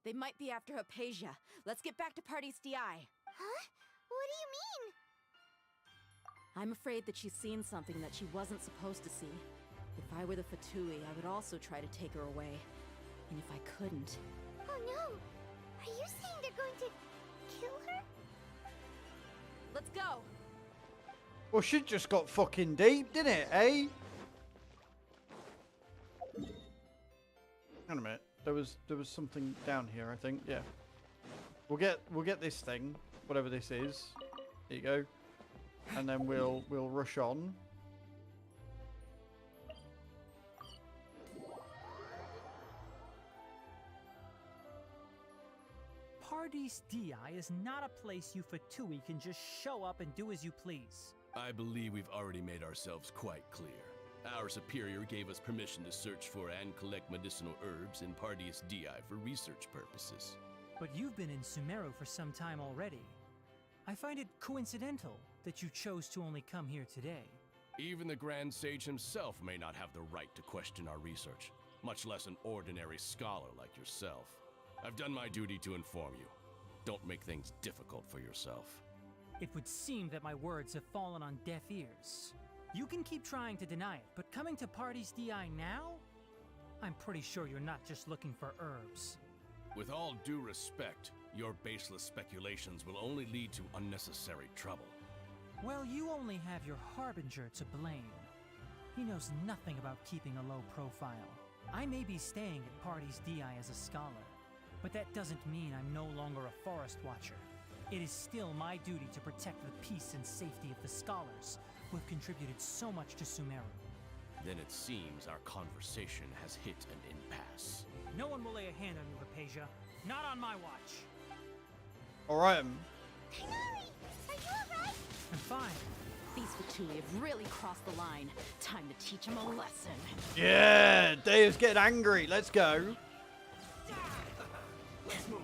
They might be after Hypatia. Let's get back to Party's DI. Huh? What do you mean? I'm afraid that she's seen something that she wasn't supposed to see. If I were the Fatui, I would also try to take her away. And if I couldn't... Oh no! Are you saying they're going to kill her? Let's go! Well, shit just got fucking deep, didn't it, eh? Hang on a minute. There was something down here, I think. Yeah. We'll get this thing, whatever this is. There you go. And then we'll rush on. Party's DI is not a place you Fatui can just show up and do as you please. I believe we've already made ourselves quite clear. Our superior gave us permission to search for and collect medicinal herbs in Pardius DI for research purposes. But you've been in Sumeru for some time already. I find it coincidental that you chose to only come here today. Even the Grand Sage himself may not have the right to question our research, much less an ordinary scholar like yourself. I've done my duty to inform you. Don't make things difficult for yourself. It would seem that my words have fallen on deaf ears. You can keep trying to deny it, but coming to Party's DI now? I'm pretty sure you're not just looking for herbs. With all due respect, your baseless speculations will only lead to unnecessary trouble. Well, you only have your Harbinger to blame. He knows nothing about keeping a low profile. I may be staying at Party's DI as a scholar, but that doesn't mean I'm no longer a Forest Watcher. It is still my duty to protect the peace and safety of the scholars who have contributed so much to Sumeru. Then it seems our conversation has hit an impasse. No one will lay a hand on you, Hypatia. Not on my watch. Alright. Tighnari, are you alright? I'm fine. These Fatui have really crossed the line. Time to teach them a lesson. Yeah, Dave's getting angry. Let's go. Let's move.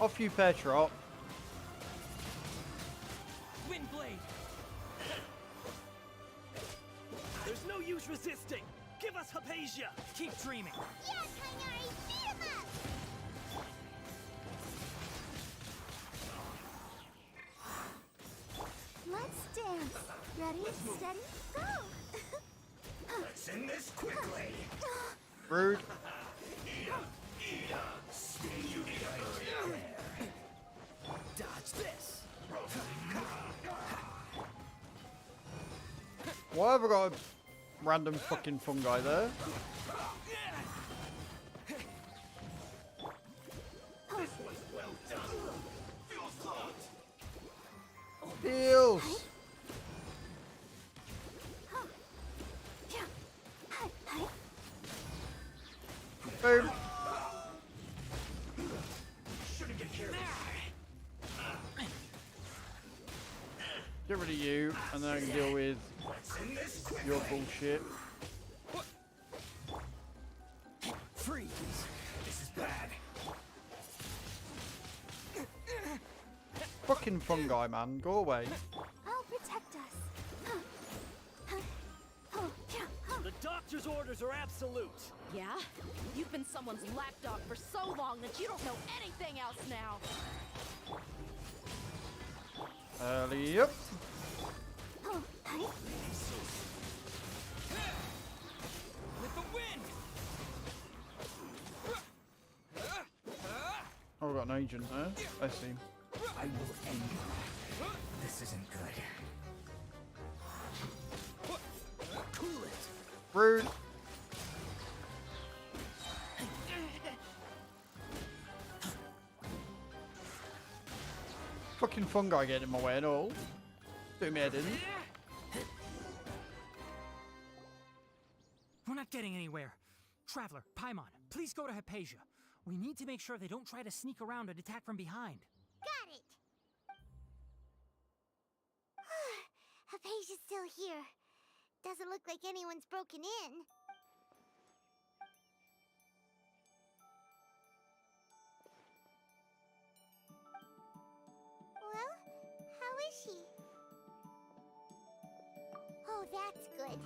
Off you, Petrop. Windblade! There's no use resisting! Give us Hypatia! Keep dreaming. Yeah, Tighnari, beat him up! Let's dance. Ready, steady, go! Let's end this quickly! Rude. Dodge this! Why have I got a random fucking fungi there? Feels. Boom. Get rid of you, and then I can deal with your bullshit. Freeze! This is bad. Fucking fungi, man. Go away. I'll protect us. The doctor's orders are absolute. Yeah? You've been someone's lapdog for so long that you don't know anything else now. Yep. With the wind! Oh got an agent there. I see. I will end you. This isn't good. Cool it. Rude. Fucking fungi getting in my way and all. Do me, I didn't. We're not getting anywhere. Traveler, Paimon, please go to Hypatia. We need to make sure they don't try to sneak around and attack from behind. Got it! Hypatia's still here. Doesn't look like anyone's broken in. Well, how is she? Oh, that's good.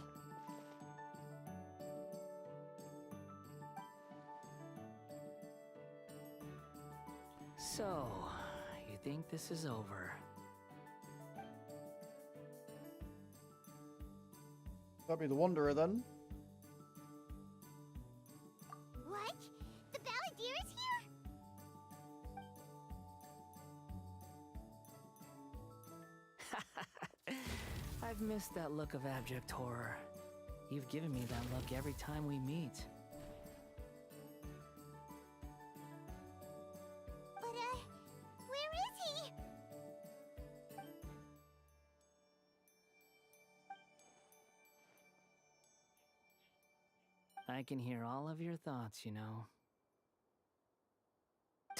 So, you think this is over? That'd be the Wanderer then. What? The Balladeer is here? I've missed that look of abject horror. You've given me that look every time we meet. But, where is he? I can hear all of your thoughts, you know.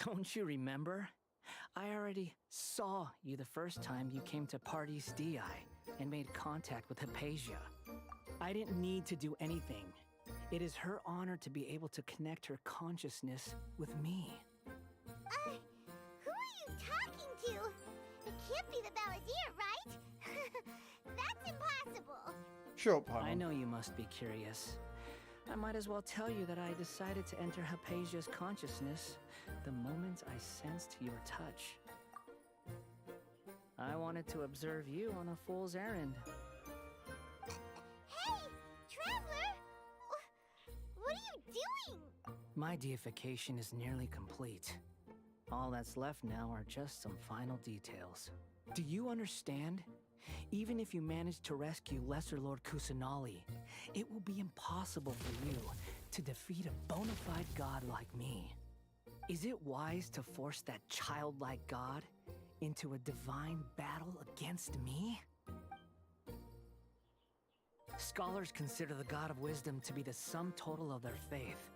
Don't you remember? I already saw you the first time you came to Party's DI and made contact with Hypatia. I didn't need to do anything. It is her honor to be able to connect her consciousness with me. Who are you talking to? It can't be the Balladeer, right? That's impossible. Shut up, Paimon. I know you must be curious. I might as well tell you that I decided to enter Hypatia's consciousness the moment I sensed your touch. I wanted to observe you on a fool's errand. Hey, Traveler! What are you doing? My deification is nearly complete. All that's left now are just some final details. Do you understand? Even if you manage to rescue Lesser Lord Kusanali, it will be impossible for you to defeat a bona fide god like me. Is it wise to force that childlike god into a divine battle against me? Scholars consider the god of wisdom to be the sum total of their faith.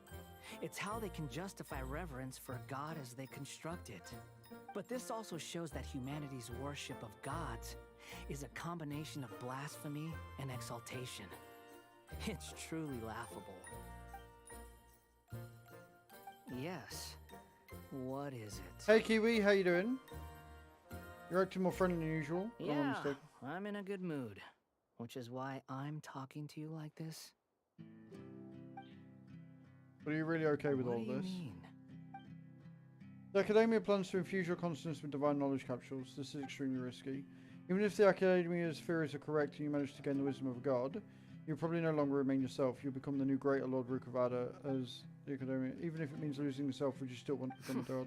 It's how they can justify reverence for a god as they construct it. But this also shows that humanity's worship of gods is a combination of blasphemy and exaltation. It's truly laughable. Yes. What is it? Hey Kiwi, how you doing? You're acting more friendly than usual. if I'm not Yeah, mistaken. I'm in a good mood, which is why I'm talking to you like this. But are you really okay with What all do you this? mean? The Academia plans to infuse your consciousness with divine knowledge capsules. This is extremely risky. Even if the Academia's theories are correct and you manage to gain the wisdom of a god, you'll probably no longer remain yourself. You'll become the new greater Lord Rukavada as the Academia. Even if it means losing yourself, would you still want to become a god?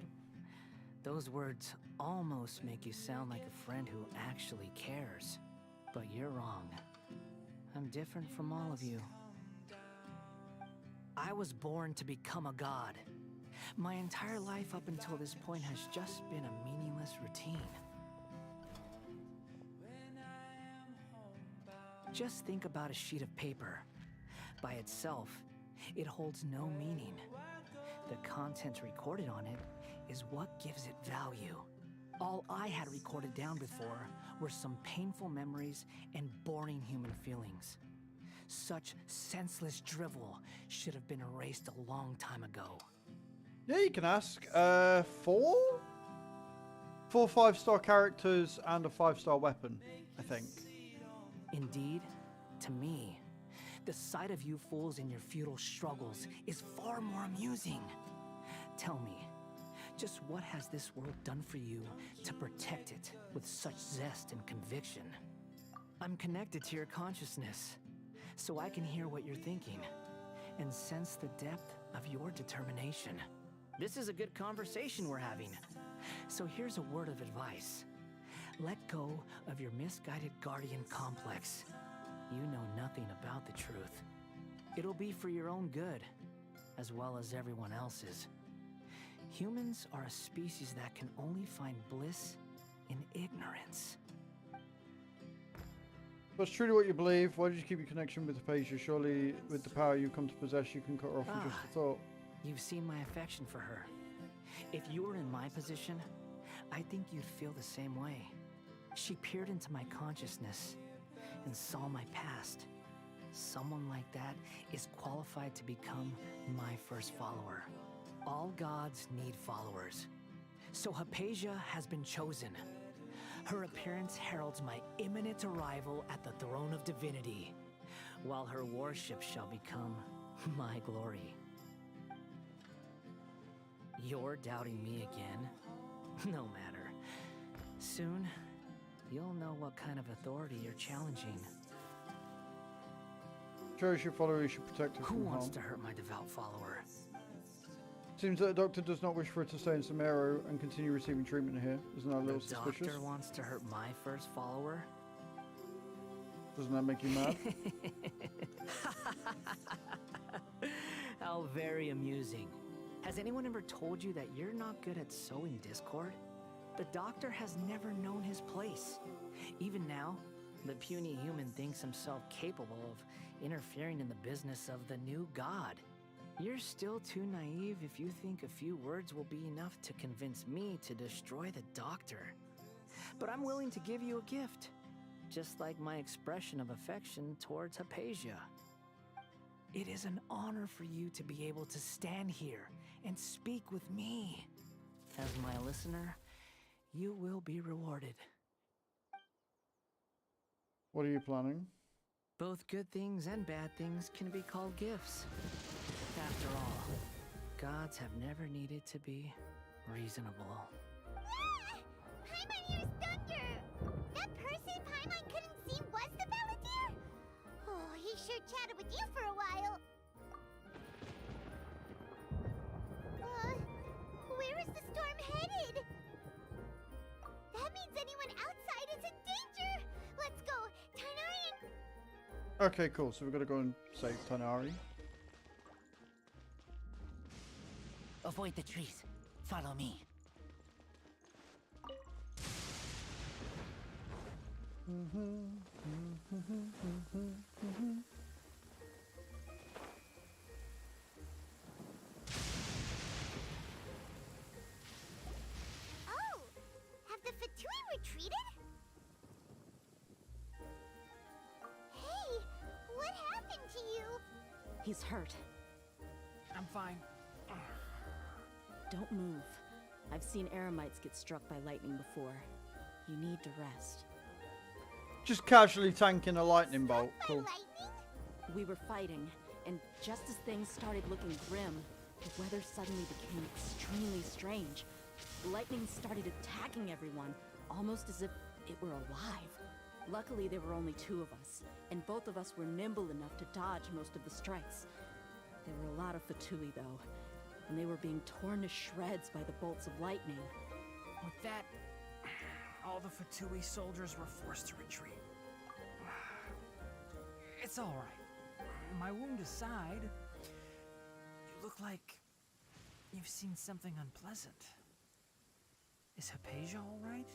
Those words almost make you sound like a friend who actually cares. But you're wrong. I'm different from all of you. I was born to become a god. My entire life up until this point has just been a meaningless routine. Just think about a sheet of paper. By itself, it holds no meaning. The content recorded on it is what gives it value. All I had recorded down before were some painful memories and boring human feelings. Such senseless drivel should have been erased a long time ago. Yeah, you can ask. 4 5-star characters and a 5-star weapon, I think. Indeed, to me, the sight of you fools in your futile struggles is far more amusing. Tell me, just what has this world done for you to protect it with such zest and conviction? I'm connected to your consciousness, so I can hear what you're thinking and sense the depth of your determination. This is a good conversation we're having. So here's a word of advice. Let go of your misguided guardian complex. You know nothing about the truth. It'll be for your own good, as well as everyone else's. Humans are a species that can only find bliss in ignorance. That's truly what you believe. Why did you keep your connection with Hypatia? Surely, with the power you come to possess, you can cut her off with just a thought. You've seen my affection for her. If you were in my position, I think you'd feel the same way. She peered into my consciousness and saw my past. Someone like that is qualified to become my first follower. All gods need followers. So Hypatia has been chosen. Her appearance heralds my imminent arrival at the throne of divinity, while her worship shall become my glory. You're doubting me again? No matter. Soon, you'll know what kind of authority you're challenging. Cherish your follower, you should protect her Who from wants harm. to hurt my devout follower? Seems that the doctor does not wish for her to stay in Samaro and continue receiving treatment here. Isn't that a little The suspicious? doctor wants to hurt my first follower? Doesn't that make you mad? How very amusing. Has anyone ever told you that you're not good at sowing discord? The doctor has never known his place. Even now, the puny human thinks himself capable of interfering in the business of the new god. You're still too naive if you think a few words will be enough to convince me to destroy the doctor. But I'm willing to give you a gift, just like my expression of affection towards Hypatia. It is an honor for you to be able to stand here and speak with me. As my listener, you will be rewarded. What are you planning? Both good things and bad things can be called gifts. After all, gods have never needed to be reasonable. Paimon, here's Thunder! That person Paimon couldn't see was the Balladeer? Oh, he sure chatted with you for a while. Where is the storm headed? That means anyone outside is in danger! Let's go! Tainari! Okay, cool. So we've got to go and save Tanari. Avoid the trees. Follow me. Oh! Have the Fatui retreated? Hey! What happened to you? He's hurt. I'm fine. Don't move. I've seen Eremites get struck by lightning before. You need to rest. Just casually tanking a lightning bolt. Cool. We were fighting, and just as things started looking grim, the weather suddenly became extremely strange. Lightning started attacking everyone, almost as if it were alive. Luckily, there were only two of us, and both of us were nimble enough to dodge most of the strikes. There were a lot of Fatui, though, and they were being torn to shreds by the bolts of lightning. With that, all the Fatui soldiers were forced to retreat. It's all right. My wound aside, you look like you've seen something unpleasant. Is Hypatia all right?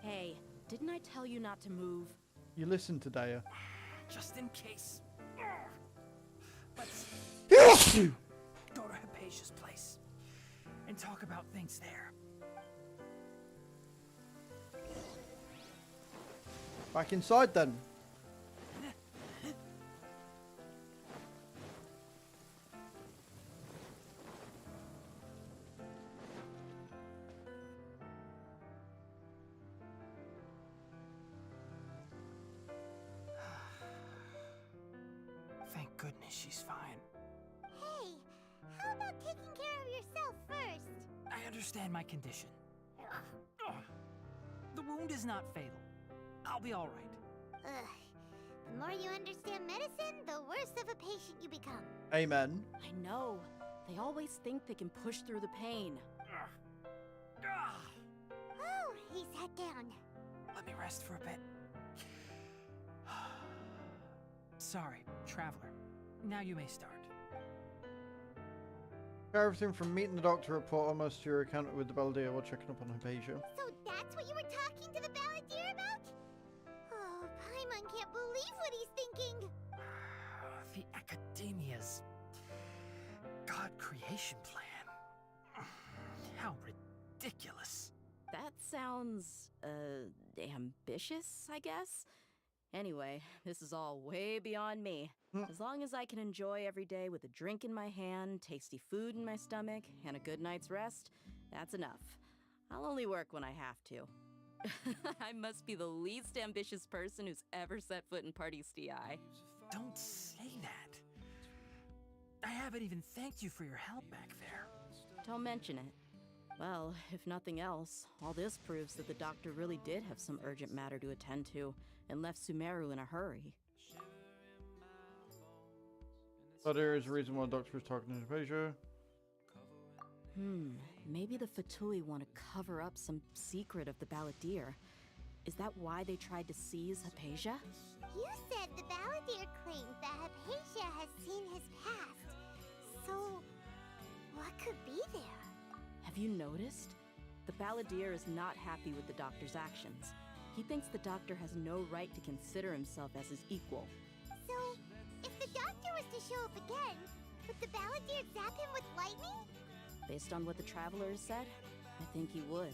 Hey, didn't I tell you not to move? You listen to Daya. Just in case. Let's go to Hypatia's place and talk about things there. Back inside then. Thank goodness she's fine. Hey, how about taking care of yourself first? I understand my condition. The wound is not fatal. I'll be all right. Ugh. The more you understand medicine, the worse of a patient you become. Amen. I know. They always think they can push through the pain. Oh, he sat down. Let me rest for a bit. Sorry, Traveler. Now you may start. Everything from meeting the doctor at Port almost to your encounter with the Baldir while checking up on Hypatia. So that's what you were talking to the Balladeer about? Oh, Paimon can't believe what he's thinking. The Academia's God creation plan. How ridiculous. That sounds, ambitious, I guess? Anyway, this is all way beyond me. As long as I can enjoy every day with a drink in my hand, tasty food in my stomach, and a good night's rest, that's enough. I'll only work when I have to. I must be the least ambitious person who's ever set foot in Party's DI. Don't say that. I haven't even thanked you for your help back there. Don't mention it. Well, if nothing else, all this proves that the doctor really did have some urgent matter to attend to and left Sumeru in a hurry. So there is a reason why the doctor was talking to Hypatia. Maybe the Fatui want to cover up some secret of the Balladeer. Is that why they tried to seize Hypatia? You said the Balladeer claims that Hypatia has seen his past. So, what could be there? Have you noticed? The Balladeer is not happy with the doctor's actions. He thinks the doctor has no right to consider himself as his equal. So, if the doctor was to show up again, would the Balladeer zap him with lightning? Based on what the Traveler has said, I think he would.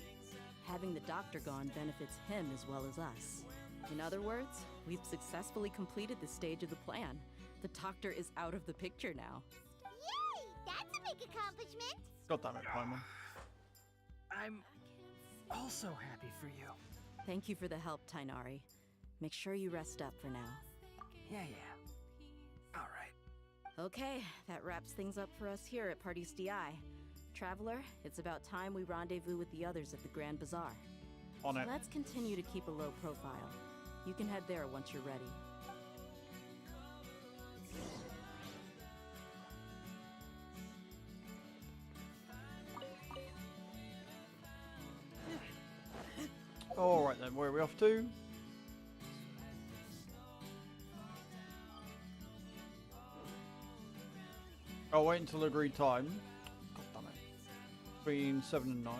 Having the doctor gone benefits him as well as us. In other words, we've successfully completed this stage of the plan. The doctor is out of the picture now. Yay! That's a big accomplishment! God damn it, Paimon. I'm also happy for you. Thank you for the help, Tainari. Make sure you rest up for now. Yeah. All right. Okay, that wraps things up for us here at Party's DI. Traveler, it's about time we rendezvous with the others at the Grand Bazaar. On it. Let's continue to keep a low profile. You can head there once you're ready. Alright then, where are we off to? I'll wait until agreed time. God damn it. Between 7 and 9.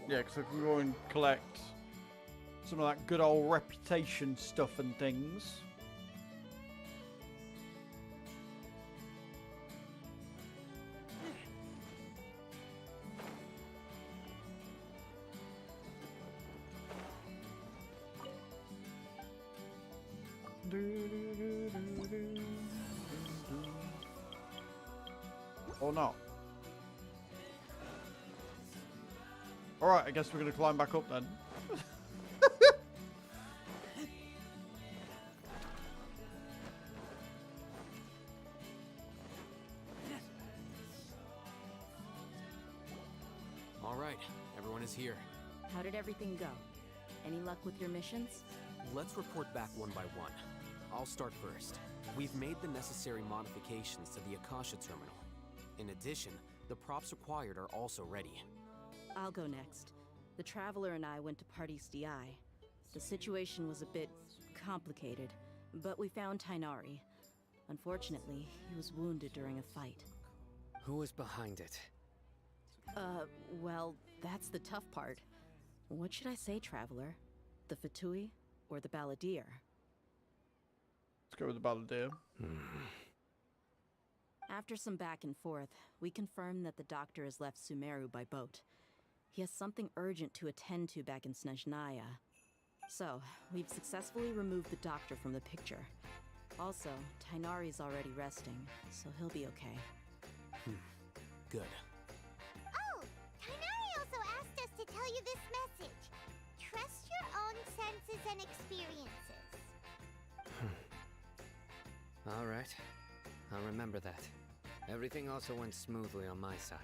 Yeah, because I can go and collect some of that good old reputation stuff and things. Or not. Alright, I guess we're going to climb back up then. Alright, everyone is here. How did everything go? Any luck with your missions? Let's report back one by one. I'll start first. We've made the necessary modifications to the Akasha terminal. In addition, the props required are also ready. I'll go next. The Traveler and I went to Party's DI. The situation was a bit complicated, but we found Tainari. Unfortunately, he was wounded during a fight. Who was behind it? Well, that's the tough part. What should I say, Traveler? The Fatui or the Balladeer? Let's go with the Balladeer. After some back and forth, we confirmed that the doctor has left Sumeru by boat. He has something urgent to attend to back in Snezhnaya. So, we've successfully removed the doctor from the picture. Also, Tainari's already resting, so he'll be okay. good. Oh, Tainari also asked us to tell you this message. Trust your own senses and experiences. All right. I'll remember that. Everything also went smoothly on my side.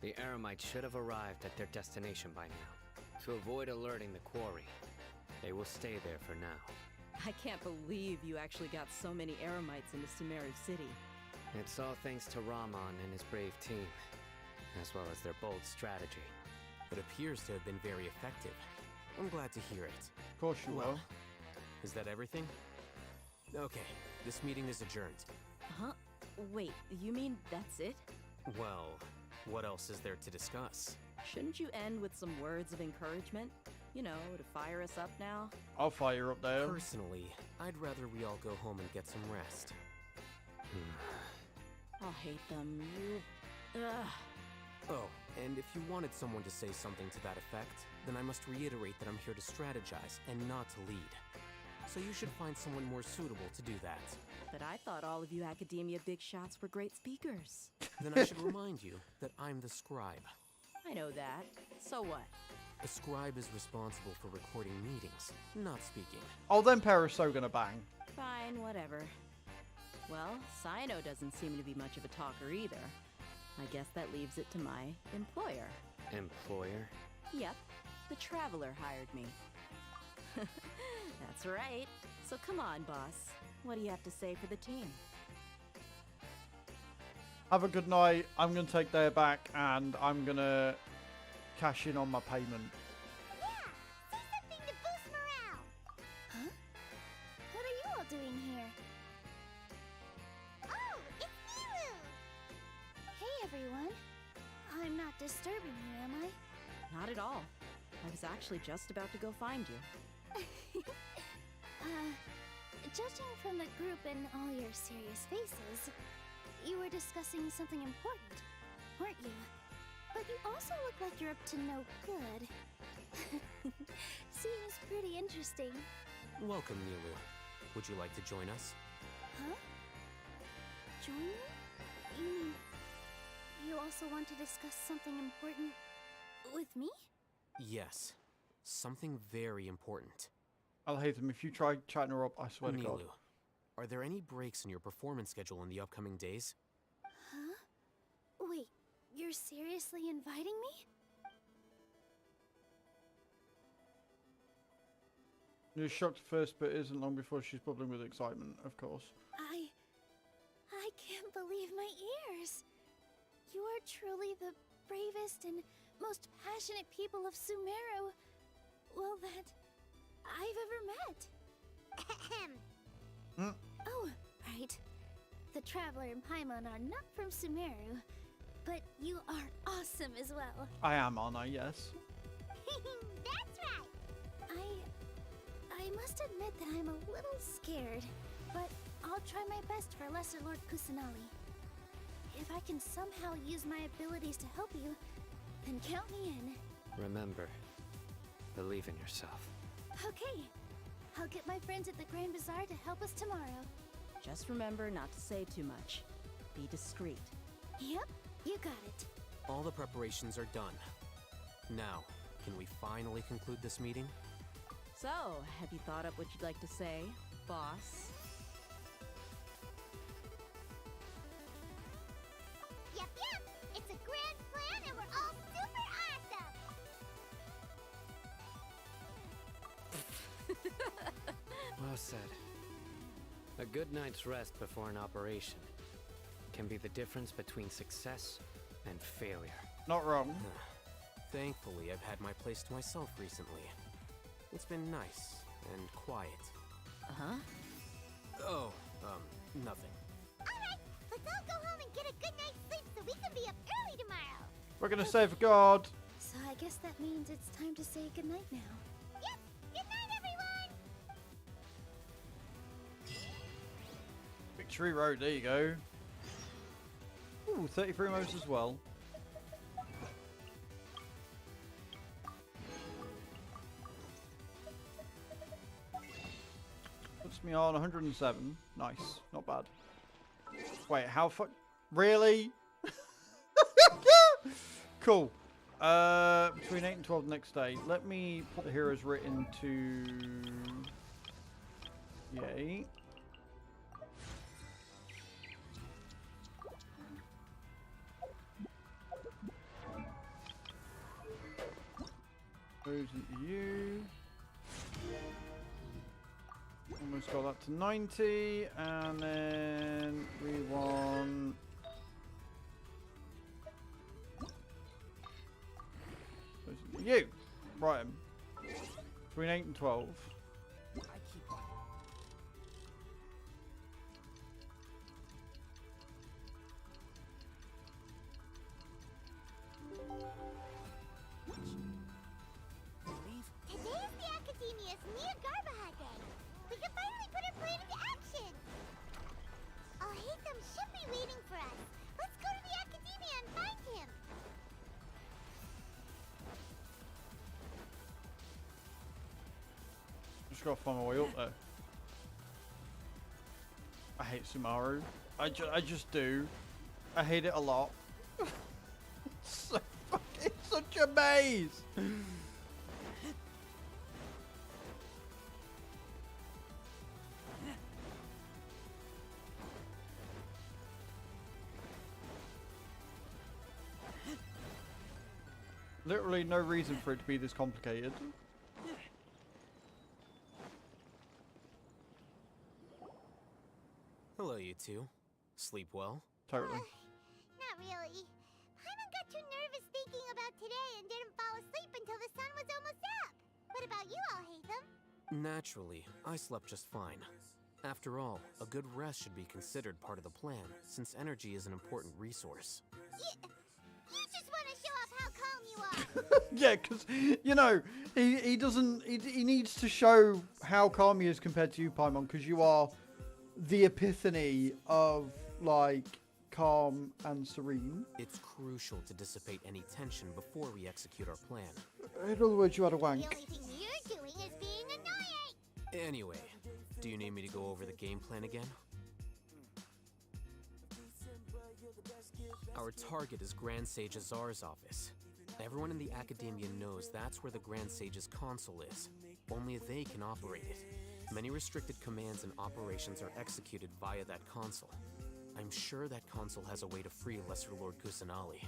The Eremites should have arrived at their destination by now. To avoid alerting the quarry, they will stay there for now. I can't believe you actually got so many Eremites into Sumeru City. It's all thanks to Ramon and his brave team, as well as their bold strategy. It appears to have been very effective. I'm glad to hear it. Of course you will. Is that everything? Okay, this meeting is adjourned. Huh? Wait, you mean that's it? Well, what else is there to discuss? Shouldn't you end with some words of encouragement? You know, to fire us up now? I'll fire up there. Personally, I'd rather we all go home and get some rest. I'll hate them. You... Ugh. Oh, and if you wanted someone to say something to that effect, then I must reiterate that I'm here to strategize and not to lead. So you should find someone more suitable to do that. But I thought all of you Academia big shots were great speakers. Then I should remind you that I'm the scribe. I know that. So what? A scribe is responsible for recording meetings, not speaking. Oh, then Paris so gonna bang. Fine, whatever. Well, Sino doesn't seem to be much of a talker either. I guess that leaves it to my employer. Employer? Yep, the Traveler hired me. That's right. So come on, boss. What do you have to say for the team? Have a good night. I'm gonna take Daya back and I'm gonna cash in on my payment. Yeah! Say something to boost morale! Huh? What are you all doing here? Oh, it's Miru! Hey, everyone. I'm not disturbing you, am I? Not at all. I was actually just about to go find you. Judging from the group and all your serious faces, you were discussing something important, weren't you? But you also look like you're up to no good. Seems pretty interesting. Welcome, Nilu. Would you like to join us? Huh? Join you? You mean you also want to discuss something important with me? Yes. Something very important. I'll hate them if you try chatting her up, I swear to God. Nilu, are there any breaks in your performance schedule in the upcoming days? Huh? Wait, you're seriously inviting me? You're shocked first, but it isn't long before she's bubbling with excitement, of course. I can't believe my ears. You are truly the bravest and most passionate people of Sumeru, well, that I've ever met. Oh, right. The Traveler and Paimon are not from Sumeru, but you are awesome as well. I am, aren't I? Yes. That's right. I must admit that I'm a little scared, but I'll try my best for Lesser Lord Kusanali. If I can somehow use my abilities to help you, then count me in. Remember, believe in yourself. Okay. I'll get my friends at the Grand Bazaar to help us tomorrow. Just remember not to say too much. Be discreet. Yep, you got it. All the preparations are done. Now, can we finally conclude this meeting? So, have you thought up what you'd like to say, boss? Yep. It's a grand plan and we're all super awesome! Well said. A good night's rest before an operation can be the difference between success and failure. Not wrong. Thankfully, I've had my place to myself recently. It's been nice and quiet. Uh-huh? Oh, nothing. Alright, let's all go home and get a good night's sleep so we can be up early tomorrow. We're gonna save God. So I guess that means it's time to say goodnight now. Yep, good night everyone! Victory Road, there you go. Ooh, 33 modes as well. Puts me on 107. Nice, not bad. Wait, how fuck? Really? Cool. Between 8 and 12 next day. Let me put the heroes written to... Yay. Goes into you. Almost got that to 90. And then we want... You! Right. Between 8 and 12. Today's the Academia's Niagara Day. We can finally put our plan into action. I'll hate them should be waiting for us. Let's go to the Academia and find him. Just gotta find my way up there. I hate Sumaru. I just do. I hate it a lot. It's so fucking such a maze. Literally no reason for it to be this complicated. Hello, you two. Sleep well? Totally. Not really. Paimon got too nervous thinking about today and didn't fall asleep until the sun was almost up. What about you, Alhaitham? Naturally, I slept just fine. After all, a good rest should be considered part of the plan, since energy is an important resource. You just want to show off how calm you are. Yeah, because, you know, he doesn't... He needs to show how calm he is compared to you, Paimon, because you are the epiphany of, like, calm and serene. It's crucial to dissipate any tension before we execute our plan. In other words, you had a wank. The only thing you're doing is being annoying. Anyway, do you need me to go over the game plan again? Our target is Grand Sage Azar's office. Everyone in the Academia knows that's where the Grand Sage's console is. Only they can operate it. Many restricted commands and operations are executed via that console. I'm sure that console has a way to free Lesser Lord Kusanali.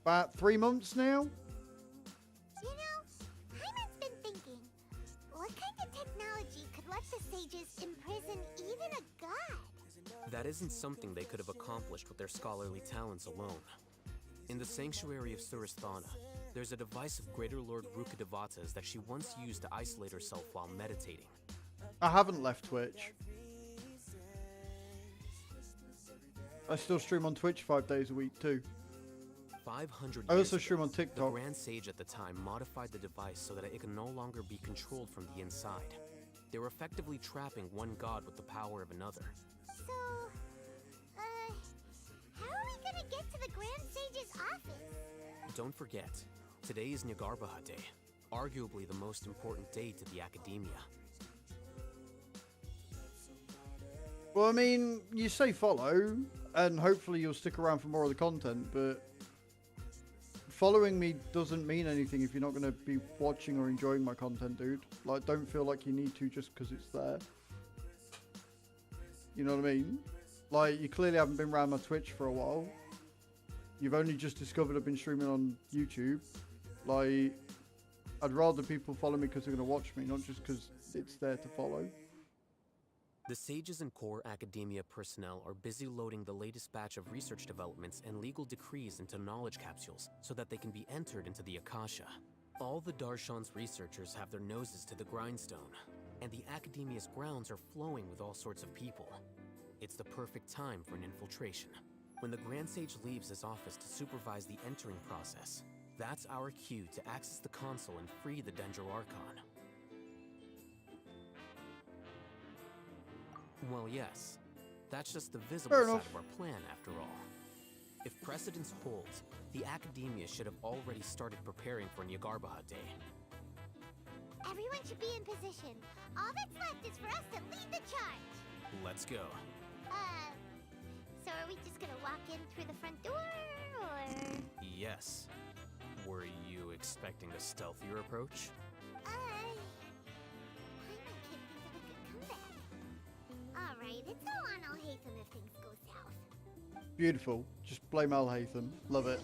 About 3 months now? You know, Paimon's been thinking, what kind of technology could let the sages imprison even a god? That isn't something they could have accomplished with their scholarly talents alone. In the sanctuary of Surasthana, there's a device of Greater Lord Rukkhadevata's that she once used to isolate herself while meditating. I haven't left Twitch. I still stream on Twitch 5 days a week too. 500 I also years stream ago, on TikTok. The Grand Sage at the time modified the device so that it could no longer be controlled from the inside. They were effectively trapping one god with the power of another. So, how are we gonna get to the Grand Sage's office? Don't forget, today is Nagarbaha Day, arguably the most important day to the Academia. Well, I mean, you say follow, and hopefully you'll stick around for more of the content, but following me doesn't mean anything if you're not going to be watching or enjoying my content, dude. Like, don't feel like you need to just because it's there. You know what I mean? Like, you clearly haven't been around my Twitch for a while. You've only just discovered I've been streaming on YouTube. Like, I'd rather people follow me because they're going to watch me, not just because it's there to follow. The Sages and core Academia personnel are busy loading the latest batch of research developments and legal decrees into knowledge capsules so that they can be entered into the Akasha. All the Darshan's researchers have their noses to the grindstone, and the Academia's grounds are flowing with all sorts of people. It's the perfect time for an infiltration. When the Grand Sage leaves his office to supervise the entering process, that's our cue to access the console and free the Dendro Archon. Well, yes. That's just the visible side of our plan, after all. If precedence holds, the Academia should have already started preparing for Nagarbaha Day. Everyone should be in position. All that's left is for us to lead the charge. Let's go. So are we just gonna walk in through the front door, or...? Yes. Were you expecting a stealthier approach? Paimon can't think of a good comeback. Alright, it's all on Alhaitham if things go south. Beautiful. Just blame Alhaitham. Love it.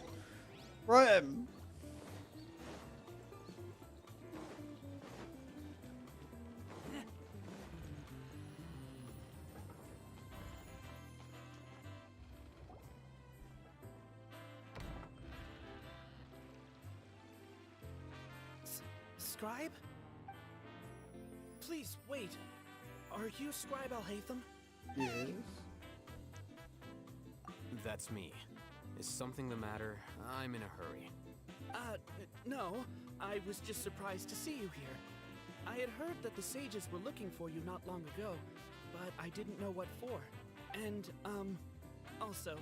Right, Scribe? Please, wait. Are you Scribe Alhaitham? Yes. That's me. Is something the matter? I'm in a hurry. No. I was just surprised to see you here. I had heard that the sages were looking for you not long ago, but I didn't know what for. And, also,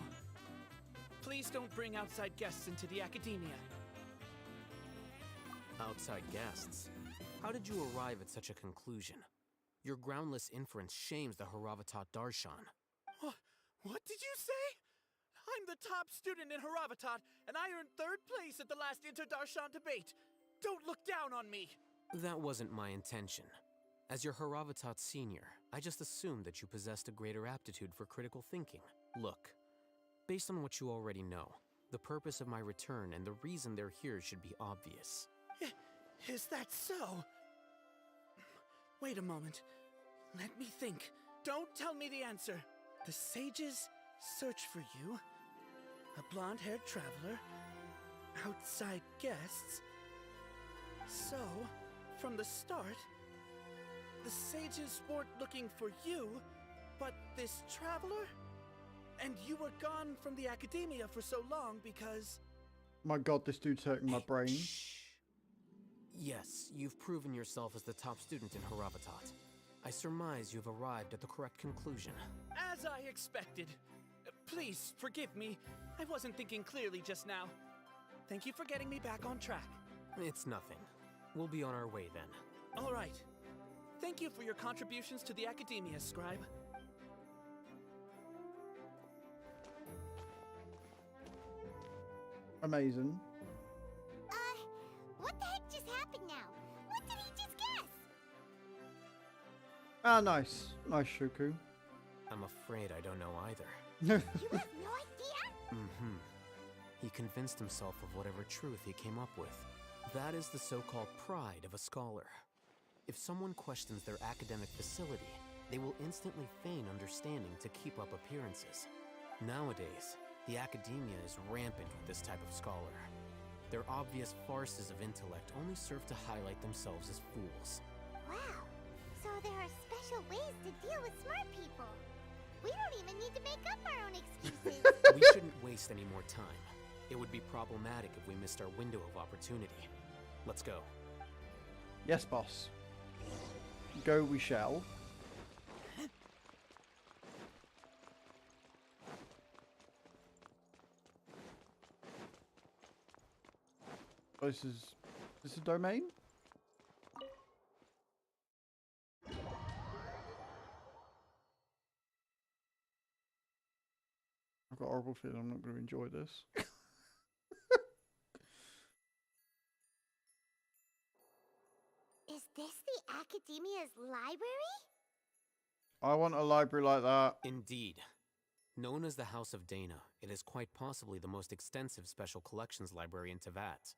please don't bring outside guests into the academia. Outside guests? How did you arrive at such a conclusion? Your groundless inference shames the Haravatat Darshan. What did you say? I'm the top student in Haravatat, and I earned 3rd place at the last Inter-Darshan debate. Don't look down on me! That wasn't my intention. As your Haravatat senior, I just assumed that you possessed a greater aptitude for critical thinking. Look, based on what you already know, the purpose of my return and the reason they're here should be obvious. Is that so? Wait a moment. Let me think. Don't tell me the answer. The sages search for you. A blonde-haired traveler. Outside guests. So, from the start, the sages weren't looking for you, but this traveler? And you were gone from the academia for so long because... My god, this dude's hurting my brain. Shh. Yes, you've proven yourself as the top student in Haravatat. I surmise you've arrived at the correct conclusion. As I expected. Please, forgive me. I wasn't thinking clearly just now. Thank you for getting me back on track. It's nothing. We'll be on our way then. All right. Thank you for your contributions to the academia, Scribe. Amazing. What the heck just happened now? What did he just guess? Ah, nice. Nice, Shuku. I'm afraid I don't know either. You have no idea? Mm-hmm. He convinced himself of whatever truth he came up with. That is the so-called pride of a scholar. If someone questions their academic facility, they will instantly feign understanding to keep up appearances. Nowadays, the academia is rampant with this type of scholar. Their obvious farces of intellect only serve to highlight themselves as fools. Wow. So there are special ways to deal with smart people. We don't even need to make up our own excuses. We shouldn't waste any more time. It would be problematic if we missed our window of opportunity. Let's go. Yes, boss. Go we shall. Oh, this is a domain? I've got a horrible feeling I'm not going to enjoy this. Is this the academia's library? I want a library like that. Indeed. Known as the House of Dana, it is quite possibly the most extensive special collections library in Teyvat.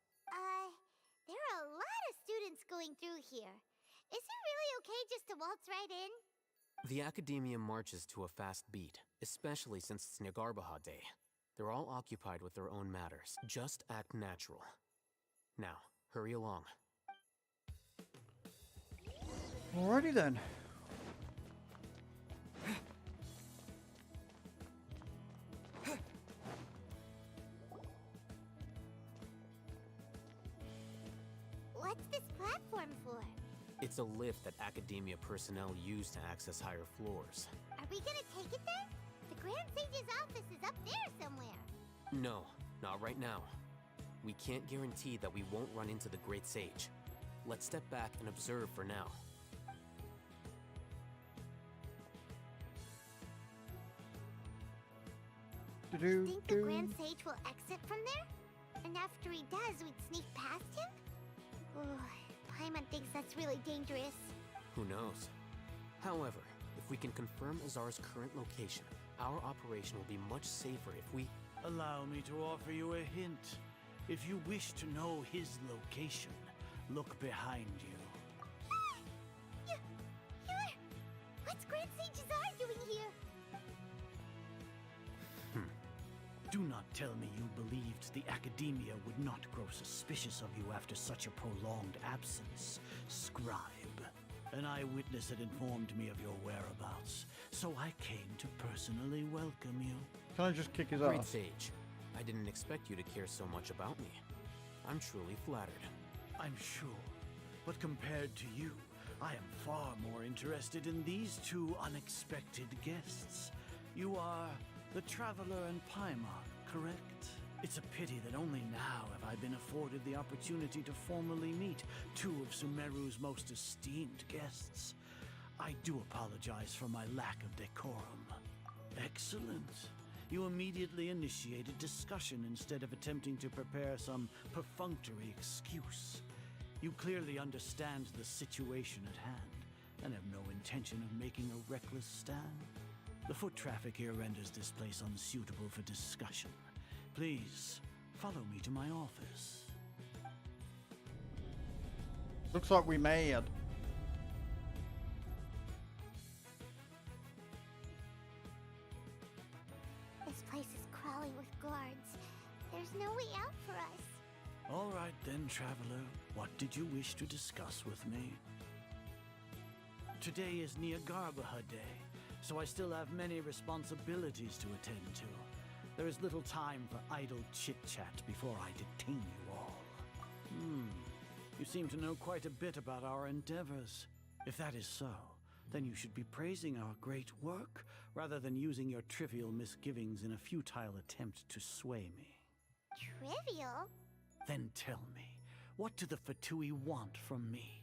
There are a lot of students going through here. Is it really okay just to waltz right in? The academia marches to a fast beat, especially since it's Nagarbaha Day. They're all occupied with their own matters. Just act natural. Now, hurry along. Alrighty then. What's this platform for? It's a lift that academia personnel use to access higher floors. Are we gonna take it there? The Grand Sage's office is up there somewhere. No, not right now. We can't guarantee that we won't run into the Great Sage. Let's step back and observe for now. You think the Grand Sage will exit from there? And after he does, we'd sneak past him? Oh, Paimon thinks that's really dangerous. Who knows? However, if we can confirm Azar's current location, our operation will be much safer if we... Allow me to offer you a hint. If you wish to know his location, look behind you. What's Grand Sage Azar doing here? Do not tell me you believed the Academia would not grow suspicious of you after such a prolonged absence, Scribe. An eyewitness had informed me of your whereabouts, so I came to personally welcome you. Can I just kick his Great ass? Sage. I didn't expect you to care so much about me. I'm truly flattered. I'm sure, but compared to you, I am far more interested in these two unexpected guests. You are the Traveler and Paimon, correct? It's a pity that only now have I been afforded the opportunity to formally meet two of Sumeru's most esteemed guests. I do apologize for my lack of decorum. Excellent. You immediately initiated discussion instead of attempting to prepare some perfunctory excuse. You clearly understand the situation at hand, and have no intention of making a reckless stand. The foot traffic here renders this place unsuitable for discussion. Please, follow me to my office. Looks like we made. This place is crawling with guards. There's no way out for us. All right then, Traveler. What did you wish to discuss with me? Today is Niagarbaha Day, so I still have many responsibilities to attend to. There is little time for idle chit-chat before I detain you all. You seem to know quite a bit about our endeavors. If that is so, then you should be praising our great work, rather than using your trivial misgivings in a futile attempt to sway me. Trivial? Then tell me, what do the Fatui want from me?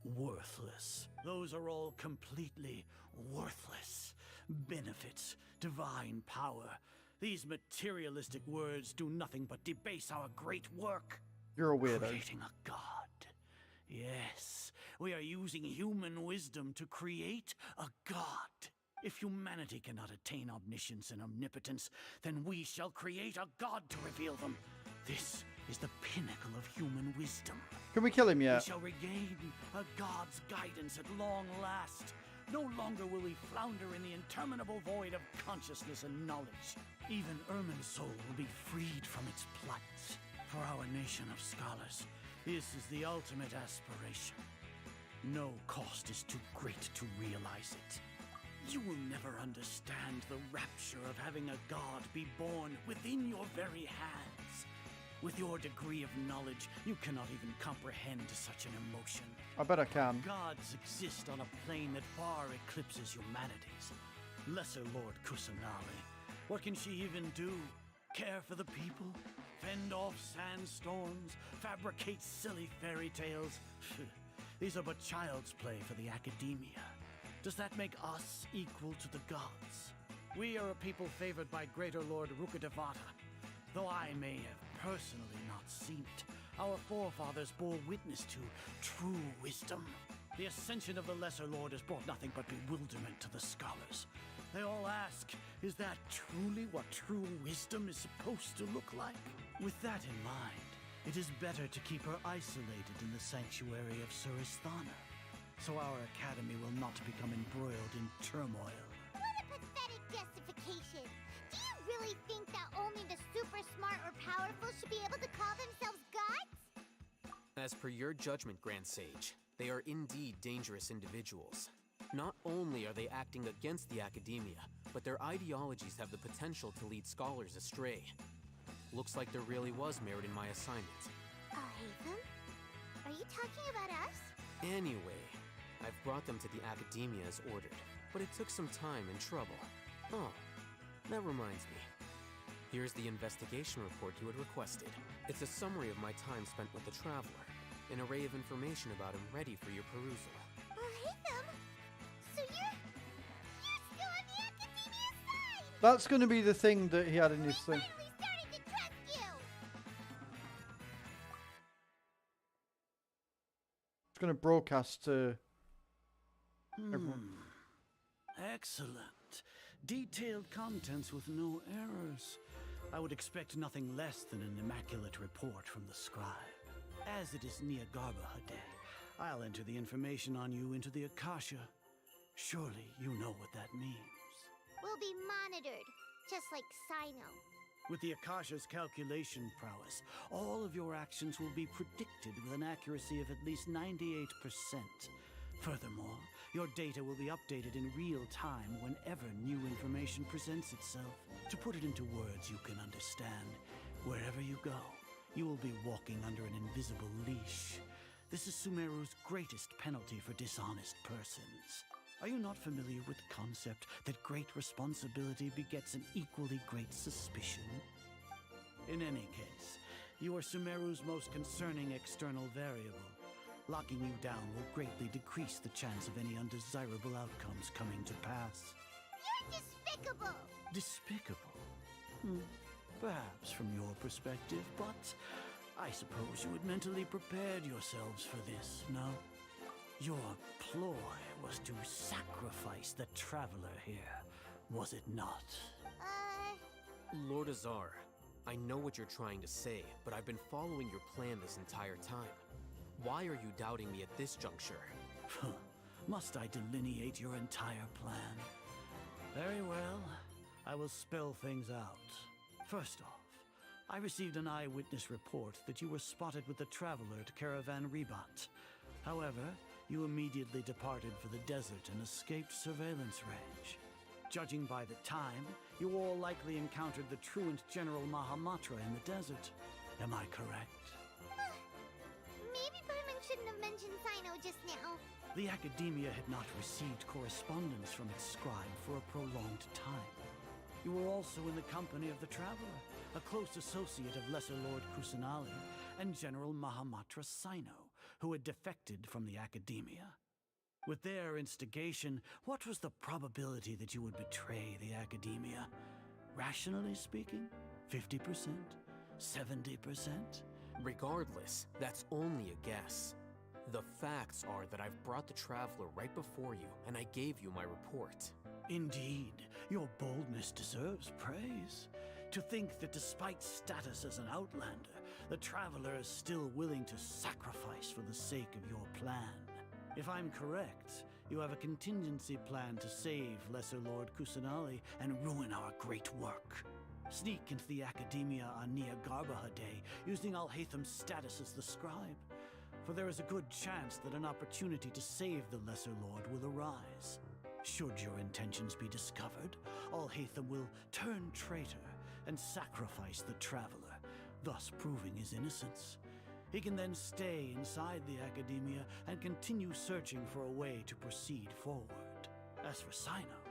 Worthless. Those are all completely worthless. Benefits, divine power. These materialistic words do nothing but debase our great work. You're a weirdo. Creating a god. Yes, we are using human wisdom to create a god. If humanity cannot attain omniscience and omnipotence, then we shall create a god to reveal them. This is the pinnacle of human wisdom. Can we kill him yet? We shall regain a god's guidance at long last. No longer will we flounder in the interminable void of consciousness and knowledge. Even Ermin's soul will be freed from its plight. For our nation of scholars, this is the ultimate aspiration. No cost is too great to realize it. You will never understand the rapture of having a god be born within your very hands. With your degree of knowledge, you cannot even comprehend such an emotion. I bet I can. Gods exist on a plane that far eclipses humanity's. Lesser Lord Kusanali. What can she even do? Care for the people? Fend off sandstorms? Fabricate silly fairy tales? These are but child's play for the Academia. Does that make us equal to the gods? We are a people favored by Greater Lord Rukkhadevata. Though I may have personally not seen it, our forefathers bore witness to true wisdom. The ascension of the Lesser Lord has brought nothing but bewilderment to the scholars. They all ask, is that truly what true wisdom is supposed to look like? With that in mind, it is better to keep her isolated in the sanctuary of Surasthana, so our academy will not become embroiled in turmoil. What a pathetic justification! Do you really think that only the super smart or powerful should be able to call themselves gods? As per your judgment, Grand Sage, they are indeed dangerous individuals. Not only are they acting against the Academia, but their ideologies have the potential to lead scholars astray. Looks like there really was merit in my assignment. Haven? Are you talking about us? Anyway, I've brought them to the Academia as ordered, but it took some time and trouble. Oh, that reminds me. Here's the investigation report you had requested. It's a summary of my time spent with the Traveler, an array of information about him ready for your perusal. Haven? So you're still on the Academia side? That's going to be the thing that he had in his thing. It's going to broadcast to everyone. Excellent. Detailed contents with no errors. I would expect nothing less than an immaculate report from the scribe. As it is Niagarbaha Day, I'll enter the information on you into the Akasha. Surely you know what that means. We'll be monitored, just like Sino. With the Akasha's calculation prowess, all of your actions will be predicted with an accuracy of at least 98%. Furthermore, your data will be updated in real time whenever new information presents itself. To put it into words you can understand, wherever you go, you will be walking under an invisible leash. This is Sumeru's greatest penalty for dishonest persons. Are you not familiar with the concept that great responsibility begets an equally great suspicion? In any case, you are Sumeru's most concerning external variable. Locking you down will greatly decrease the chance of any undesirable outcomes coming to pass. You're despicable! Despicable? Perhaps from your perspective, but I suppose you had mentally prepared yourselves for this, no? Your ploy was to sacrifice the traveler here, was it not? Lord Azar, I know what you're trying to say, but I've been following your plan this entire time. Why are you doubting me at this juncture? Must I delineate your entire plan? Very well. I will spell things out. First off, I received an eyewitness report that you were spotted with the traveler at Caravan Rebat. However, you immediately departed for the desert and escaped surveillance range. Judging by the time, you all likely encountered the truant General Mahamatra in the desert. Am I correct? Maybe Paimon shouldn't have mentioned Sino just now. The Academia had not received correspondence from its scribe for a prolonged time. You were also in the company of the Traveler, a close associate of Lesser Lord Kusanali and General Mahamatra Sino, who had defected from the Academia. With their instigation, what was the probability that you would betray the Academia? Rationally speaking, 50%? 70%? Regardless, that's only a guess. The facts are that I've brought the Traveler right before you, and I gave you my report. Indeed, your boldness deserves praise. To think that despite status as an outlander, the Traveler is still willing to sacrifice for the sake of your plan. If I'm correct, you have a contingency plan to save Lesser Lord Kusanali and ruin our great work. Sneak into the Academia on Niagarbaha Day, using Alhaitham's status as the scribe. For there is a good chance that an opportunity to save the Lesser Lord will arise. Should your intentions be discovered, Alhaitham will turn traitor and sacrifice the Traveler, thus proving his innocence. He can then stay inside the Academia and continue searching for a way to proceed forward. As for Sino,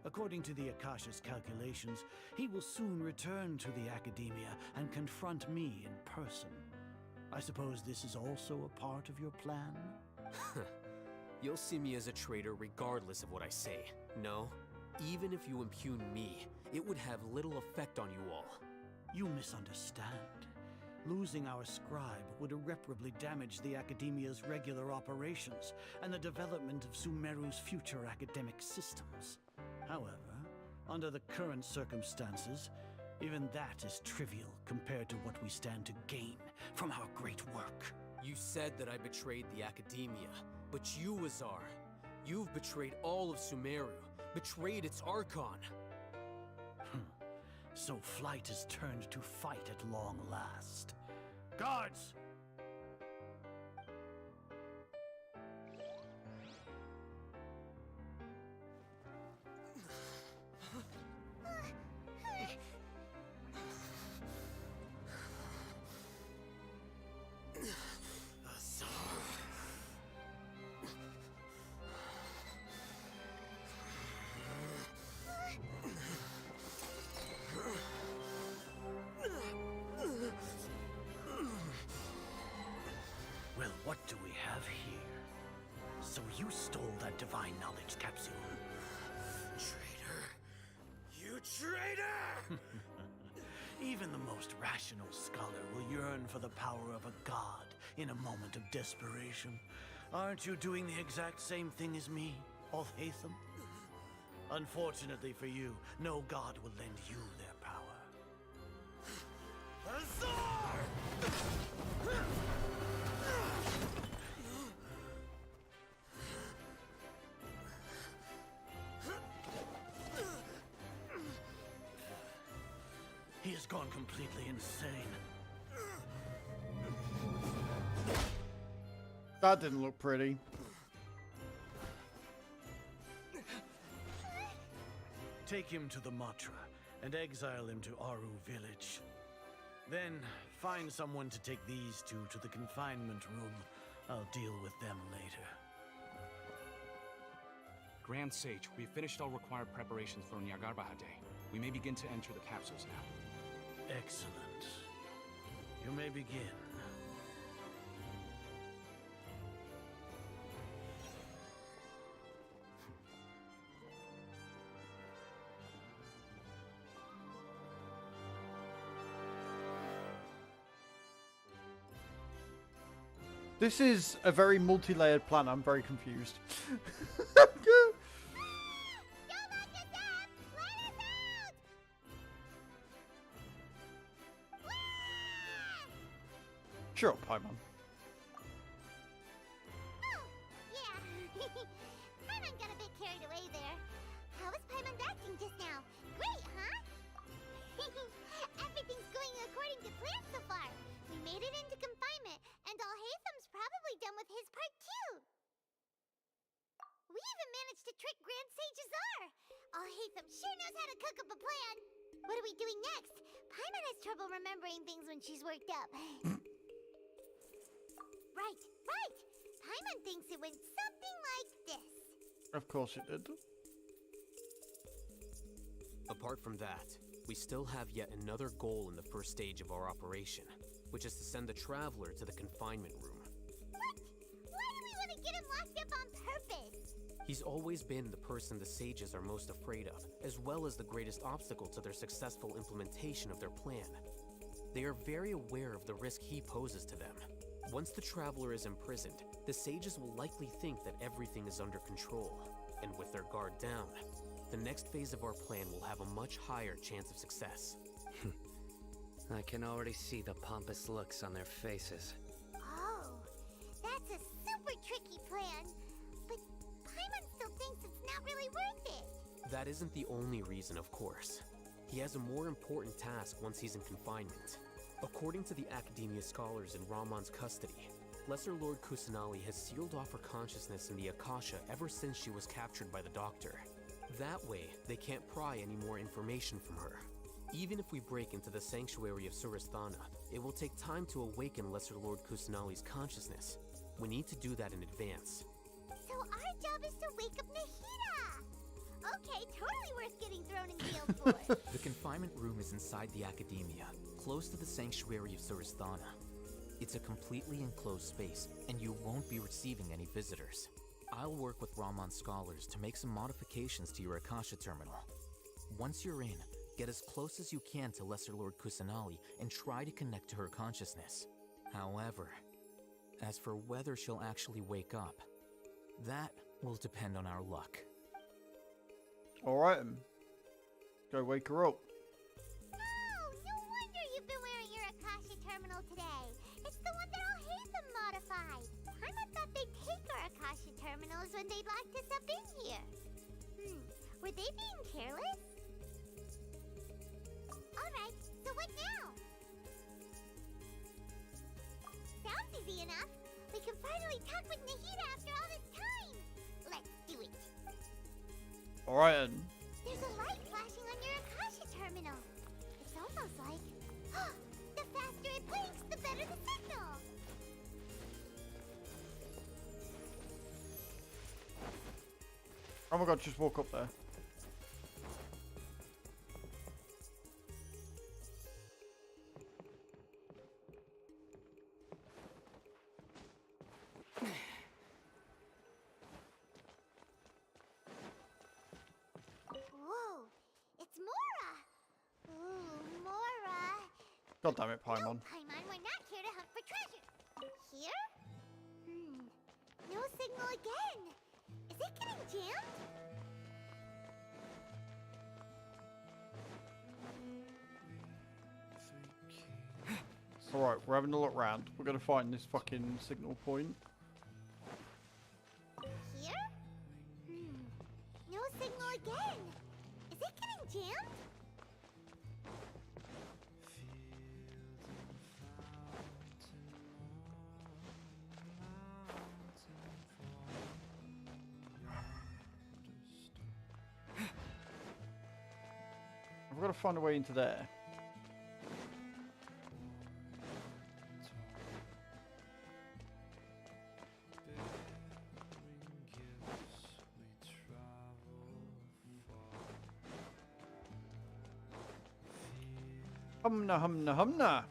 according to the Akasha's calculations, he will soon return to the Academia and confront me in person. I suppose this is also a part of your plan? You'll see me as a traitor regardless of what I say. No, even if you impugn me, it would have little effect on you all. You misunderstand. Losing our scribe would irreparably damage the Academia's regular operations and the development of Sumeru's future academic systems. However, under the current circumstances, even that is trivial compared to what we stand to gain from our great work. You said that I betrayed the Academia, but you, Azar, you've betrayed all of Sumeru, betrayed its Archon. So flight has turned to fight at long last. Guards! Well, what do we have here? So you stole that divine knowledge capsule. Traitor! You traitor! most rational scholar will yearn for the power of a god in a moment of desperation. Aren't you doing the exact same thing as me, Alhaitham? Unfortunately for you, no god will lend you their power. Azar! He has gone completely insane. That didn't look pretty. Take him to the Matra and exile him to Aru village. Then find someone to take these two to the confinement room. I'll deal with them later. Grand Sage, we've finished all required preparations for Nyagarbha Day. We may begin to enter the capsules now. Excellent. You may begin. This is a very multi-layered plan. I'm very confused. Sure, Paimon. Oh, yeah. Paimon got a bit carried away there. How was Paimon's acting just now? Great, huh? Everything's going according to plan so far. We made it into confinement, and Alhaitham's probably done with his part too. We even managed to trick Grand Sage Azar. Alhaitham sure knows how to cook up a plan. What are we doing next? Paimon has trouble remembering things when she's worked up. Right. Paimon thinks it went something like this. Of course it did. Apart from that, we still have yet another goal in the first stage of our operation, which is to send the Traveler to the confinement room. What? Why do we want to get him locked up on purpose? He's always been the person the sages are most afraid of, as well as the greatest obstacle to their successful implementation of their plan. They are very aware of the risk he poses to them. Once the Traveler is imprisoned, the sages will likely think that everything is under control, and with their guard down, the next phase of our plan will have a much higher chance of success. I can already see the pompous looks on their faces. Oh, that's a super tricky plan. But Paimon still thinks it's not really worth it. That isn't the only reason, of course. He has a more important task once he's in confinement. According to the Academia scholars in Ramon's custody, Lesser Lord Kusanali has sealed off her consciousness in the Akasha ever since she was captured by the Doctor. That way, they can't pry any more information from her. Even if we break into the sanctuary of Surasthana, it will take time to awaken Lesser Lord Kusanali's consciousness. We need to do that in advance. So our job is to wake up Nahida! Okay, totally worth getting thrown in jail for. The confinement room is inside the Academia, close to the sanctuary of Surasthana. It's a completely enclosed space, and you won't be receiving any visitors. I'll work with Ramon's scholars to make some modifications to your Akasha terminal. Once you're in, get as close as you can to Lesser Lord Kusanali and try to connect to her consciousness. However, as for whether she'll actually wake up, that will depend on our luck. Alright, go wake her up. Oh, no wonder you've been wearing your Akasha terminal today. It's the one that Alhaitham modified. Paimon thought they'd take our Akasha terminals when they locked us up in here. Were they being careless? Alright, so what now? Sounds easy enough. We can finally talk with Nahida after all this time. Let's do it. Alright then. There's a light flashing on your Akasha terminal. It's almost like... the faster it blinks, the better the signal. Oh my god, just walk up there. Whoa, it's Mora. Ooh, Mora. God damn it, Paimon. No, Paimon, we're not here to hunt for treasure. Here? No signal again. Is it getting jammed? Alright, we're having a look round. We're gonna find this fucking signal point. Here? No signal again. Is it getting jammed? We've got to find a way into there. Humna, humna, humna.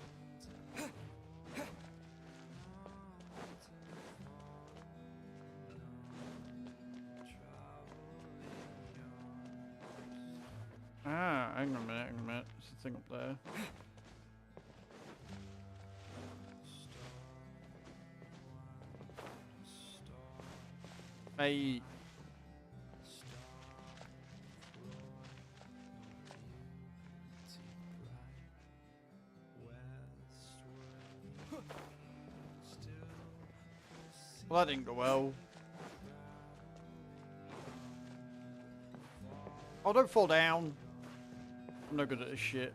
Ah, hang on a minute, hang on a minute. There's a thing up there. Hey. Well, that didn't go well. Oh, don't fall down. I'm no good at this shit.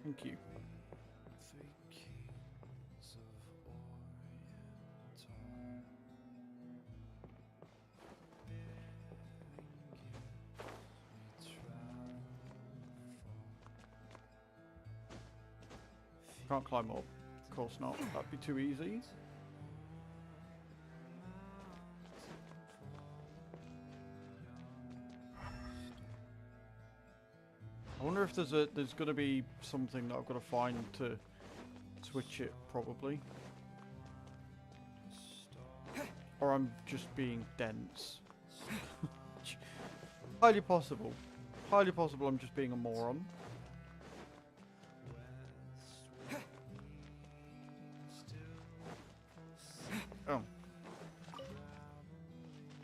Thank you. Can't climb up. Of course not. That'd be too easy. I wonder if there's gonna be something that I've got to find to switch it, probably. Or I'm just being dense. Highly possible. Highly possible I'm just being a moron. Oh.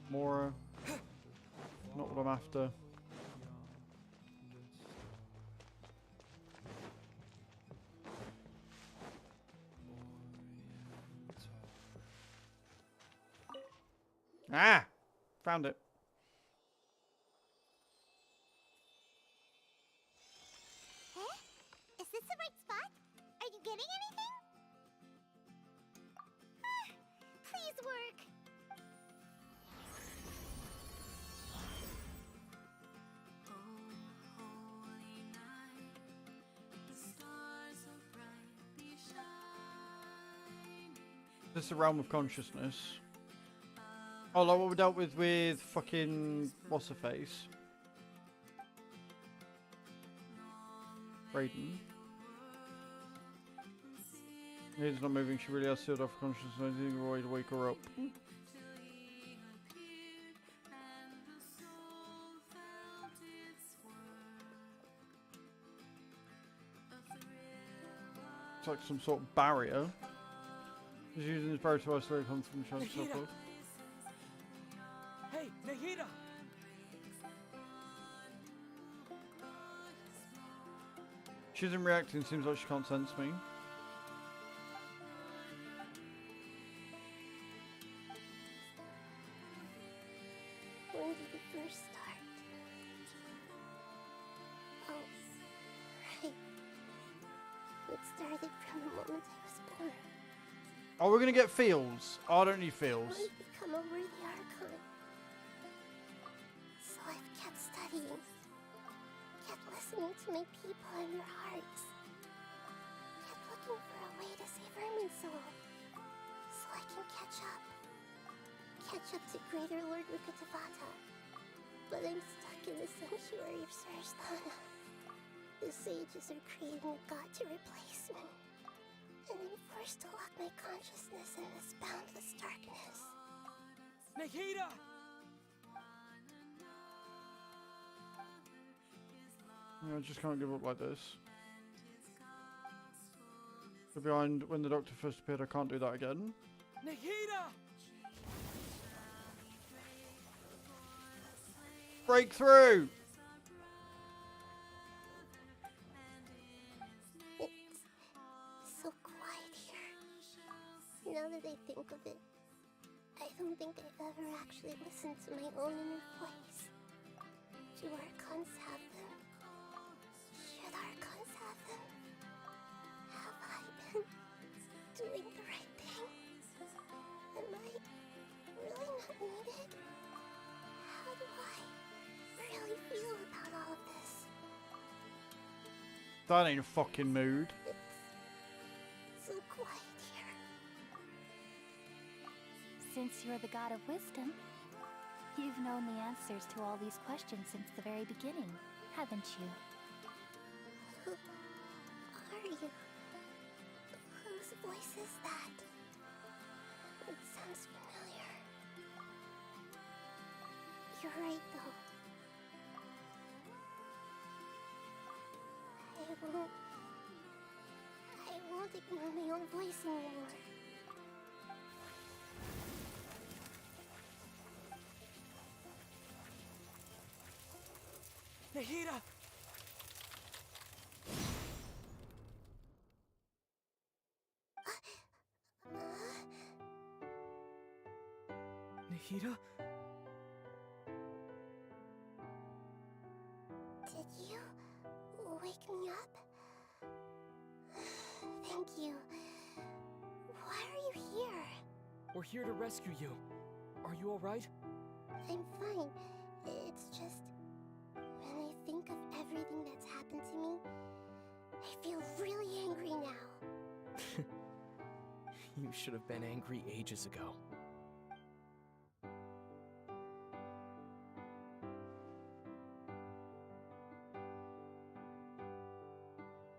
More. Not what I'm after. Ah! Found it. Huh? Is this the right spot? Are you getting anything? Please work. This is the realm of consciousness. Oh, like what we dealt with fucking what's her face? Raiden. He's not moving. She really has sealed off consciousness. I think a way to wake her up. It's like some sort of barrier. He's using his barrier to isolate him from the chance of Hey, Nahida! She isn't reacting. Seems like she can't sense me. When did it first start? Oh, right. It started from the moment I was born. Oh, we're gonna get feels. Oh, I don't need feels. I wanted to become a worthy Archon. So I've kept studying. Kept listening to my people and their hearts. Kept looking for a way to save Irminsul. So I can catch up. Catch up to Greater Lord Rukkhadevata. But I'm stuck in the sanctuary of Sarasthana. The sages are creating a god to replace me. And I'm forced to lock my consciousness in this boundless darkness. Nahida! I just can't give up like this. Go behind when the doctor first appeared. I can't do that again. Nahida! Breakthrough! It's so quiet here. Now that I think of it, I don't think I've ever actually listened to my own inner voice. Do Archons have them? Should Archons have them? Have I been doing the right thing? Am I really not needed? How do I really feel about all of this? That ain't a fucking mood. It's so quiet here. Since you're the god of wisdom, you've known the answers to all these questions since the very beginning, haven't you? Who are you? Whose voice is that? It sounds familiar. You're right, though. I won't ignore my own voice anymore. Nahida! Nahida? Did you wake me up? Thank you. Why are you here? We're here to rescue you. Are you alright? I'm fine. It's just, when I think of everything that's happened to me, I feel really angry now. You should have been angry ages ago.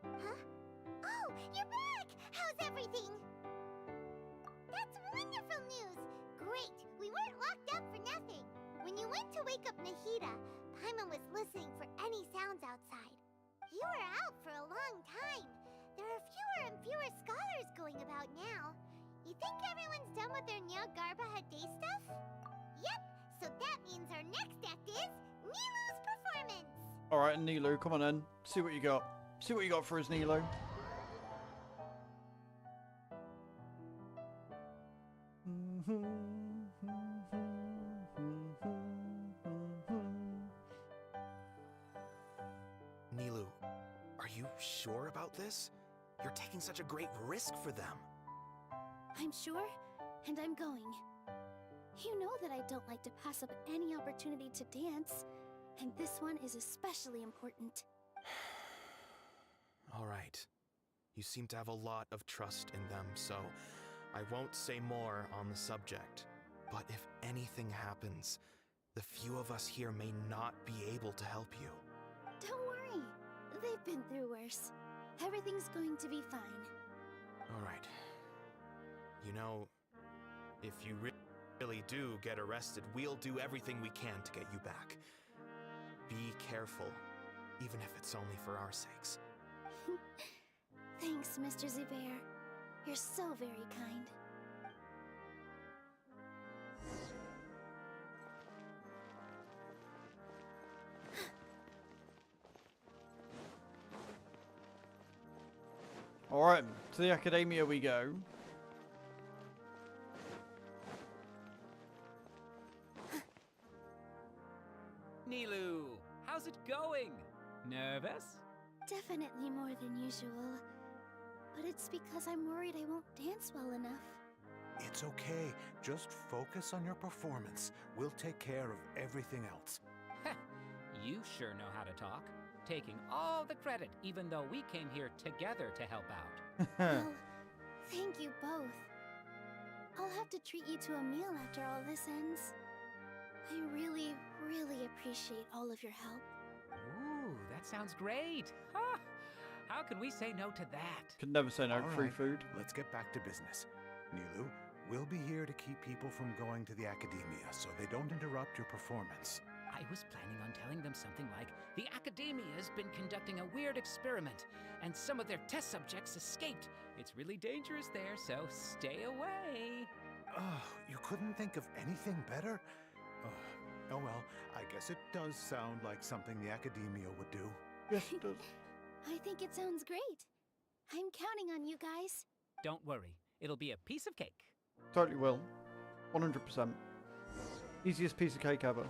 Huh? Oh, you're back! How's everything? That's wonderful news! Great! We weren't locked up for nothing. When you went to wake up Nahida, Paimon was listening for any sounds outside. You were out for a long time. There are fewer and fewer scholars going about now. You think everyone's done with their Nyagarbaha Day stuff? Yep, so that means our next act is Nilu's performance! Alright, Nilu, come on then. See what you got. See what you got for us, Nilu. Nilu, are you sure about this? You're taking such a great risk for them. I'm sure, and I'm going. You know that I don't like to pass up any opportunity to dance, and this one is especially important. All right. You seem to have a lot of trust in them, so I won't say more on the subject. But if anything happens, the few of us here may not be able to help you. Don't worry. They've been through worse. Everything's going to be fine. All right. You know, if you really do get arrested, we'll do everything we can to get you back. Be careful, even if it's only for our sakes. Thanks, Mr. Zubair. You're so very kind. Alright, to the academia we go. Nilu, how's it going? Nervous? Definitely more than usual. But it's because I'm worried I won't dance well enough. It's okay. Just focus on your performance. We'll take care of everything else. You sure know how to talk. Taking all the credit, even though we came here together to help out. Well, thank you both. I'll have to treat you to a meal after all this ends. I really, really appreciate all of your help. Ooh, that sounds great. Ha! How can we say no to that? Could never say no to All free right, food. Let's get back to business. Nilu, we'll be here to keep people from going to the academia so they don't interrupt your performance. I I was planning on telling them something like, the Academia has been conducting a weird experiment, and some of their test subjects escaped. It's really dangerous there, so stay away. Oh, you couldn't think of anything better? Oh well, I guess it does sound like something the Academia would do. Yes, it does. I think it sounds great. I'm counting on you guys. Don't worry, it'll be a piece of cake. Totally will. 100%. Easiest piece of cake ever.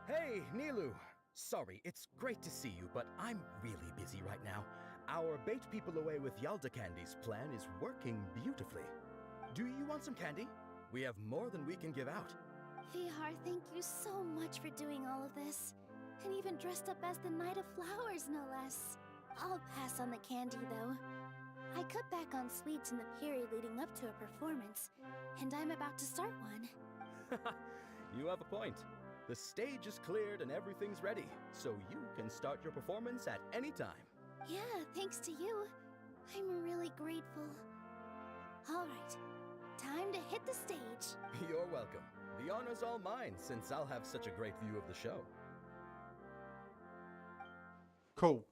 Hey, Nilu! Sorry, it's great to see you, but I'm really busy right now. Our bait people away with Yalda candies plan is working beautifully. Do you want some candy? We have more than we can give out. Vihar, thank you so much for doing all of this. And even dressed up as the Knight of Flowers, no less. I'll pass on the candy, though. I cut back on sweets in the period leading up to a performance, and I'm about to start one. You have a point. The stage is cleared and everything's ready, so you can start your performance at any time. Yeah, thanks to you. I'm really grateful. All right, time to hit the stage. You're welcome. The honor's all mine, since I'll have such a great view of the show. Cool.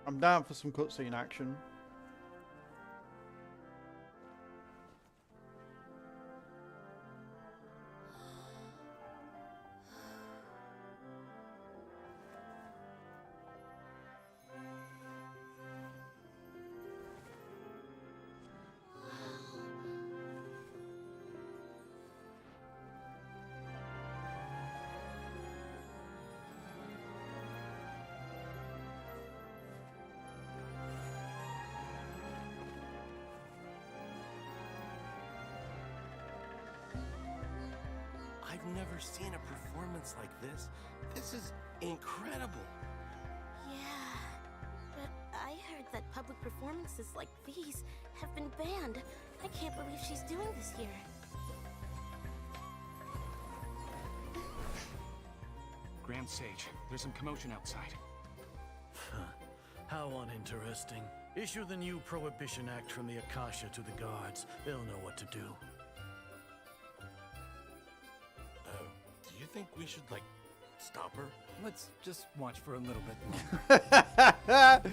I'm down for some cutscene action. I've never seen a performance like this. This is incredible. Yeah, but I heard that public performances like these have been banned. I can't believe she's doing this here. Grand Sage, there's some commotion outside. How uninteresting. Issue the new Prohibition Act from the Akasha to the guards. They'll know what to do. Do you think we should, like, stop her? Let's just watch for a little bit longer.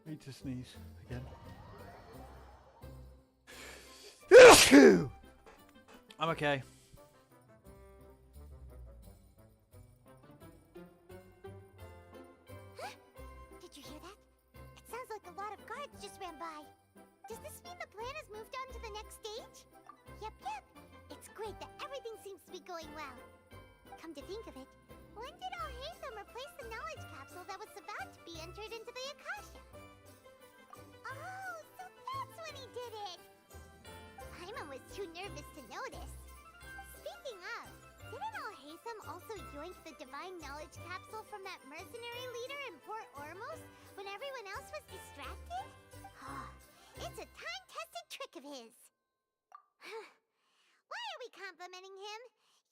Need to sneeze again. I'm okay. Did you hear that? It sounds like a lot of guards just ran by. Does this mean the plan has moved on to the next stage? Yep. It's great that everything seems to be going well. Come to think of it, when did Al-Haytham replace the knowledge capsule that was about to be entered into the Akasha? Oh, so that's when he did it! Paimon was too nervous to notice. Speaking of, didn't Al-Haytham also yoink the divine knowledge capsule from that mercenary leader in Port Ormos when everyone else was distracted? It's a time-tested trick of his. Why are we complimenting him?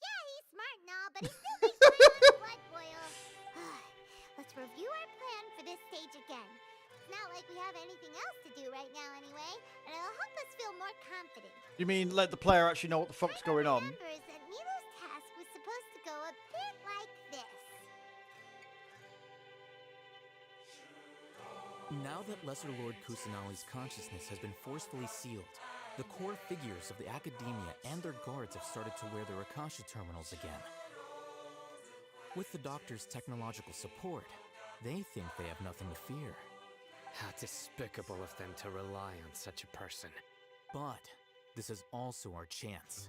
Yeah, he's smart and all, but he still makes my own blood boil. Let's review our plan for this stage again. It's not like we have anything else to do right now anyway, and it'll help us feel more confident. You mean let the player actually know what the fuck's going on? Remembers that Milo's task was supposed to go a bit like this. Now that Lesser Lord Kusanali's consciousness has been forcefully sealed, the core figures of the Academia and their guards have started to wear their Akasha terminals again. With the Doctor's technological support, they think they have nothing to fear. How despicable of them to rely on such a person. But this is also our chance.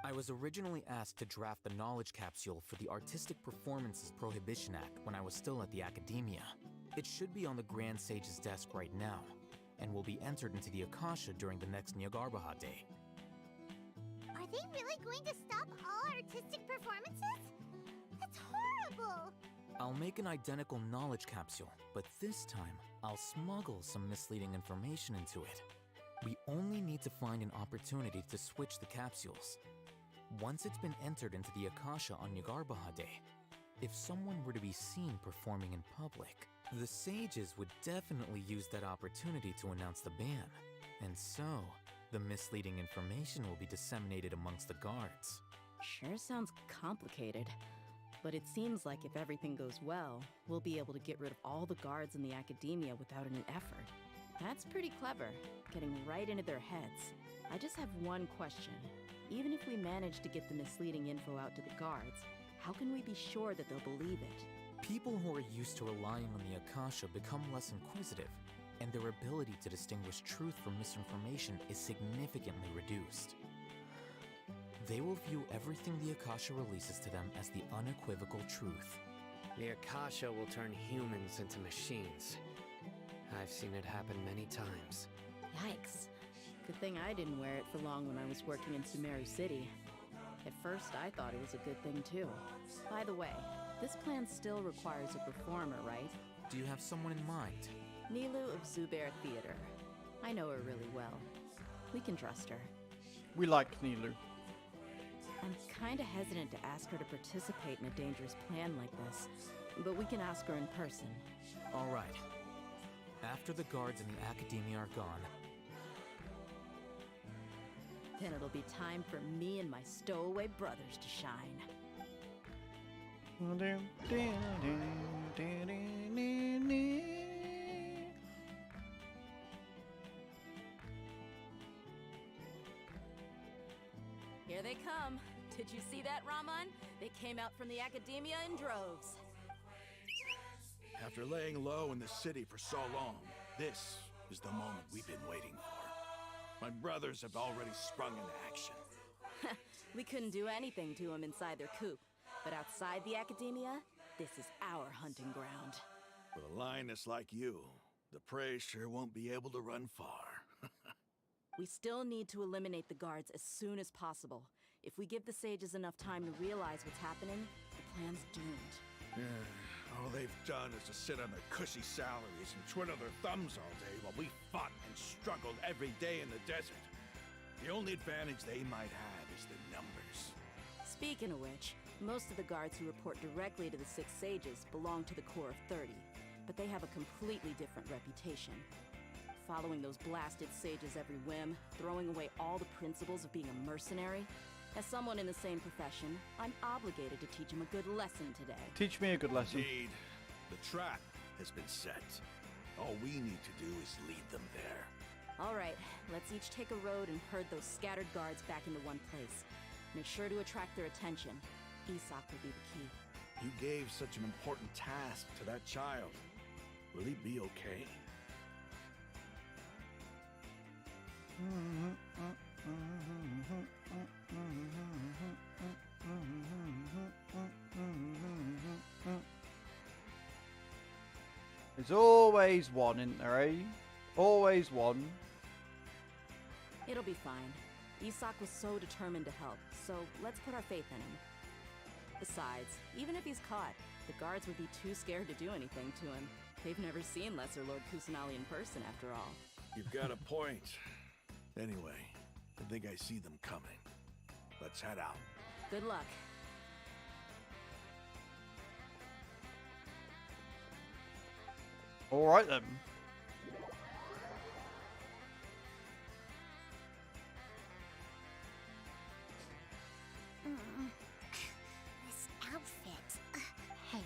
I was originally asked to draft the knowledge capsule for the Artistic Performances Prohibition Act when I was still at the Academia. It should be on the Grand Sage's desk right now, and will be entered into the Akasha during the next Nyagarbha Day. Are they really going to stop all artistic performances? That's horrible! I'll make an identical knowledge capsule, but this time, I'll smuggle some misleading information into it. We only need to find an opportunity to switch the capsules. Once it's been entered into the Akasha on Nyagarbha Day, if someone were to be seen performing in public, the sages would definitely use that opportunity to announce the ban. And so, the misleading information will be disseminated amongst the guards. Sure sounds complicated. But it seems like if everything goes well, we'll be able to get rid of all the guards in the Academia without any effort. That's pretty clever, getting right into their heads. I just have one question. Even if we manage to get the misleading info out to the guards, how can we be sure that they'll believe it? People who are used to relying on the Akasha become less inquisitive, and their ability to distinguish truth from misinformation is significantly reduced. They will view everything the Akasha releases to them as the unequivocal truth. The Akasha will turn humans into machines. I've seen it happen many times. Yikes. Good thing I didn't wear it for long when I was working in Sumeru City. At first, I thought it was a good thing too. By the way, this plan still requires a performer, right? Do you have someone in mind? Nilu of Zubair Theater. I know her really well. We can trust her. We like Nilu. I'm kinda hesitant to ask her to participate in a dangerous plan like this, but we can ask her in person. All right. After the guards in the Academia are gone, then it'll be time for me and my stowaway brothers to shine. Here they come. Did you see that, Raman? They came out from the Academia in droves. After laying low in the city for so long, this is the moment we've been waiting for. My brothers have already sprung into action. We couldn't do anything to them inside their coop, but outside the Academia, this is our hunting ground. With a lioness like you, the prey sure won't be able to run far. We still need to eliminate the guards as soon as possible. If we give the sages enough time to realize what's happening, the plan's doomed. All they've done is to sit on their cushy salaries and twiddle their thumbs all day while we fought and struggled every day in the desert. The only advantage they might have is the numbers. Speaking of which, most of the guards who report directly to the Six Sages belong to the Corps of 30, but they have a completely different reputation. Following those blasted sages every whim, throwing away all the principles of being a mercenary. As someone in the same profession, I'm obligated to teach them a good lesson today. Teach me a good lesson. Indeed. The trap has been set. All we need to do is lead them there. All right, let's each take a road and herd those scattered guards back into one place. Make sure to attract their attention. Isak will be the key. You gave such an important task to that child. Will he be okay? There's always one, isn't there, eh? Always one. It'll be fine. Isak was so determined to help, so let's put our faith in him. Besides, even if he's caught, the guards would be too scared to do anything to him. They've never seen Lesser Lord Kusanali in person, after all. You've got a point. Anyway, I think I see them coming. Let's head out. Good luck. All right then. This outfit. Hey,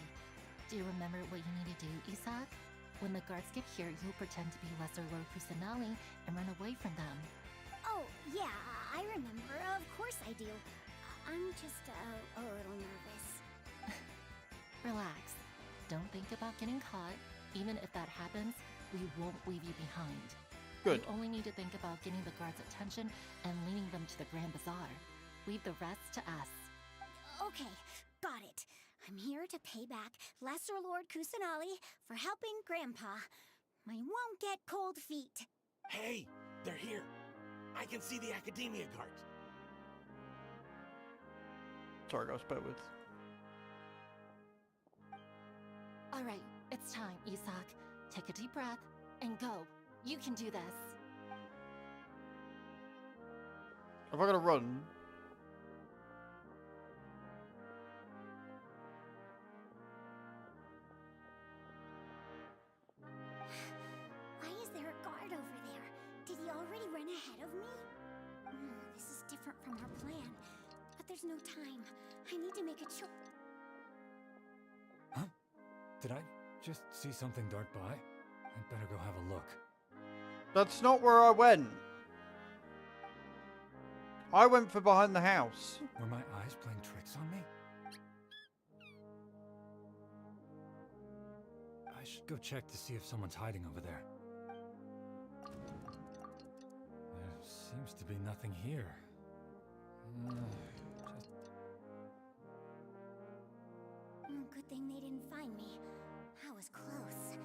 do you remember what you need to do, Isak? When the guards get here, you'll pretend to be Lesser Lord Kusanali and run away from them. Oh, yeah, I remember. Of course I do. I'm just a little nervous. Relax. Don't think about getting caught. Even if that happens, we won't leave you behind. Good. You only need to think about getting the guards' attention and leading them to the Grand Bazaar. Leave the rest to us. Okay, got it. I'm here to pay back Lesser Lord Kusanali for helping Grandpa. I won't get cold feet. Hey, they're here. I can see the Academia guards. Sorry, guys, bear with. All right, it's time, Isak. Take a deep breath and go. You can do this. Have I got to run? Why is there a guard over there? Did he already run ahead of me? This is different from our plan. But there's no time. I need to make a choice. Huh? Did I just see something dart by? I'd better go have a look. That's not where I went. I went for behind the house. Were my eyes playing tricks on me? I should go check to see if someone's hiding over there. There seems to be nothing here. Good thing they didn't find me. I was close.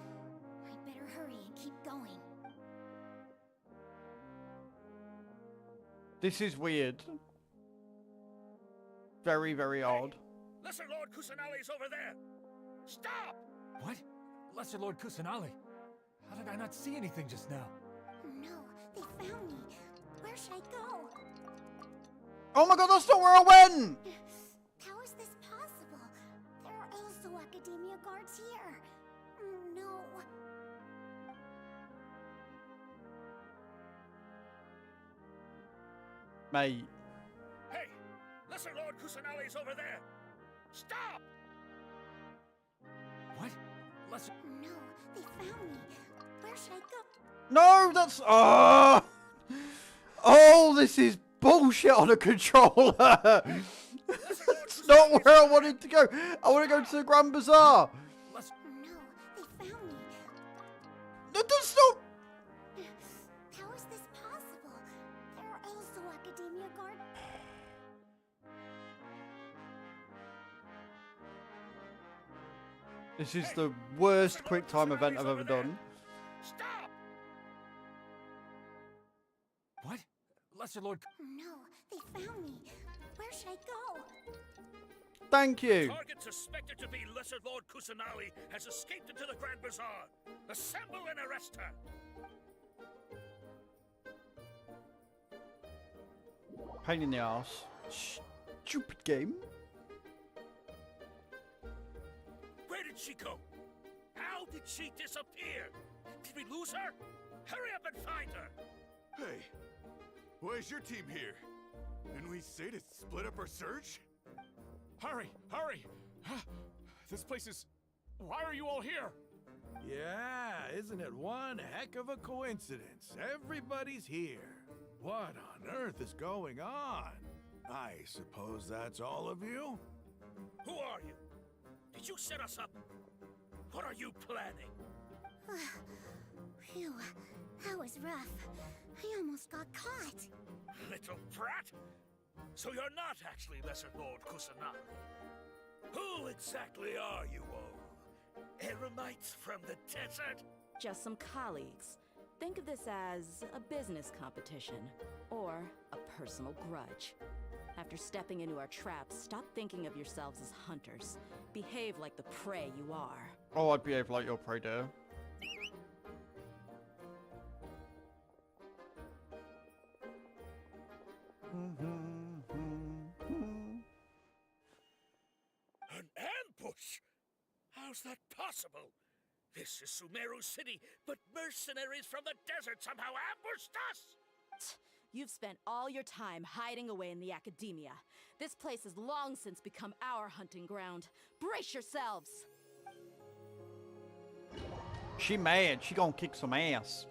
I'd better hurry and keep going. This is weird. Very, very odd. Lesser Lord Kusanali's over there! Stop! What? Lesser Lord Kusanali? How did I not see anything just now? No, they found me. Where should I go? Oh my god, that's not where I went! How is this possible? There are also Academia guards here. No. Mate. Hey! Lesser Lord Kusanali's over there! Stop! What? Lesser... No, they found me. Where should I go? No, that's... Oh! Oh, this is bullshit on a controller! It's not where I wanted to go. I want to go to the Grand Bazaar. No, they found me. No, that's not... How is this possible? There are also Academia guards. This is the worst quick time event I've ever done. Stop! What? Lesser Lord... No, they found me. Where should I go? Thank you. Target suspected to be Lesser Lord Kusanali has escaped into the Grand Bazaar. Assemble and arrest her. Pain in the ass. Stupid game. Where did she go? How did she disappear? Did we lose her? Hurry up and find her! Hey, where's your team here? Didn't we say to split up our search? Hurry, hurry! This place is... Why are you all here? Yeah, isn't it one heck of a coincidence? Everybody's here. What on earth is going on? I suppose that's all of you? Who are you? Did you set us up? What are you planning? Phew, that was rough. I almost got caught. Little brat! So you're not actually Lesser Lord Kusanali. Who exactly are you all? Eremites from the desert? Just some colleagues. Think of this as a business competition, or a personal grudge. After stepping into our traps, stop thinking of yourselves as hunters. Behave like the prey you are. Oh, I'd behave like your prey, dear. An ambush? How's that possible? This is Sumeru City, but mercenaries from the desert somehow ambushed us! You've spent all your time hiding away in the academia. This place has long since become our hunting ground. Brace yourselves! She mad. She gonna kick some ass.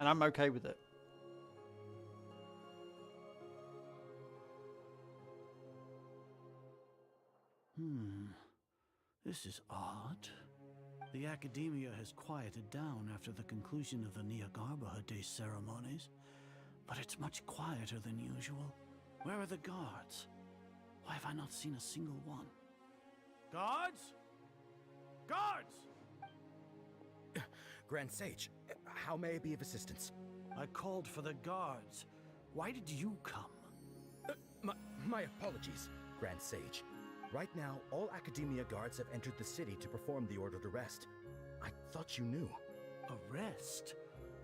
And I'm okay with it. This is odd. The Academia has quieted down after the conclusion of the Niagarbaha Day ceremonies, but it's much quieter than usual. Where are the guards? Why have I not seen a single one? Guards? Guards! Grand Sage, how may I be of assistance? I called for the guards. Why did you come? My apologies, Grand Sage. Right now, all Academia guards have entered the city to perform the ordered arrest. I thought you knew. Arrest?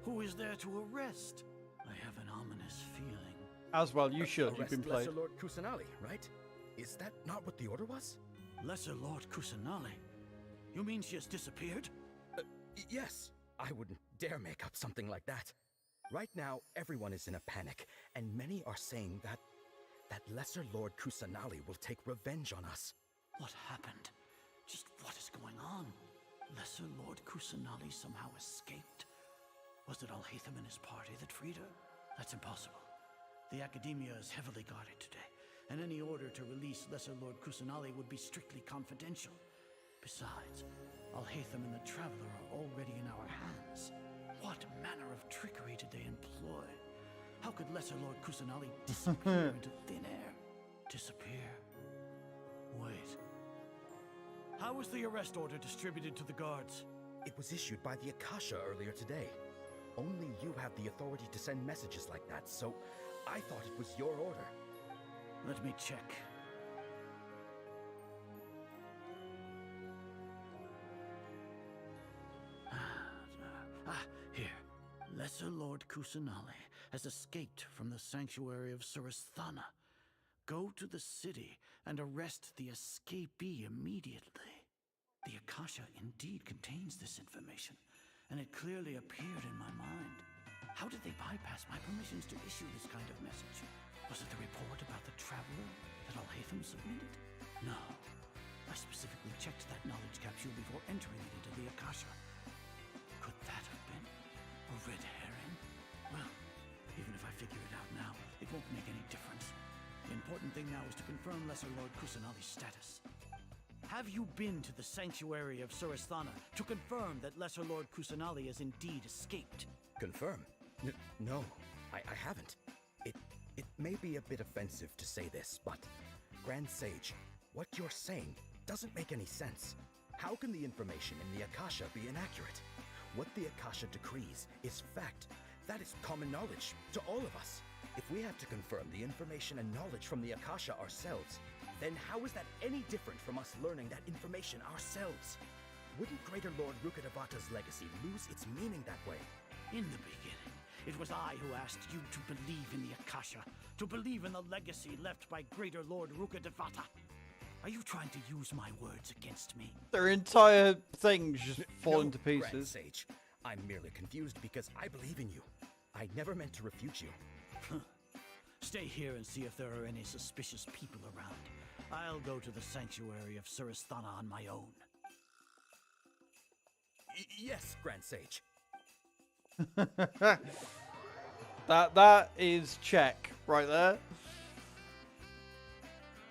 Who is there to arrest? I have an ominous feeling. Azrael, you should. You've been played. Lesser Lord Kusanali, right? Is that not what the order was? Lesser Lord Kusanali? You mean she has disappeared? Yes. I wouldn't dare make up something like that. Right now, everyone is in a panic, and many are saying that Lesser Lord Kusanali will take revenge on us. What happened? Just what is going on? Lesser Lord Kusanali somehow escaped? Was it Alhaitham and his party that freed her? That's impossible. The Academia is heavily guarded today, and any order to release Lesser Lord Kusanali would be strictly confidential. Besides, Alhaitham and the Traveler are already in our hands. What manner of trickery did they employ? How could Lesser Lord Kusanali disappear into thin air? Disappear? Wait. How was the arrest order distributed to the guards? It was issued by the Akasha earlier today. Only you have the authority to send messages like that, so I thought it was your order. Let me check. Here. Lesser Lord Kusanali has escaped from the sanctuary of Surasthana. Go to the city and arrest the escapee immediately. The Akasha indeed contains this information, and it clearly appeared in my mind. How did they bypass my permissions to issue this kind of message? Was it the report about the Traveler that Alhaitham submitted? No. I specifically checked that knowledge capsule before entering it into the Akasha. Could that have been a red herring? Well, even if I figure it out now, it won't make any difference. The important thing now is to confirm Lesser Lord Kusanali's status. Have you been to the sanctuary of Surasthana to confirm that Lesser Lord Kusanali has indeed escaped? Confirm? No, I haven't. It may be a bit offensive to say this, but Grand Sage, what you're saying doesn't make any sense. How can the information in the Akasha be inaccurate? What the Akasha decrees is fact. That is common knowledge to all of us. If we have to confirm the information and knowledge from the Akasha ourselves, then how is that any different from us learning that information ourselves? Wouldn't Greater Lord Rukkhadevata's legacy lose its meaning that way? In the beginning, it was I who asked you to believe in the Akasha, to believe in the legacy left by Greater Lord Rukkhadevata. Are you trying to use my words against me? Their entire things just fall into pieces. Grand Sage, I'm merely confused because I believe in you. I never meant to refute you. Stay here and see if there are any suspicious people around. I'll go to the sanctuary of Surasthana on my own. Yes, Grand Sage. That is check right there.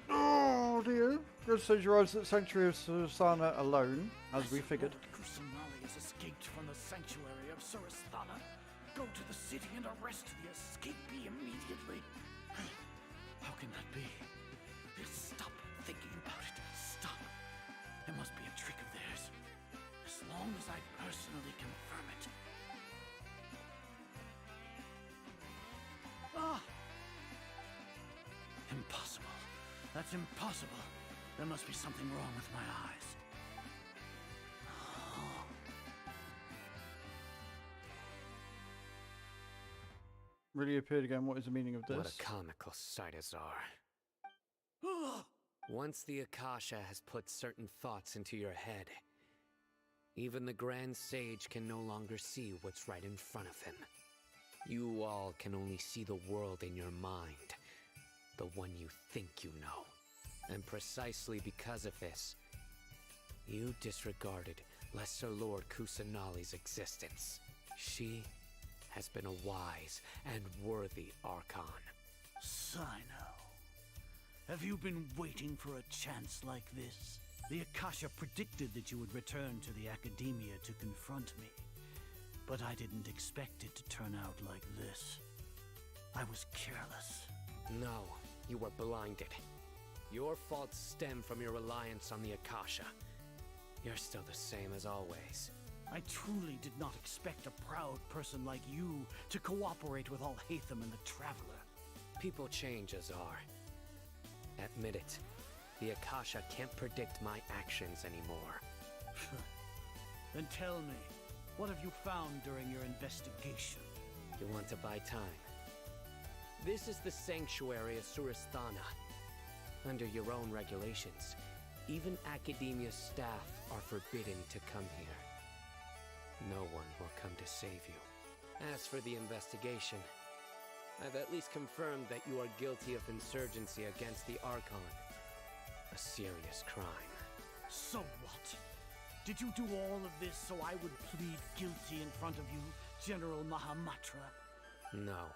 Oh dear. Grand Sage arrives at the sanctuary of Surasthana alone, as we figured. Kusanali has escaped from the sanctuary of Surasthana. Go to the city and arrest the escapee immediately. How can that be? Stop thinking about it. Stop. It must be a trick of theirs. As long as I personally confirm it. Ah! Impossible. That's impossible. There must be something wrong with my eyes. Really appeared again. What is the meaning of this? What a comical sight, Azar. Once the Akasha has put certain thoughts into your head, even the Grand Sage can no longer see what's right in front of him. You all can only see the world in your mind, the one you think you know. And precisely because of this, you disregarded Lesser Lord Kusanali's existence. She has been a wise and worthy Archon. Sino, have you been waiting for a chance like this? The Akasha predicted that you would return to the Academia to confront me, but I didn't expect it to turn out like this. I was careless. No, You were blinded. Your faults stem from your reliance on the Akasha. You're still the same as always. I truly did not expect a proud person like you to cooperate with Alhaitham and the Traveler. People change, Azar. Admit it. The Akasha can't predict my actions anymore. Then tell me, what have you found during your investigation? You want to buy time? This is the sanctuary of Surasthana. Under your own regulations, even Academia staff are forbidden to come here. No one will come to save you. As for the investigation, I've at least confirmed that you are guilty of insurgency against the Archon. A serious crime. So what? Did you do all of this so I would plead guilty in front of you, General Mahamatra? No.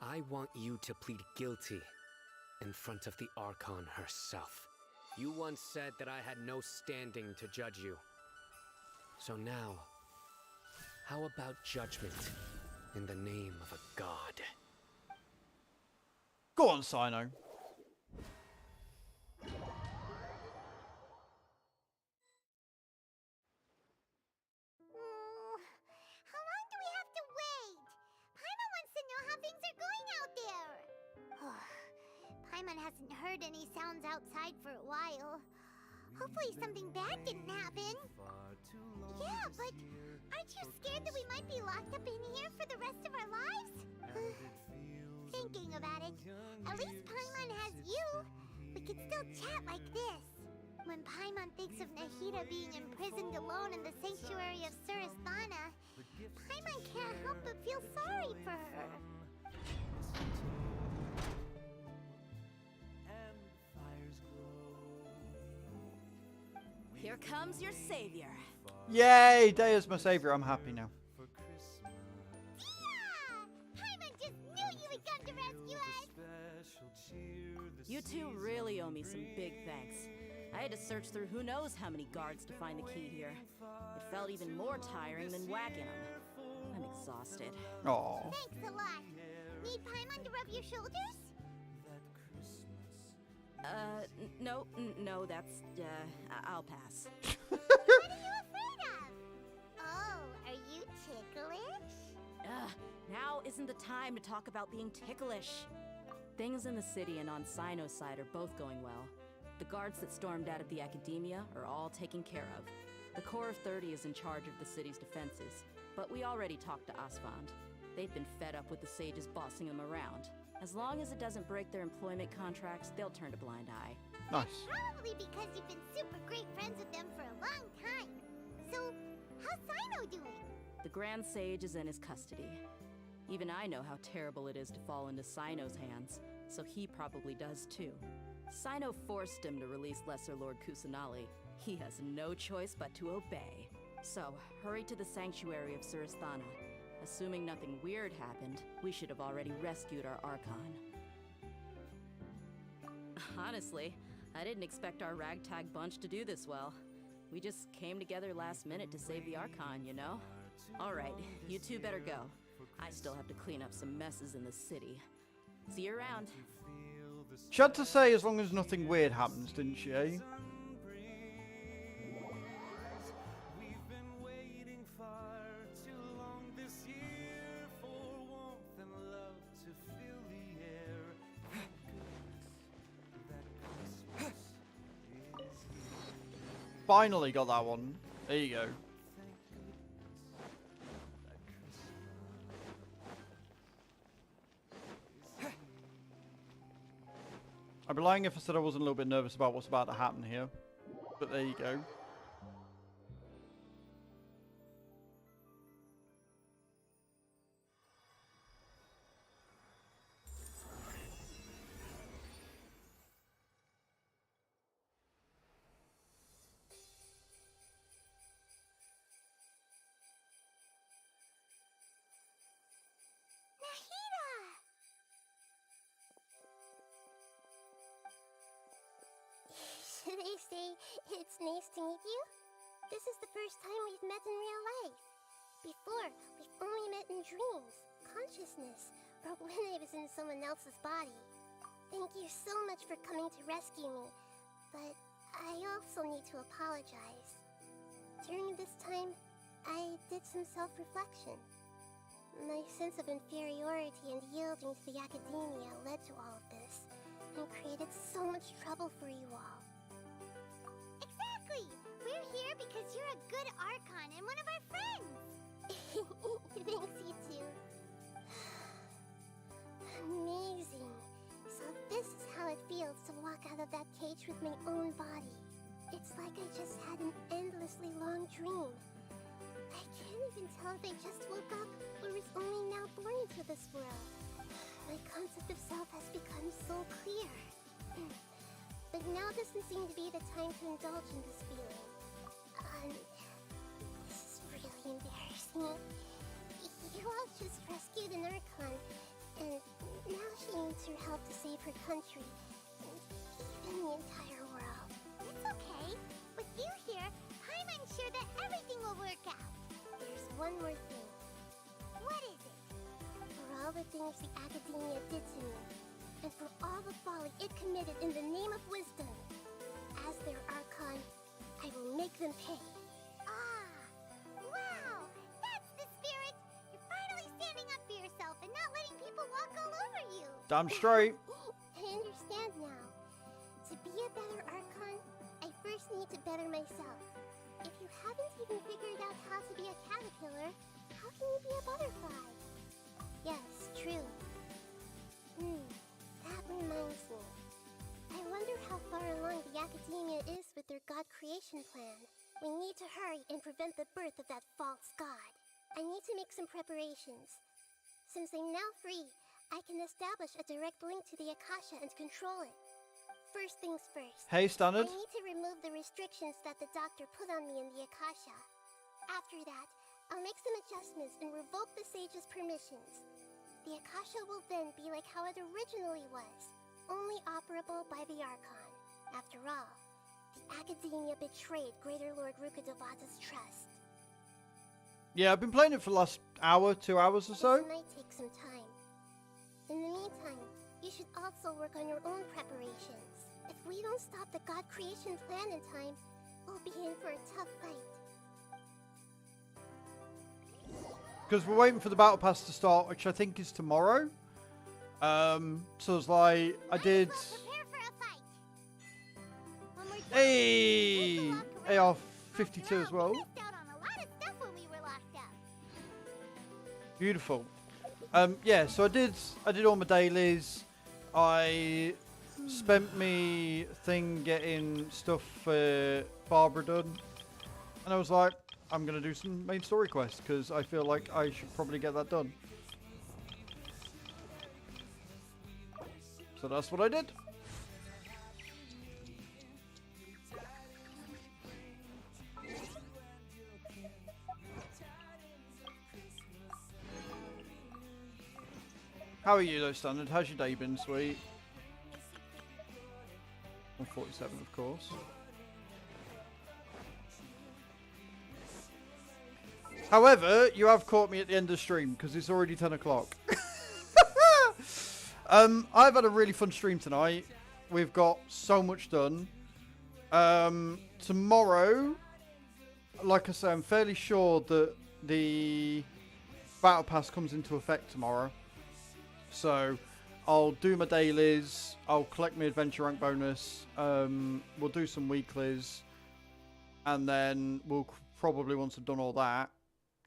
I want you to plead guilty in front of the Archon herself. You once said that I had no standing to judge you. So now, how about judgment in the name of a god? Go on, Sino. How long do we have to wait? Paimon wants to know how things are going out there. Paimon hasn't heard any sounds outside for a while. Hopefully something bad didn't happen. Yeah, but aren't you scared that we might be locked up in here for the rest of our lives? Thinking about it, at least Paimon has you. We could still chat like this. When Paimon thinks of Nahida being imprisoned alone in the sanctuary of Surasthana, Paimon can't help but feel sorry for her. Here comes your savior. Yay! Daya's my savior. I'm happy now. Paimon just knew you would come to rescue us! You two really owe me some big thanks. I had to search through who knows how many guards to find the key here. It felt even more tiring than whacking them. I'm exhausted. Aww. Thanks a lot. Need Paimon to rub your shoulders? No, that's, I'll pass. What are you afraid of? Oh, are you ticklish? Now isn't the time to talk about being ticklish. Things in the city and on Sino's side are both going well. The guards that stormed out of the Academia are all taken care of. The Corps of 30 is in charge of the city's defenses, but we already talked to Asfand. They've been fed up with the sages bossing them around. As long as it doesn't break their employment contracts, they'll turn a blind eye. Nice. Probably because you've been super great friends with them for a long time. So, how's Sino doing? The Grand Sage is in his custody. Even I know how terrible it is to fall into Sino's hands, so he probably does too. Sino forced him to release Lesser Lord Kusanali. He has no choice but to obey. So, hurry to the sanctuary of Surasthana. Assuming nothing weird happened, we should have already rescued our Archon. Honestly, I didn't expect our ragtag bunch to do this well. We just came together last minute to save the Archon, you know? Alright, you two better go. I still have to clean up some messes in the city. See you around. She had to say as long as nothing weird happens, didn't she, eh? Finally got that one. There you go. I'd be lying if I said I wasn't a little bit nervous about what's about to happen here. But there you go. They say it's nice to meet you. This is the first time we've met in real life. Before, we've only met in dreams, consciousness, or when I was in someone else's body. Thank you so much for coming to rescue me, but I also need to apologize. During this time, I did some self-reflection. My sense of inferiority and yielding to the academia led to all of this, and created so much trouble for you all. Exactly! We're here because you're a good Archon and one of our friends! Thanks, you two. Amazing. So this is how it feels to walk out of that cage with my own body. It's like I just had an endlessly long dream. I can't even tell if I just woke up or was only now born into this world. My concept of self has become so clear. But now doesn't seem to be the time to indulge in this feeling. This is really embarrassing. You all just rescued an Archon, and now she needs your help to save her country, and even the entire world. It's okay. With you here, I'm sure that everything will work out. There's one more thing. What is it? For all the things the Academia did to me, and for all the folly it committed in the name of wisdom, as their Archon, I will make them pay. Wow! That's the spirit! You're finally standing up for yourself and not letting people walk all over you! Damn straight. I understand now. To be a better Archon, I first need to better myself. If you haven't even figured out how to be a caterpillar, how can you be a butterfly? Yes, true. That reminds me. I wonder how far along the Academia is with their god creation plan. We need to hurry and prevent the birth of that false god. I need to make some preparations. Since I'm now free, I can establish a direct link to the Akasha and control it. First things first. Hey, Standard. I need to remove the restrictions that the doctor put on me in the Akasha. After that, I'll make some adjustments and revoke the sage's permissions. The Akasha will then be like how it originally was, only operable by the Archon. After all, the Academia betrayed Greater Lord Rukkhadevata's trust. Yeah, I've been playing it for the last hour, 2 hours or so. This might take some time. In the meantime, you should also work on your own preparations. If we don't stop the god creation plan in time, we'll be in for a tough fight. Because we're waiting for the battle pass to start, which I think is tomorrow. So it's like, I did... Hey! AR-52 as well. Beautiful. Yeah, so I did all my dailies. I spent me thing getting stuff for Barbara done. And I was like, I'm going to do some main story quests because I feel like I should probably get that done. So that's what I did. How are you though, Standard? How's your day been, sweet? 147, of course. However, you have caught me at the end of the stream because it's already 10 o'clock. I've had a really fun stream tonight. We've got so much done. Tomorrow, like I say, I'm fairly sure that the battle pass comes into effect tomorrow. So I'll do my dailies. I'll collect my adventure rank bonus. We'll do some weeklies. And then we'll probably, once I've done all that,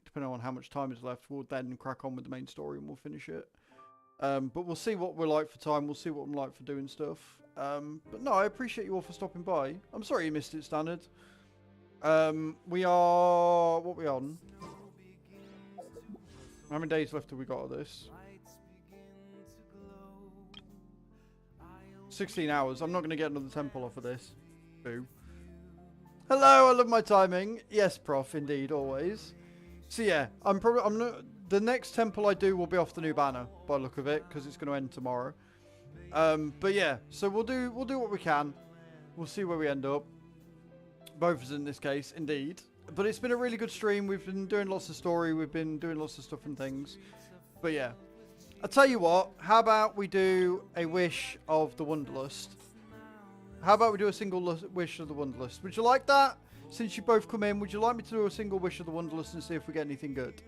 depending on how much time is left, we'll then crack on with the main story and we'll finish it. But we'll see what we're like for time. We'll see what I'm like for doing stuff. But no, I appreciate you all for stopping by. I'm sorry you missed it, Standard. We are... What are we on? How many days left have we got of this? 16 hours. I'm not going to get another temple off of this. Boo. Hello, I love my timing. Yes, Prof, indeed, always. So yeah, I'm not... The next temple I do will be off the new banner, by the look of it, because it's going to end tomorrow. But yeah, so we'll do what we can. We'll see where we end up. Both of us in this case, indeed. But it's been a really good stream. We've been doing lots of story. We've been doing lots of stuff and things. But yeah. I'll tell you what. How about we do a wish of the Wanderlust? How about we do a single wish of the Wanderlust? Would you like that? Since you both come in, would you like me to do a single wish of the Wanderlust and see if we get anything good?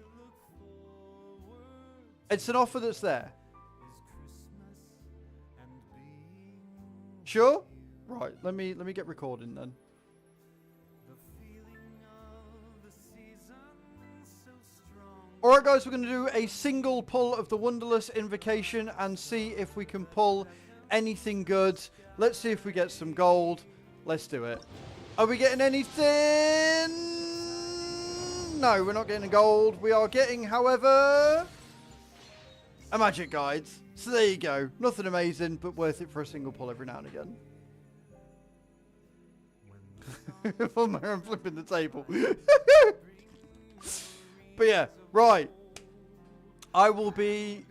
It's an offer that's there. Sure? Right, let me get recording then. Alright guys, we're going to do a single pull of the Wanderlust invocation and see if we can pull anything good. Let's see if we get some gold. Let's do it. Are we getting anything? No, we're not getting a gold. We are getting, however, a magic guide. So there you go. Nothing amazing, but worth it for a single pull every now and again. I'm flipping the table. But yeah, right. I will be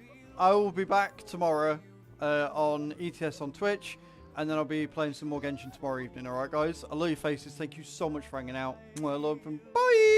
back tomorrow on ETS on Twitch, and then I'll be playing some more Genshin tomorrow evening. All right, guys. I love your faces. Thank you so much for hanging out. I love them. Bye.